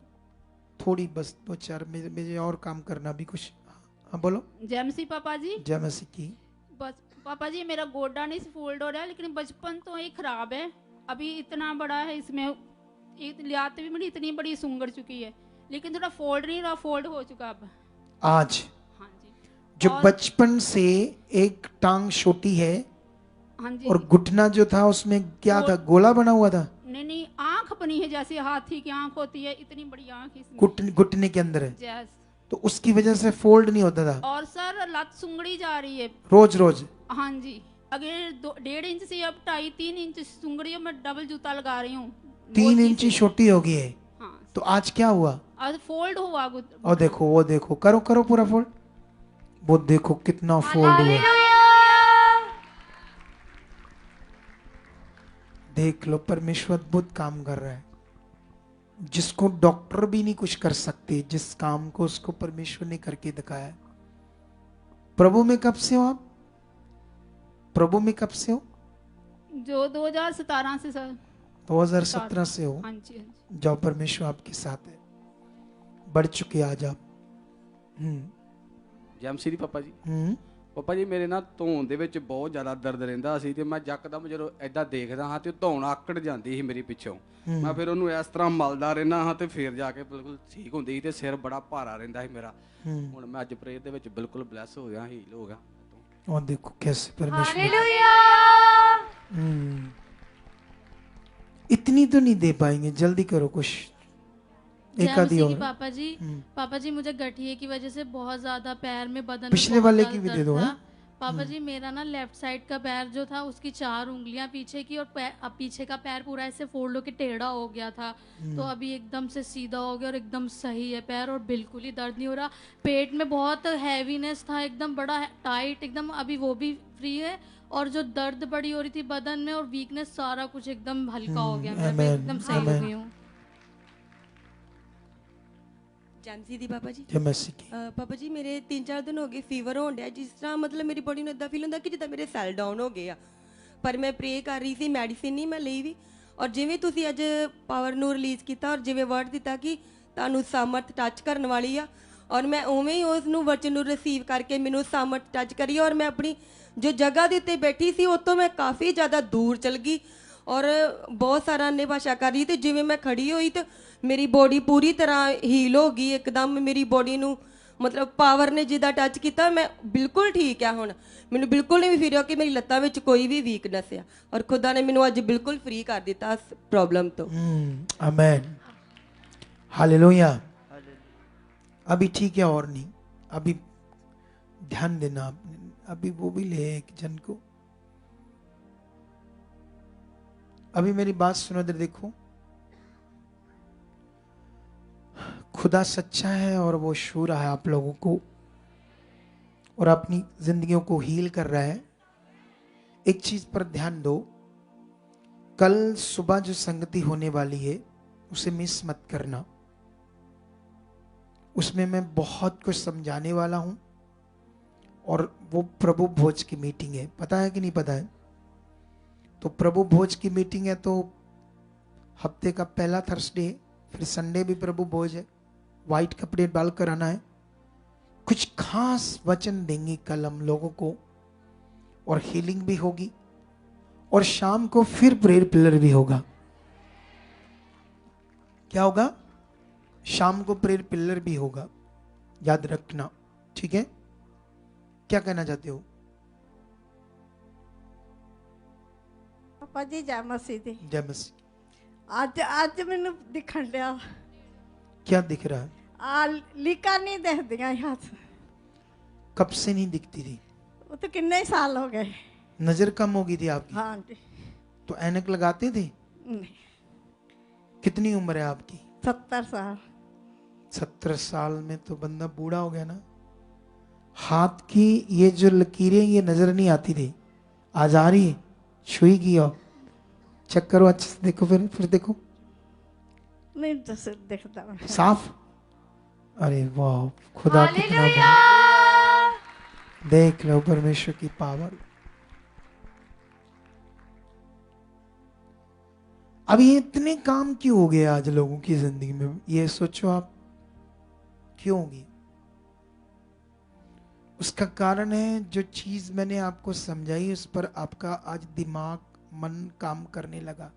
थोड़ी बस 2-4 मेरे और काम करना भी कुछ। हाँ बोलो। जय मसीह पापा जी। जय मसीह की। बस पापा जी, मेरा गोडा नहीं फोल्ड हो रहा है, लेकिन बचपन तो ये खराब है। अभी इतना बड़ा है, इसमें लियात भी मेरी इतनी बड़ी सुंगड़ चुकी है, लेकिन थोड़ा फोल्ड नहीं रहा, फोल्ड हो चुका अब आज। हाँ जी। जो बचपन से एक टांग छोटी है, हाँ जी, और घुटना जो था उसमें क्या था, गोला बना हुआ था? नहीं नहीं, आंख बनी है जैसे हाथी की आंख होती है, इतनी बड़ी आंख इसमें घुटने के अंदर है। यस। तो उसकी वजह से फोल्ड नहीं होता था। और सर लत सुंगड़ी जा रही है रोज रोज। हाँ जी, अगर 1.5 इंच से अब 2.5-3 इंच सुंगड़ी, मैं डबल जूता लगा रही हूँ। 3 इंच छोटी हो गई है। हाँ। तो आज क्या हुआ? आज फोल्ड हुआ। और देखो, वो देखो, करो करो पूरा फोल्ड। वो देखो कितना फोल्ड हुआ। देख लो, परमेश्वर अद्भुत काम कर रहा है। जिसको डॉक्टर भी नहीं कुछ कर सकते, जिस काम को उसको परमेश्वर ने करके दिखाया है। प्रभु में कब से हो आप? प्रभु में कब से हो? जो 2017 से सर। 2017 से हो। हाँ जी, हाँ जी। जाओ, परमेश्वर आपके साथ है। बढ़ चुके आज आप। ਜੈਮ ਸੀ ਦੀ ਪਾਪਾ ਜੀ। ਪਾਪਾ ਜੀ ਮੇਰੇ ਨਾ ਧੌਣ ਦੇ ਵਿੱਚ ਬਹੁਤ ਜ਼ਿਆਦਾ ਦਰਦ ਰਹਿੰਦਾ ਸੀ ਤੇ ਮੈਂ ਯਕਦਮ ਜਦੋਂ ਐਦਾਂ ਦੇਖਦਾ ਹਾਂ ਤੇ ਧੌਣ ਆਕੜ ਜਾਂਦੀ ਸੀ ਮੇਰੀ ਪਿੱਛੋਂ। ਮੈਂ ਫਿਰ ਉਹਨੂੰ ਇਸ ਤਰ੍ਹਾਂ ਮਲਦਾ ਰਹਿਣਾ ਹਾਂ ਤੇ ਫਿਰ ਜਾ ਕੇ ਬਿਲਕੁਲ ਠੀਕ ਹੁੰਦੀ ਸੀ ਤੇ ਸਿਰ ਬੜਾ ਭਾਰਾ ਰਹਿੰਦਾ ਸੀ ਮੇਰਾ। ਹੁਣ ਮੈਂ ਅੱਜ ਪ੍ਰੇਅਰ ਦੇ ਵਿੱਚ ਬਿਲਕੁਲ ਬਲੈਸ ਹੋ ਗਿਆ, ਹੀਲ ਹੋ ਗਿਆ। और देखो कैसे परमेश्वर। हालेलुया। इतनी तो नहीं दे पाएंगे, जल्दी करो कुछ। एक आधी और। पापा जी मुझे गठिए की वजह से बहुत ज्यादा पैर में, बदन में पिछले वाले की भी दे दो। पापा जी मेरा ना लेफ्ट साइड का पैर जो था उसकी 4 उंगलियां पीछे की और अब पीछे का पैर पूरा ऐसे फोल्ड होके टेढ़ा हो गया था, तो अभी एकदम से सीधा हो गया और एकदम सही है पैर और बिल्कुल ही दर्द नहीं हो रहा। पेट में बहुत हैवीनेस था, एकदम बड़ा टाइट एकदम, अभी वो भी फ्री है। और जो दर्द बड़ी हो रही थी बदन में और वीकनेस, सारा कुछ एकदम हल्का हो गया, मैं एकदम सही हो गई हूँ। ਜੈਮਸੀ ਦੀ ਪਾਪਾ ਜੀ। ਜੈਮਸੀ ਕੀ ਪਾਪਾ ਜੀ ਮੇਰੇ 3-4 ਦਿਨ ਹੋ ਗਏ ਫੀਵਰ ਹੋਣ ਡਿਆ, ਜਿਸ ਤਰ੍ਹਾਂ ਮਤਲਬ ਮੇਰੀ ਬੋਡੀ ਨੂੰ ਇਦਾਂ ਫੀਲ ਹੁੰਦਾ ਕਿ ਜਿੱਦਾਂ ਮੇਰੇ ਸੈੱਲ ਡਾਊਨ ਹੋ ਗਏ ਆ। ਪਰ ਮੈਂ ਪ੍ਰੇ ਕਰ ਰਹੀ ਸੀ, ਮੈਡੀਸਿਨ ਨਹੀਂ ਮੈਂ ਲਈ ਵੀ। ਔਰ ਜਿਵੇਂ ਤੁਸੀਂ ਅੱਜ ਪਾਵਰ ਨੂੰ ਰਿਲੀਜ਼ ਕੀਤਾ ਔਰ ਜਿਵੇਂ ਵਰਡ ਦਿੱਤਾ ਕਿ ਤੁਹਾਨੂੰ ਸਾਮਰਥ ਟੱਚ ਕਰਨ ਵਾਲੀ ਆ, ਔਰ ਮੈਂ ਉਵੇਂ ਹੀ ਉਸ ਨੂੰ ਵਚਨ ਨੂੰ ਰਿਸੀਵ ਕਰਕੇ ਮੈਨੂੰ ਸਾਮਰਥ ਟੱਚ ਕਰੀ ਔਰ ਮੈਂ ਆਪਣੀ ਜੋ ਜਗ੍ਹਾ ਦੇ ਉੱਤੇ ਬੈਠੀ ਸੀ ਉਹ ਤੋਂ ਮੈਂ ਕਾਫੀ ਜ਼ਿਆਦਾ ਦੂਰ ਚਲ ਗਈ ਔਰ ਬਹੁਤ ਸਾਰਾ ਅੰਨੇ ਭਾਸ਼ਾ ਕਰ ਰਹੀ। ਤੇ ਜਿਵੇਂ ਮੈਂ ਖੜੀ ਹੋਈ ਤੇ ਮੇਰੀ ਬੋਡੀ ਪੂਰੀ ਤਰ੍ਹਾਂ ਹੀਲ ਹੋ ਗਈ ਇੱਕਦਮ। ਮੇਰੀ ਬੋਡੀ ਨੂੰ ਮਤਲਬ ਪਾਵਰ ਨੇ ਜਿੱਦਾਂ ਟੱਚ ਕੀਤਾ, ਮੈਂ ਬਿਲਕੁਲ ਠੀਕ ਆ। ਹੁਣ ਮੈਨੂੰ ਬਿਲਕੁਲ ਨਹੀਂ ਫੀਲ ਹੋ ਕਿ ਮੇਰੀ ਲੱਤਾਂ ਵਿੱਚ ਕੋਈ ਵੀ ਵੀਕਨੈਸ ਆ ਔਰ ਖੁਦਾ ਨੇ ਮੈਨੂੰ ਅੱਜ ਬਿਲकुल फ्री कर दिता इस प्रॉब्लम तो। आमेन, हालेलुया। अभी ठीक है और नहीं, अभी ध्यान देना आपने। अभी वो भी ले एक जन को। अभी मेरी बात सुनो, इधर देखो। खुदा सच्चा है और वो छू रहा है आप लोगों को और अपनी जिंदगियों को हील कर रहा है। एक चीज पर ध्यान दो, कल सुबह जो संगति होने वाली है उसे मिस मत करना। उसमें मैं बहुत कुछ समझाने वाला हूं और वो प्रभु भोज की मीटिंग है। पता है कि नहीं पता है? तो प्रभु भोज की मीटिंग है, तो हफ्ते का पहला थर्सडे, फिर संडे भी प्रभु भोज है। वाइट कपड़े डालकर आना है। कुछ खास वचन देंगे कल हम लोगों को और हीलिंग भी होगी और शाम को फिर प्रेयर पिलर भी होगा। क्या होगा? शाम को प्रेयर पिलर भी होगा, याद रखना, ठीक है? क्या कहना चाहते हो? पापा जी जय मसीह दी। जय मसीह। आज मैनू दिखन लिया। क्या दिख रहा है? लीका नहीं देख दिया हाथ। कब से नहीं दिखती थी? वो तो कितने ही साल हो गए। नजर कम हो गई थी आपकी? हाँ जी। तो ऐनक लगाते थे? नहीं। कितनी उम्र है आपकी? 70 साल। 70 साल में तो बंदा बूढ़ा हो गया ना। हाथ की ये जो लकीरें ये नजर नहीं आती थी, आज आ रही है। छुई की और चेक करो अच्छे से, देखो फिर देखो। नहीं तो सिर दिखता साफ। अरे वाह, खुदा कितना देख लो परमेश्वर की पावर। अब ये इतने काम क्यों हो गए आज लोगों की जिंदगी में? ये सोचो आप, क्यों होगी? उसका कारण है जो चीज मैंने आपको समझाई उस पर आपका आज दिमाग मन काम करने लगा।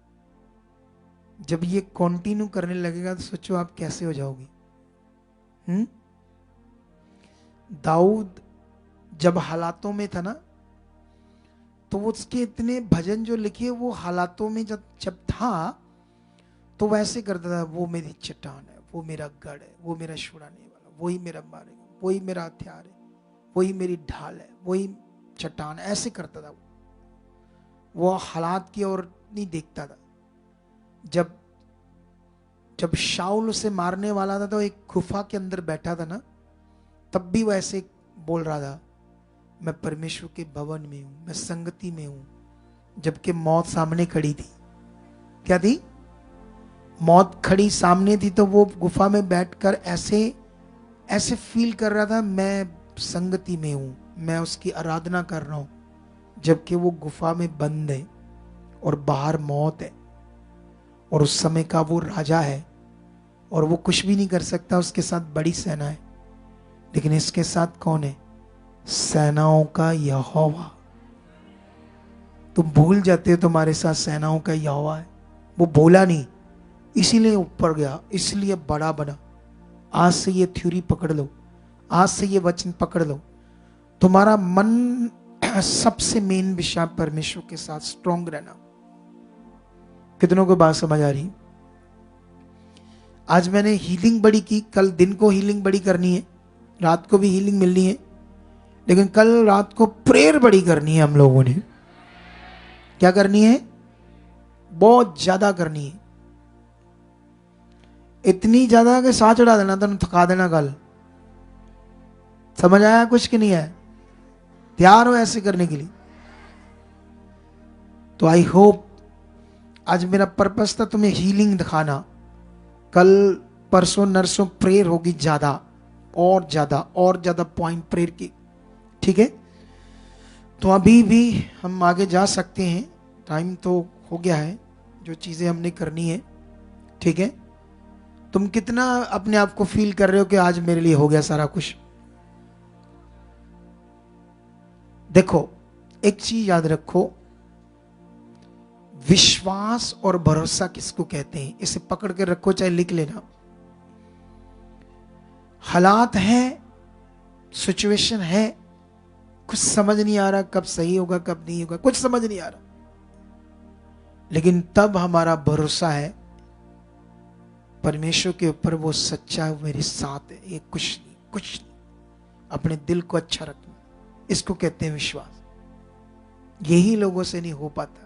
जब ये कंटिन्यू करने लगेगा तो सोचो आप कैसे हो जाओगी। दाऊद जब हालातों में था ना, तो उसके इतने भजन जो लिखे वो हालातों में जब था तो वैसे करता था, वो मेरी चट्टान है, वो मेरा गढ़ है, वो मेरा छुड़ाने वाला, वही मेरा मारेगा, वही मेरा हथियार है, वही मेरी ढाल है, वही चट्टान, ऐसे करता था। वो हालात की ओर नहीं देखता था। जब शाऊल उसे मारने वाला था तो एक गुफा के अंदर बैठा था ना, तब भी वो ऐसे बोल रहा था, मैं परमेश्वर के भवन में हूं, मैं संगति में हूं। जबकि मौत सामने खड़ी थी, क्या थी? मौत खड़ी सामने थी, तो वो गुफा में बैठकर ऐसे ऐसे फील कर रहा था, मैं संगति में हूं, मैं उसकी आराधना कर रहा हूं, जबकि वो गुफा में बंद है और बाहर मौत है और उस समय का वो राजा है और वो कुछ भी नहीं कर सकता, उसके साथ बड़ी सेना है। लेकिन इसके साथ कौन है? सेनाओं का यहोवा। तुम भूल जाते हो तुम्हारे साथ सेनाओं का यहोवा है। वो बोला नहीं, इसीलिए ऊपर गया, इसलिए बड़ा बना। आज से ये थ्योरी पकड़ लो, आज से ये वचन पकड़ लो। तुम्हारा मन सबसे मेन विषय परमेश्वर के साथ स्ट्रॉन्ग रहना। कितनों को बात समझ आ रही? आज मैंने हीलिंग बड़ी की, कल दिन को हीलिंग बड़ी करनी है, रात को भी हीलिंग मिलनी है, लेकिन कल रात को प्रेयर बड़ी करनी है। हम लोगों ने क्या करनी है? बहुत ज्यादा करनी है, इतनी ज्यादा कि साह चढ़ा देना, तुम थका देना कल। समझ आया कुछ कि नहीं है? तैयार हो ऐसे करने के लिए? तो आई होप आज मेरा पर्पस था तुम्हें हीलिंग दिखाना। कल परसों नरसों प्रेयर होगी ज्यादा और ज्यादा पॉइंट प्रेयर की, ठीक है? तो अभी भी हम आगे जा सकते हैं, टाइम तो हो गया है, जो चीजें हमने करनी है, ठीक है? तुम कितना अपने आप को फील कर रहे हो कि आज मेरे लिए हो गया सारा कुछ? देखो, एक चीज याद रखो, विश्वास और भरोसा किसको कहते हैं? इसे पकड़ के रखो, चाहे लिख लेना। हालात है, सिचुएशन है, कुछ समझ नहीं आ रहा, कब सही होगा कब नहीं होगा, कुछ समझ नहीं आ रहा, लेकिन तब हमारा भरोसा है परमेश्वर के ऊपर, वो सच्चा मेरे साथ है, ये कुछ नहीं। अपने दिल को अच्छा रखना, इसको कहते हैं विश्वास। यही लोगों से नहीं हो पाता।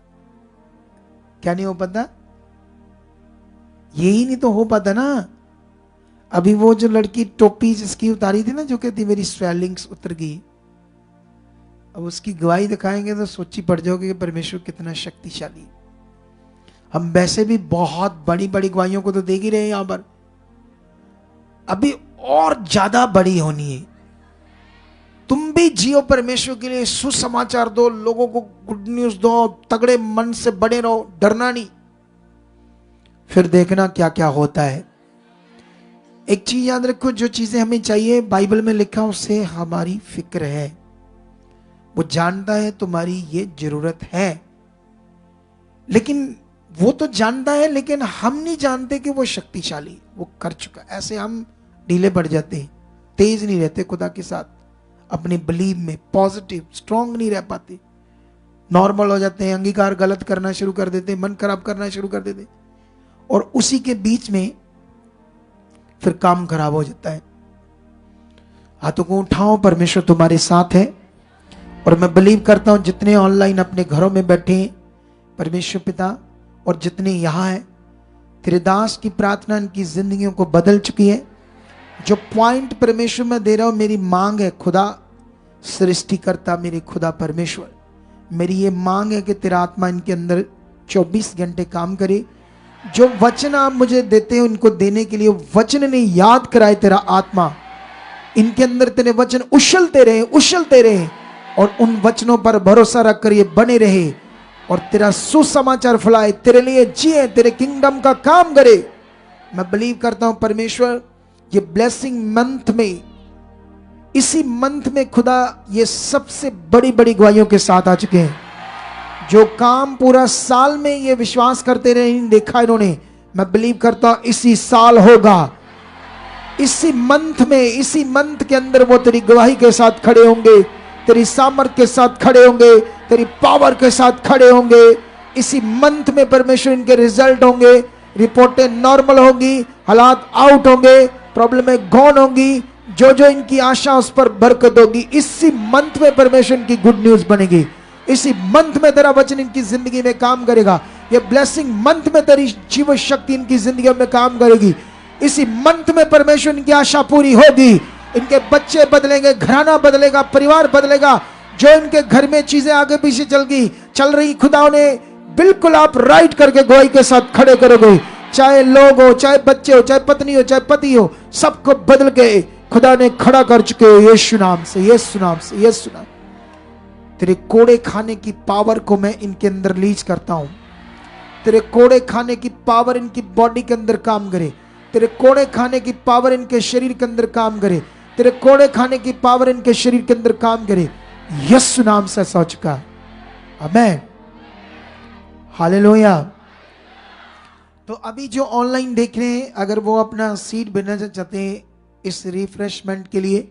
क्या नहीं हो पाता? यही नहीं तो हो पाता ना। अभी वो जो लड़की टोपी जिसकी उतारी थी ना, जो कहती मेरी स्वेलिंग्स उतर गई, अब उसकी गवाही दिखाएंगे तो सोची पड़ जाओगे कि परमेश्वर कितना शक्तिशाली है। हम वैसे भी बहुत बड़ी बड़ी गवाहियों को तो देख ही रहे हैं यहां पर, अभी और ज्यादा बड़ी होनी है। तुम भी जियो परमेश्वर के लिए, सुसमाचार दो, लोगों को गुड न्यूज दो, तगड़े मन से बड़े रहो, डरना नहीं। फिर देखना क्या क्या होता है। एक चीज याद रखो, जो चीजें हमें चाहिए बाइबल में लिखा उससे हमारी फिक्र है। वो जानता है तुम्हारी ये जरूरत है, लेकिन वो तो जानता है, लेकिन हम नहीं जानते कि वो शक्तिशाली, वो कर चुका। ऐसे हम ढीले पड़ जाते हैं, तेज नहीं रहते खुदा के साथ, अपने बिलीव में पॉजिटिव स्ट्रांग नहीं रह पाते, नॉर्मल हो जाते हैं, अंगीकार गलत करना शुरू कर देते, मन खराब करना शुरू कर देते, और उसी के बीच में फिर काम खराब हो जाता है। हाथों को उठाओ, परमेश्वर तुम्हारे साथ है। और मैं बिलीव करता हूं जितने ऑनलाइन अपने घरों में बैठे हैं, परमेश्वर पिता, और जितने यहां हैं, तेरे दास की प्रार्थना इनकी जिंदगियों को बदल चुकी है। जो पॉइंट परमेश्वर में दे रहा हूं, मेरी मांग है खुदा सृष्टिकर्ता, मेरे खुदा परमेश्वर, मेरी ये मांग है कि तेरा आत्मा इनके अंदर 24 घंटे काम करे। जो वचन आप मुझे देते हो, इनको देने के लिए वचन ने याद कराए, तेरा आत्मा इनके अंदर तेरे वचन उछलते रहे, और उन वचनों पर भरोसा रखकर ये बने रहे, और तेरा सुसमाचार फैलाए, तेरे लिए जिए, तेरे किंगडम का काम करे। मैं बिलीव करता हूं परमेश्वर, ये ब्लेसिंग मंथ में, इसी मंथ में खुदा ये सबसे बड़ी बड़ी गवाहियों के साथ आ चुके हैं। जो काम पूरा साल में ये विश्वास करते रहे, देखा इन्होंने, मैं बिलीव करता हूं इसी साल होगा, इसी मंथ में, इसी मंथ के अंदर वो तेरी गवाही के साथ खड़े होंगे, तेरी सामर्थ के साथ खड़े होंगे, तेरी पावर के साथ खड़े होंगे। इसी मंथ में परमेश्वर इनके रिजल्ट होंगे, रिपोर्टें नॉर्मल होंगी, हालात आउट होंगे, प्रॉब्लमें गॉन होंगी, जो जो इनकी आशा उस पर बरकत होगी। इसी मंथ में परमेश्वर इनकी गुड न्यूज बनेगी, इसी मंथ में तेरा वचन इनकी जिंदगी में काम करेगा। ये ब्लेसिंग मंथ में तेरी जीव शक्ति इनकी जिंदगी में काम करेगी। इसी मंथ में परमेश्वर इनकी आशा पूरी होगी, इनके बच्चे बदलेंगे, घराना बदलेगा, परिवार बदलेगा। जो इनके घर में चीजें आगे पीछे चल रही खुदा उन्हें बिल्कुल आप राइट करके गवाही के साथ खड़े करोगे। चाहे लोग हो, चाहे बच्चे हो, चाहे पत्नी हो, चाहे पति हो, सबको बदल के खुदा ने खड़ा कर चुके हो यीशु नाम से, यीशु नाम से, यीशु नाम। तेरे कोड़े खाने की पावर को मैं इनके अंदर रिलीज करता हूं। तेरे कोड़े खाने की पावर इनकी बॉडी के अंदर काम करे। तेरे कोड़े खाने की पावर इनके शरीर के अंदर काम करे। तेरे कोड़े खाने की पावर इनके शरीर के अंदर काम करे। यीशु नाम से ऐसा हो चुका है। आमीन, हालेलुया। तो अभी जो ऑनलाइन देख रहे हैं, अगर वो अपना सीड भेजना चाहते हैं इस रिफ्रेशमेंट के लिए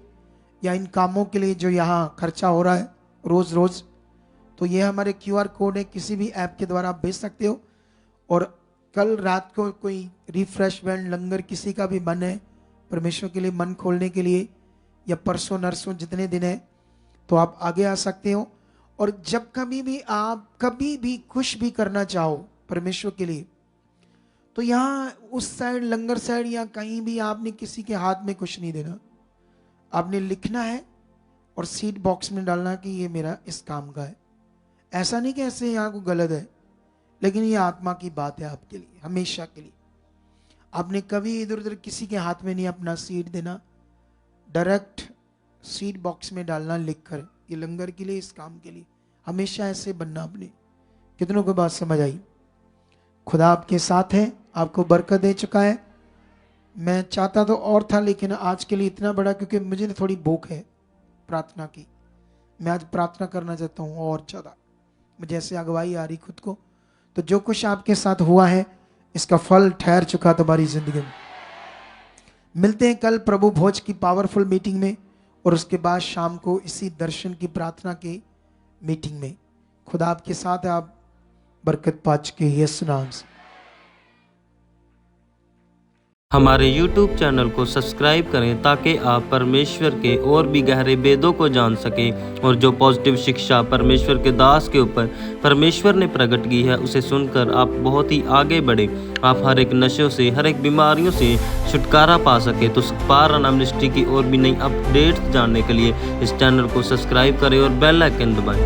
या इन कामों के लिए जो यहाँ खर्चा हो रहा है रोज रोज, तो ये हमारे QR कोड है, किसी भी ऐप के द्वारा आप भेज सकते हो। और कल रात को कोई रिफ्रेशमेंट लंगर किसी का भी मन है परमेश्वर के लिए मन खोलने के लिए, या परसों नरसों जितने दिन है, तो आप आगे आ सकते हो। और जब कभी भी आप कभी भी कुछ भी करना चाहो परमेश्वर के लिए, तो यहाँ उस साइड लंगर साइड या कहीं भी आपने किसी के हाथ में कुछ नहीं देना। आपने लिखना है और सीड बॉक्स में डालना कि ये मेरा इस काम का है। ऐसा नहीं कि ऐसे यहाँ को गलत है, लेकिन ये आत्मा की बात है आपके लिए, हमेशा के लिए। आपने कभी इधर उधर किसी के हाथ में नहीं अपना सीड देना, डायरेक्ट सीड बॉक्स में डालना लिखकर, ये लंगर के लिए, इस काम के लिए। हमेशा ऐसे बनना आपने। कितनों को बात समझ आई? खुदा आपके साथ है, आपको बरकत दे चुका है। मैं चाहता तो और था, लेकिन आज के लिए इतना बड़ा, क्योंकि मुझे थोड़ी भूख है प्रार्थना की। मैं आज प्रार्थना करना चाहता हूँ और ज़्यादा, मुझे ऐसे अगवाई आ रही खुद को। तो जो कुछ आपके साथ हुआ है इसका फल ठहर चुका तुम्हारी जिंदगी में। मिलते हैं कल प्रभु भोज की पावरफुल मीटिंग में, और उसके बाद शाम को इसी दर्शन की प्रार्थना की मीटिंग में। खुदा आपके साथ है, आप बरकत पा चुके यीशु नाम से। हमारे YouTube चैनल को सब्सक्राइब करें ताकि आप परमेश्वर के और भी गहरे भेदों को जान सकें, और जो पॉजिटिव शिक्षा परमेश्वर के दास के ऊपर परमेश्वर ने प्रकट की है उसे सुनकर आप बहुत ही आगे बढ़े। आप हर एक नशों से, हर एक बीमारियों से छुटकारा पा सके। तो पार मिनिस्ट्री की और भी नई अपडेट्स जानने के लिए इस चैनल को सब्सक्राइब करें और बेल आइकन दबाएं।